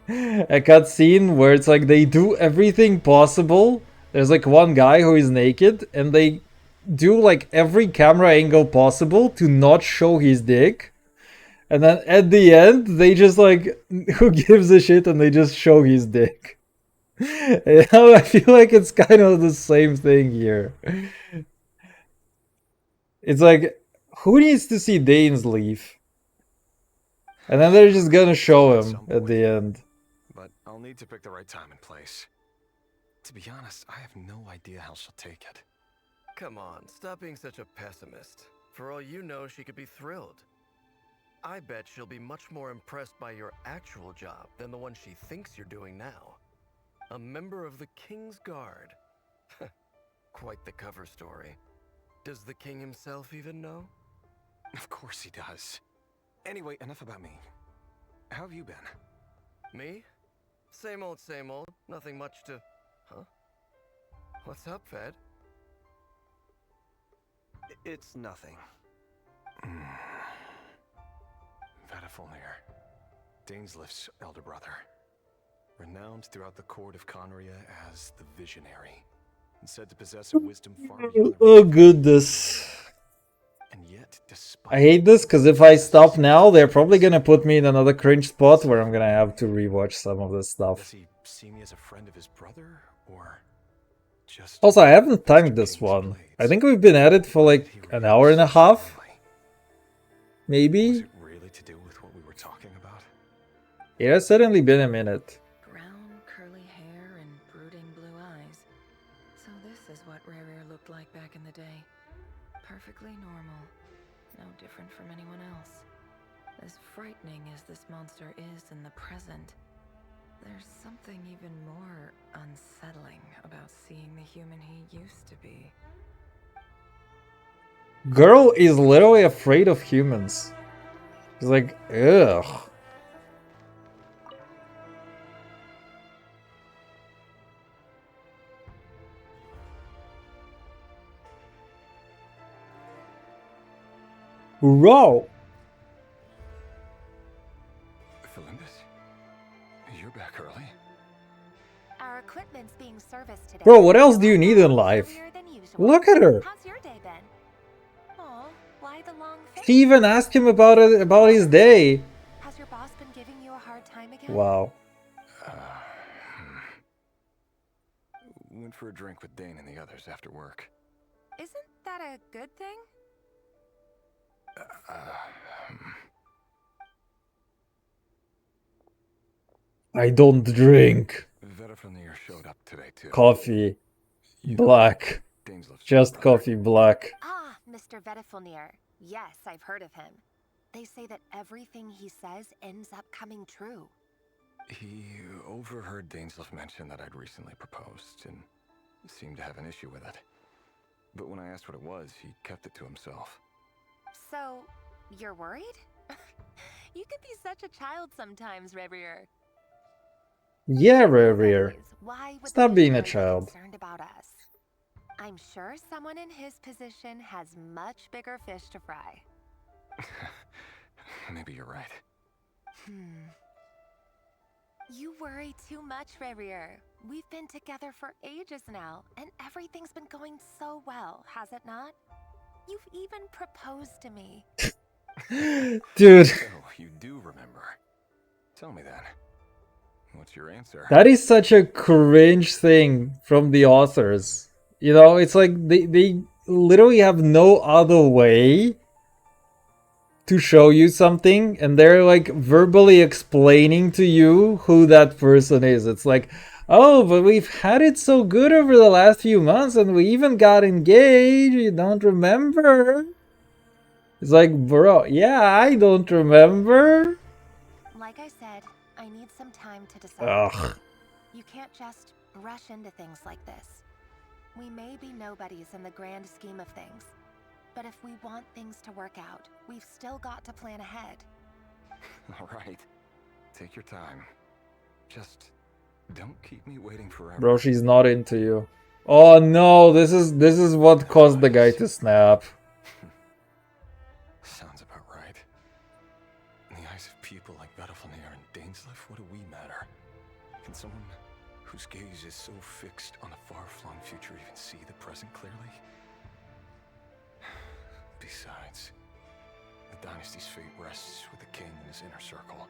a cutscene where it's like they do everything possible. There's like one guy who is naked and they do like every camera angle possible to not show his dick. And then at the end, they just like, who gives a shit, and they just show his dick. You know, I feel like it's kind of the same thing here. It's like, who needs to see Danes leave? And then they're just gonna show him at the end. But I'll need to pick the right time and place. To be honest, I have no idea how she'll take it. Come on, stop being such a pessimist. For all you know, she could be thrilled. I bet she'll be much more impressed by your actual job than the one she thinks you're doing now. A member of the King's Guard. Quite the cover story. Does the king himself even know? Of course he does. Anyway, enough about me. How have you been? Me? Same old, same old. Nothing much to... Huh? What's up, Fed? It's nothing. Vedifulnir, Dainslift's elder brother. Renowned throughout the court of Conria as the Visionary. And said to possess a wisdom far beyond... Oh goodness. And yet, I hate this because if I stop now, they're probably gonna put me in another cringe spot where I'm gonna have to rewatch some of this stuff. Does he see me as a friend of his brother, or just... Also, I haven't timed this one. I think we've been at it for like an hour and a half. Maybe? Was it really to do with what we were talking about? It has certainly been a minute. Brown, curly hair and brooding blue eyes. So this is what Rare looked like back in the day. Perfectly normal. No different from anyone else. As frightening as this monster is in the present, there's something even more unsettling about seeing the human he used to be. Girl is literally afraid of humans. She's like, ugh. Bro. Philippus? You're back early? Our equipment's being serviced today. Bro, what else do you need in life? Look at her. How's your day been? Oh, why the long face? She even asked him about his day. Has your boss been giving you a hard time again? Wow. Went for a drink with Dane and the others after work. Isn't that a good thing? I don't drink. Vedifulnir showed up today too. Coffee. Black. Just coffee black. Ah, Mr. Vedifulnir. Yes, I've heard of him. They say that everything he says ends up coming true. He overheard Dainslift mention that I'd recently proposed and seemed to have an issue with it. But when I asked what it was, he kept it to himself. So, you're worried? You could be such a child sometimes, Revier. Yeah, Rare. Why would Stop the being a Visionary be child. concerned about us? I'm sure someone in his position has much bigger fish to fry. Maybe you're right. You worry too much, Revier. We've been together for ages now, and everything's been going so well, has it not? You've even proposed to me. Dude. So, you do remember. Tell me then. What's your answer? That is such a cringe thing from the authors. You know, it's like they literally have no other way to show you something, and they're like verbally explaining to you who that person is. It's like, oh, but we've had it so good over the last few months, and we even got engaged. You don't remember? It's like, bro, yeah, I don't remember. Like I said, I need some time to decide. Ugh. You can't just rush into things like this. We may be nobodies in the grand scheme of things, but if we want things to work out, we've still got to plan ahead. All right. Take your time. Just don't keep me waiting forever. Bro, she's not into you. Oh no, this is what caused the guy to snap. Sounds about right. future even see the present clearly? Besides, the dynasty's fate rests with the king and his inner circle.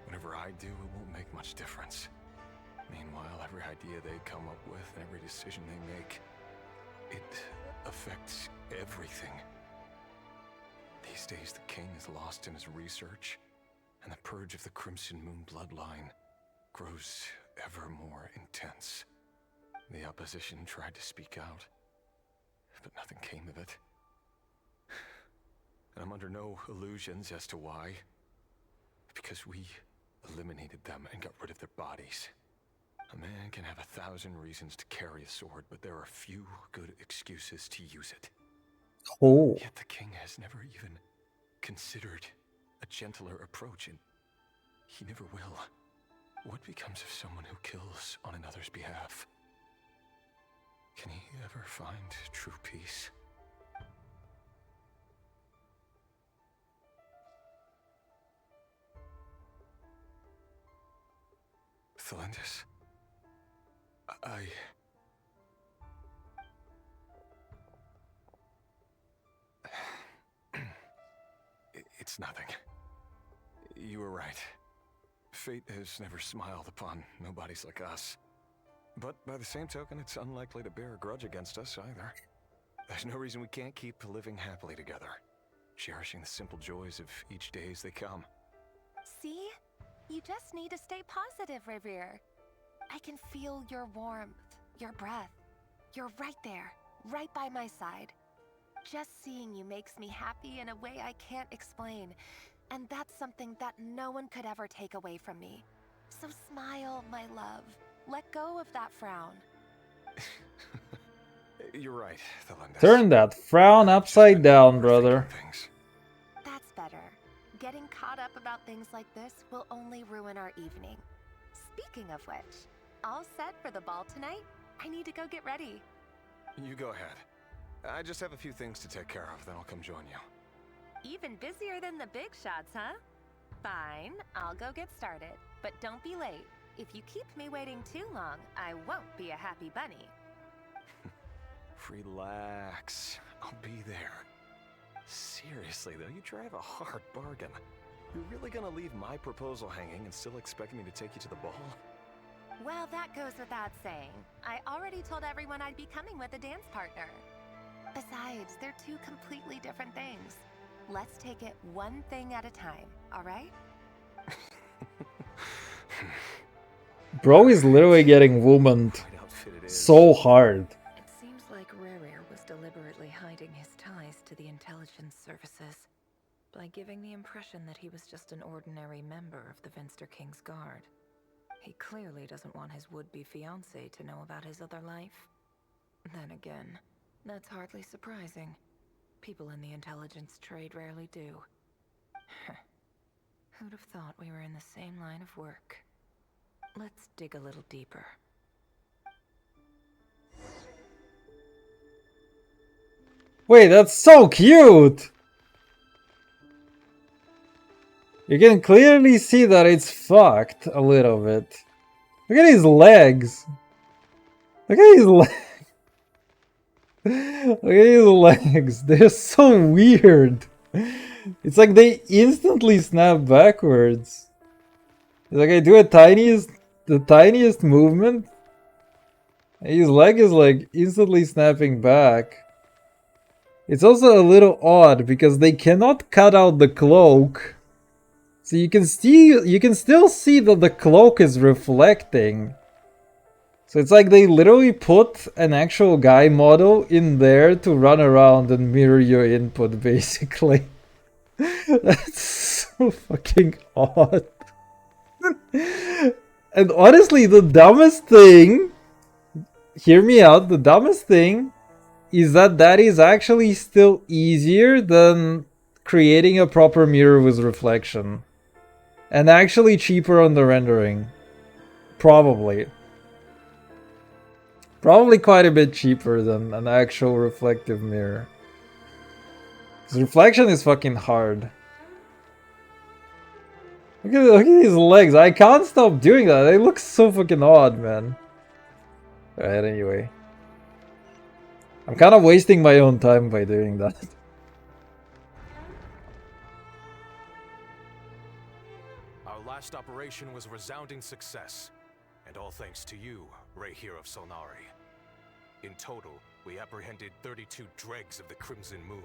Whatever I do, it won't make much difference. Meanwhile, every idea they come up with and every decision they make, it affects everything. These days, the king is lost in his research, and the purge of the Crimson Moon bloodline grows ever more intense. The opposition tried to speak out, but nothing came of it. And I'm under no illusions as to why. Because we eliminated them and got rid of their bodies. A man can have 1,000 reasons to carry a sword, but there are few good excuses to use it. Oh. Yet the king has never even considered a gentler approach, and he never will. What becomes of someone who kills on another's behalf? Can he ever find true peace? Thelindis, It's nothing. You were right. Fate has never smiled upon nobodies like us. But by the same token, it's unlikely to bear a grudge against us either. There's no reason we can't keep living happily together, cherishing the simple joys of each day as they come. See? You just need to stay positive, Revere. I can feel your warmth, your breath. You're right there, right by my side. Just seeing you makes me happy in a way I can't explain. And that's something that no one could ever take away from me. So smile, my love. Let go of that frown. You're right, Thelindis. Turn that frown upside down, brother. That's better. Getting caught up about things like this will only ruin our evening. Speaking of which, all set for the ball tonight? I need to go get ready. You go ahead. I just have a few things to take care of, then I'll come join you. Even busier than the big shots, huh? Fine, I'll go get started. But don't be late. If you keep me waiting too long, I won't be a happy bunny. Relax. I'll be there. Seriously, though, you drive a hard bargain. You're really gonna leave my proposal hanging and still expect me to take you to the ball? Well, that goes without saying. I already told everyone I'd be coming with a dance partner. Besides, they're two completely different things. Let's take it one thing at a time, all right? Bro is literally getting womaned so hard. It seems like Rerir was deliberately hiding his ties to the intelligence services by giving the impression that he was just an ordinary member of the Vinster King's Guard. He clearly doesn't want his would-be fiancée to know about his other life. Then again, that's hardly surprising. People in the intelligence trade rarely do. Who'd have thought we were in the same line of work? Let's dig a little deeper. Wait, that's so cute! You can clearly see that it's fucked a little bit. Look at his legs. Look at his legs. Look at his legs. They're so weird. It's like they instantly snap backwards. It's like I do the tiniest movement. His leg is like instantly snapping back. It's also a little odd because they cannot cut out the cloak. So you can still see that the cloak is reflecting. So it's like they literally put an actual guy model in there to run around and mirror your input, basically. That's so fucking odd. And honestly, the dumbest thing, hear me out, the dumbest thing is that is actually still easier than creating a proper mirror with reflection. And actually cheaper on the rendering. Probably. Probably quite a bit cheaper than an actual reflective mirror. Because reflection is fucking hard. Look at his legs. I can't stop doing that. They look so fucking odd, man. Alright, anyway. I'm kind of wasting my own time by doing that. Our last operation was a resounding success, and all thanks to you, Ray here of Solnari. In total, we apprehended 32 dregs of the Crimson Moon,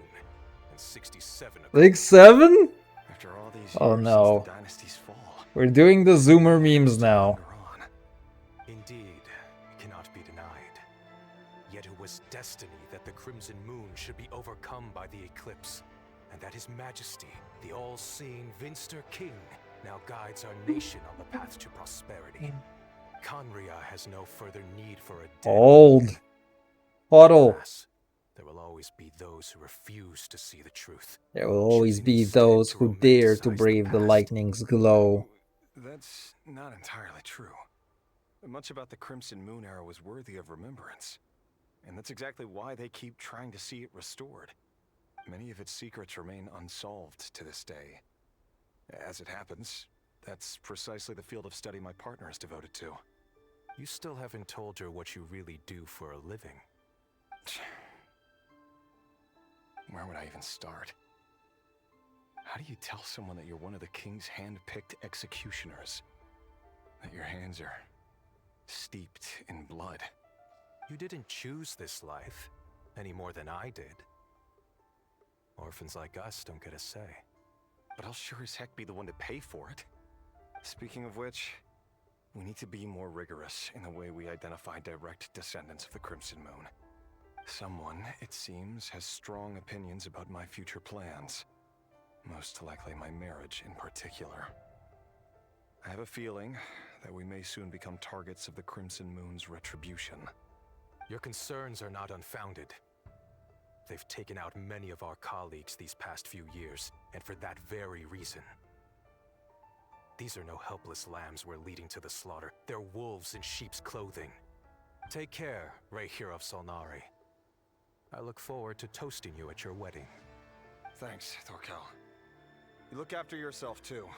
and 67 of Like 7? After all these Oh years no. since the dynasty's fall. We're doing the Zoomer memes now. Indeed, it cannot be denied. Yet it was destiny that the Crimson Moon should be overcome by the eclipse, and that His Majesty, the all-seeing Vinster King, now guides our nation on the path to prosperity. Conria has no further need for a dead Old. king. Huddle. Alas, there will always be those who refuse to see the truth. There will always choosing be instead those to who dare to romanticize brave the past. lightning's glow. That's not entirely true. Much about the Crimson Moon era was worthy of remembrance. And that's exactly why they keep trying to see it restored. Many of its secrets remain unsolved to this day. As it happens, that's precisely the field of study my partner is devoted to. You still haven't told her what you really do for a living. Where would I even start? How do you tell someone that you're one of the king's hand-picked executioners? That your hands are steeped in blood? You didn't choose this life, any more than I did. Orphans like us don't get a say. But I'll sure as heck be the one to pay for it. Speaking of which, we need to be more rigorous in the way we identify direct descendants of the Crimson Moon. Someone, it seems, has strong opinions about my future plans. Most likely my marriage in particular. I have a feeling that we may soon become targets of the Crimson Moon's retribution. Your concerns are not unfounded. They've taken out many of our colleagues these past few years, and for that very reason. These are no helpless lambs we're leading to the slaughter. They're wolves in sheep's clothing. Take care, Ray here of Solnari. I look forward to toasting you at your wedding. Thanks, Torkel. You look after yourself, too.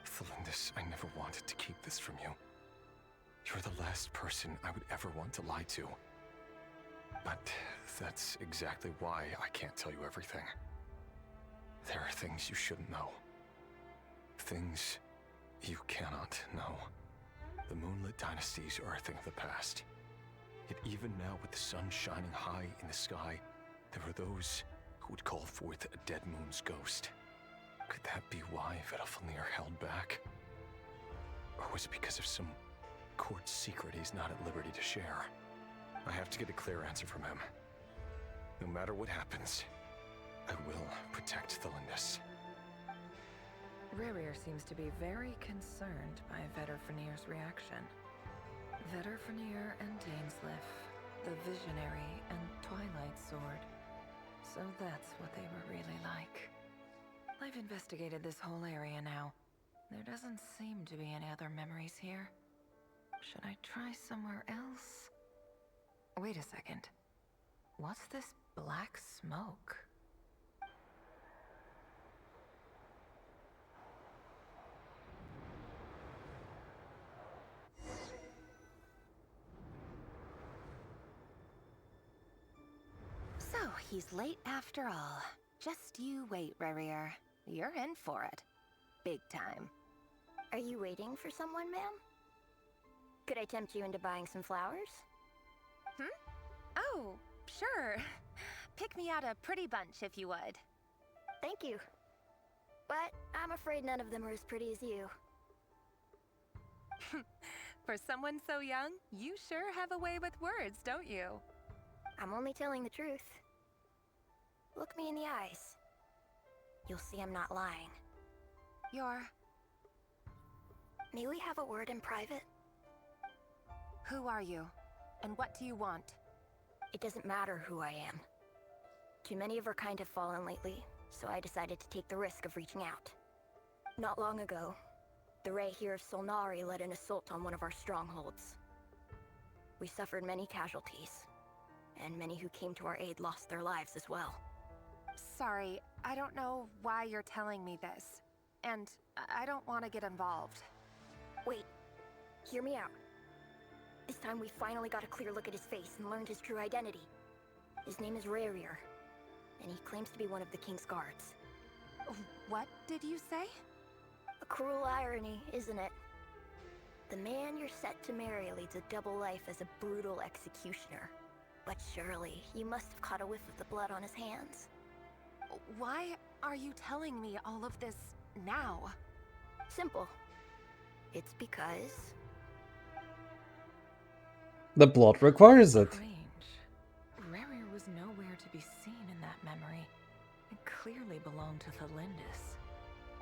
Thelindis, I never wanted to keep this from you. You're the last person I would ever want to lie to. But that's exactly why I can't tell you everything. There are things you shouldn't know. Things you cannot know. The moonlit dynasties are a thing of the past. Yet even now, with the sun shining high in the sky, there are those who would call forth a dead moon's ghost. Could that be why Vedalfnir held back? Or was it because of some court secret he's not at liberty to share? I have to get a clear answer from him. No matter what happens, I will protect Thelindis. Rerir seems to be very concerned by Vedalfnir's reaction. Vedalfnir and Dainsleif, the Visionary and Twilight Sword. So that's what they were really like. I've investigated this whole area now. There doesn't seem to be any other memories here. Should I try somewhere else? Wait a second. What's this black smoke? So, he's late after all. Just you wait, Rerir. You're in for it. Big time. Are you waiting for someone, ma'am? Could I tempt you into buying some flowers? Oh, sure. Pick me out a pretty bunch if you would. Thank you. But I'm afraid none of them are as pretty as you. For someone so young, you sure have a way with words, don't you? I'm only telling the truth. Look me in the eyes. You'll see I'm not lying. May we have a word in private? Who are you? And what do you want? It doesn't matter who I am. Too many of our kind have fallen lately, so I decided to take the risk of reaching out. Not long ago, the Ray here of Solnari led an assault on one of our strongholds. We suffered many casualties, and many who came to our aid lost their lives as well. Sorry, I don't know why you're telling me this. And I don't want to get involved. Wait, Hear me out. This time we finally got a clear look at his face and learned his true identity. His name is Rarier, and he claims to be one of the King's guards. What did you say? A cruel irony, isn't it? The man you're set to marry leads a double life as a brutal executioner. But surely, you must have caught a whiff of the blood on his hands. Why are you telling me all of this now? Simple. It's because... The plot requires it. Strange. Rarier was nowhere to be seen in that memory. It clearly belonged to Thalindis.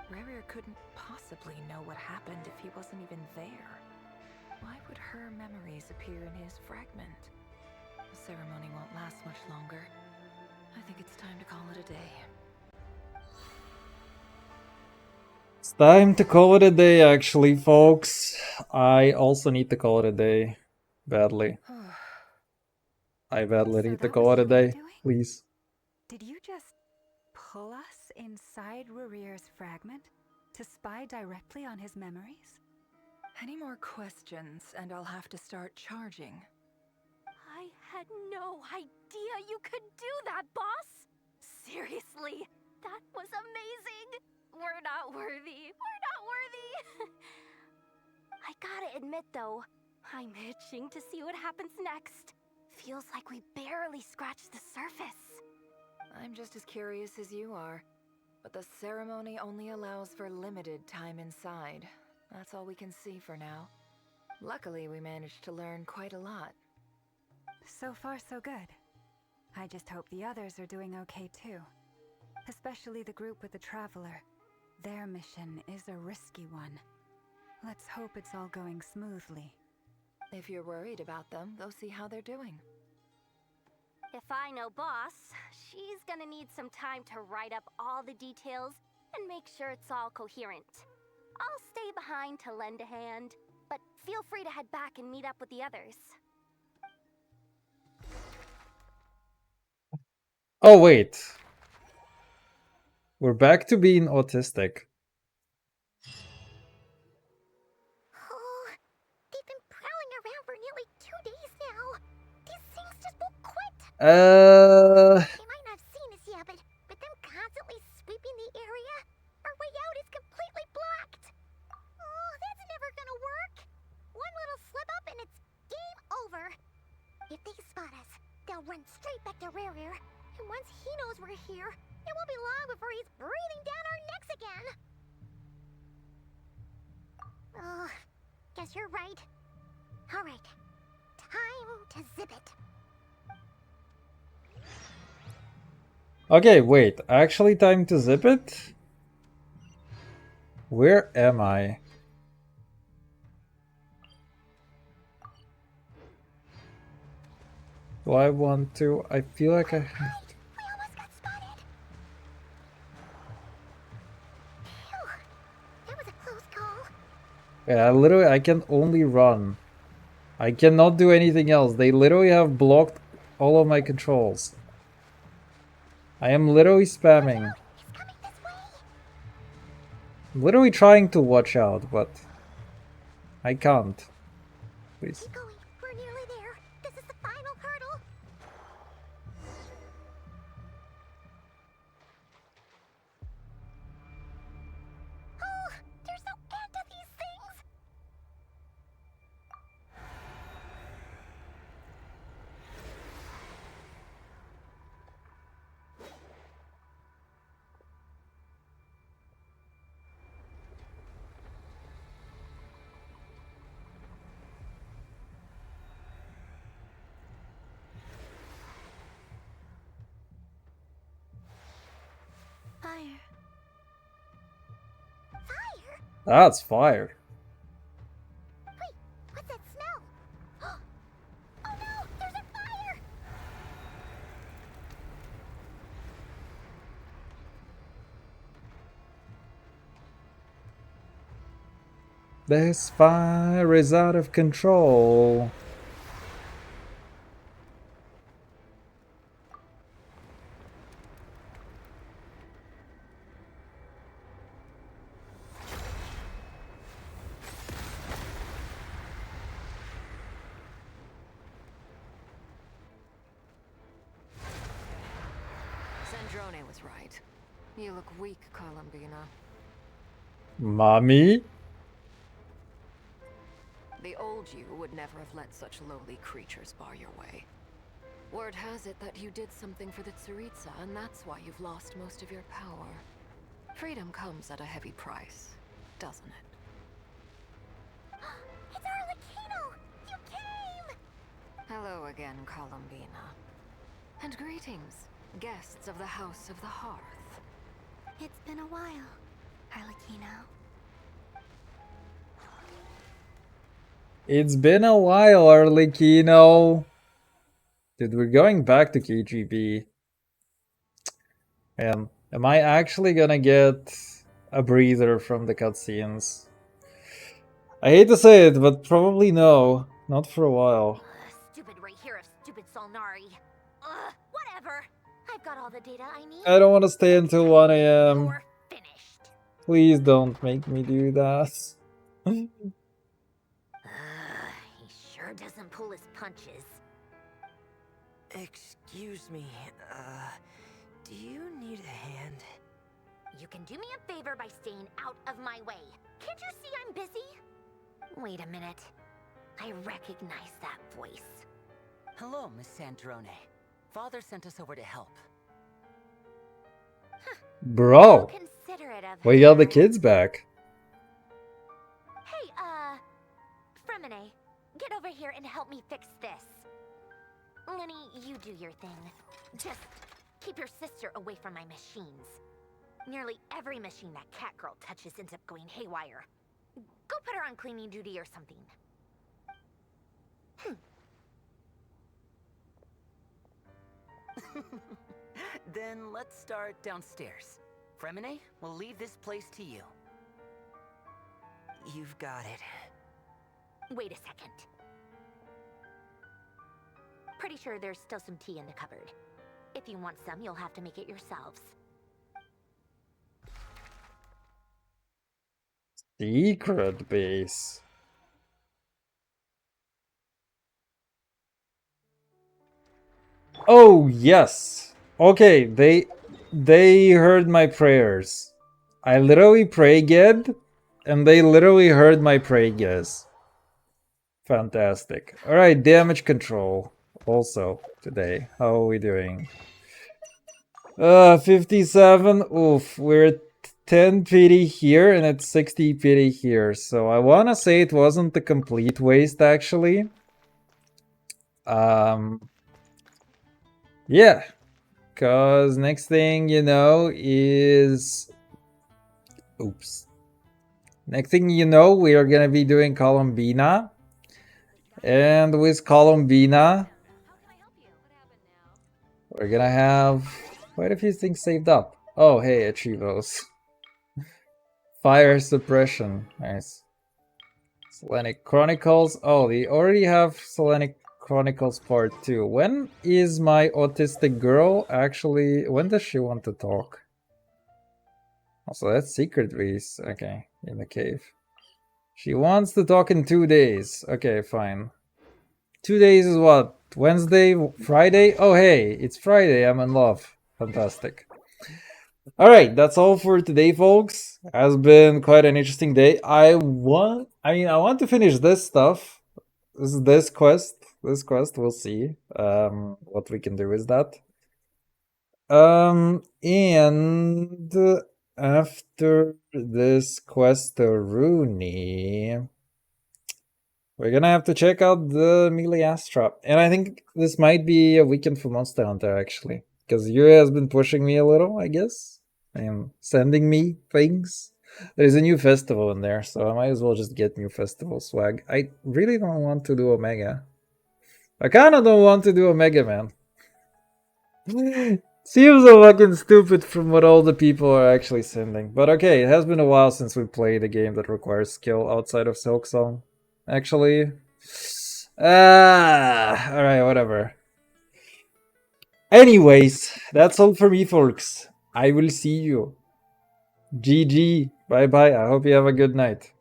Rarier couldn't possibly know what happened if he wasn't even there. Why would her memories appear in his fragment? The ceremony won't last much longer. I think it's time to call it a day. It's time to call it a day, actually, folks. I also need to call it a day. Badly. I badly need to call it a day, please. Did you just pull us inside Rarier's fragment to spy directly on his memories? Any more questions, and I'll have to start charging. I had no idea you could do that, boss! Seriously, that was amazing! We're not worthy. We're not worthy! I gotta admit, though, I'm itching to see what happens next. Feels like we barely scratched the surface. I'm just as curious as you are, but the ceremony only allows for limited time inside. That's all we can see for now. Luckily, we managed to learn quite a lot. So far, so good. I just hope the others are doing okay too. Especially the group with the Traveler. Their mission is a risky one. Let's hope it's all going smoothly. If you're worried about them, go see how they're doing. If I know boss, she's gonna need some time to write up all the details and make sure it's all coherent. I'll stay behind to lend a hand, but feel free to head back and meet up with the others. Oh, wait. We're back to being autistic. Oh, they've been prowling around for nearly 2 days now. These things just won't quit. They might not have seen us yet, but them constantly sweeping the area, our way out is completely blocked. Oh, that's never gonna work. One little slip up and it's game over. If they spot us, they'll run straight back to Rarier. And once he knows we're here, it won't be long before he's breathing down our necks again. Oh, guess you're right. All right, time to zip it. Okay, wait. Actually, time to zip it? Where am I? Do I want to? I feel like I have to. We almost got spotted. Phew, that was a close call. Yeah, literally, I can only run. I cannot do anything else. They literally have blocked all of my controls. I am literally spamming. I'm literally trying to watch out, but I can't. Please. Keep going. We're nearly there. This is the final hurdle. Oh, there's no end to these things. Fire. Fire? That's fire. Wait, what's that smell? Oh no, there's a fire! This fire is out of control. Cendrone was right. You look weak, Columbina. Mommy? The old you would never have let such lowly creatures bar your way. Word has it that you did something for the Tsaritsa, and that's why you've lost most of your power. Freedom comes at a heavy price, doesn't it? It's Arlecchino! You came! Hello again, Columbina. And greetings, guests of the House of the Hearth. It's been a while, Arlecchino. It's been a while, Arlecchino. Dude, we're going back to KGB. And am I actually gonna get a breather from the cutscenes? I hate to say it, but probably no. Not for a while. Stupid right here of stupid Solnari. Whatever. I've got all the data I need. I don't want to stay until 1 a.m. You're finished. Please don't make me do that. He sure doesn't pull his punches. Excuse me, do you need a hand? You can do me a favor by staying out of my way. Can't you see I'm busy? Wait a minute. I recognize that voice. Hello, Miss Cendrone. Father sent us over to help. Bro, Considerate of we got the kids back. Hey, Fremine, get over here and help me fix this. Lenny, you do your thing. Just keep your sister away from my machines. Nearly every machine that cat girl touches ends up going haywire. Go put her on cleaning duty or something. Then let's start downstairs. Fremine, we'll leave this place to you. You've got it. Wait a second. Pretty sure there's still some tea in the cupboard. If you want some, you'll have to make it yourselves. Secret base. Oh yes. Okay, they heard my prayers. I literally prayed, and they literally heard my prayers. Fantastic. Alright, damage control. Also today. How are we doing? 57. Oof, we're at 10 pity here and it's 60 pity here. So I wanna say it wasn't a complete waste actually. Yeah. Cause next thing you know is oops. Next thing you know, we are gonna be doing Columbina. And with Columbina, we're gonna have quite a few things saved up. Oh, hey, Achievos. Fire suppression. Nice. Selenic Chronicles. Oh, they already have Selenic Chronicles Part 2. When is my autistic girl actually... When does she want to talk? Also, that's Secret Beast. Okay, in the cave. She wants to talk in 2 days. Okay, fine. 2 days is what? Wednesday? Friday? Oh, hey, it's Friday. I'm in love. Fantastic. Alright, that's all for today, folks. Has been quite an interesting day. I want to finish this stuff. This quest. We'll see what we can do with that. And after this quest to Rooney, we're gonna have to check out the Melee Astrap. And I think this might be a weekend for Monster Hunter, actually. Because Yuri has been pushing me a little, I guess. And sending me things. There's a new festival in there, so I might as well just get new festival swag. I really don't want to do Omega. I kinda don't want to do Omega, man. Seems so fucking stupid from what all the people are actually sending. But okay, it has been a while since we played a game that requires skill outside of Silksong. Actually. Alright, whatever. Anyways, that's all for me, folks. I will see you. GG. Bye-bye. I hope you have a good night.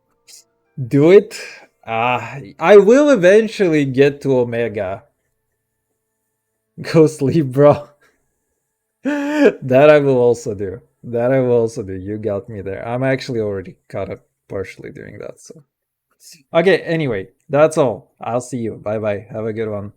Do it. I will eventually get to Omega. Go sleep, bro. That I will also do. That I will also do. You got me there. I'm actually already caught up partially doing that. So, okay. Anyway, that's all. I'll see you. Bye bye. Have a good one.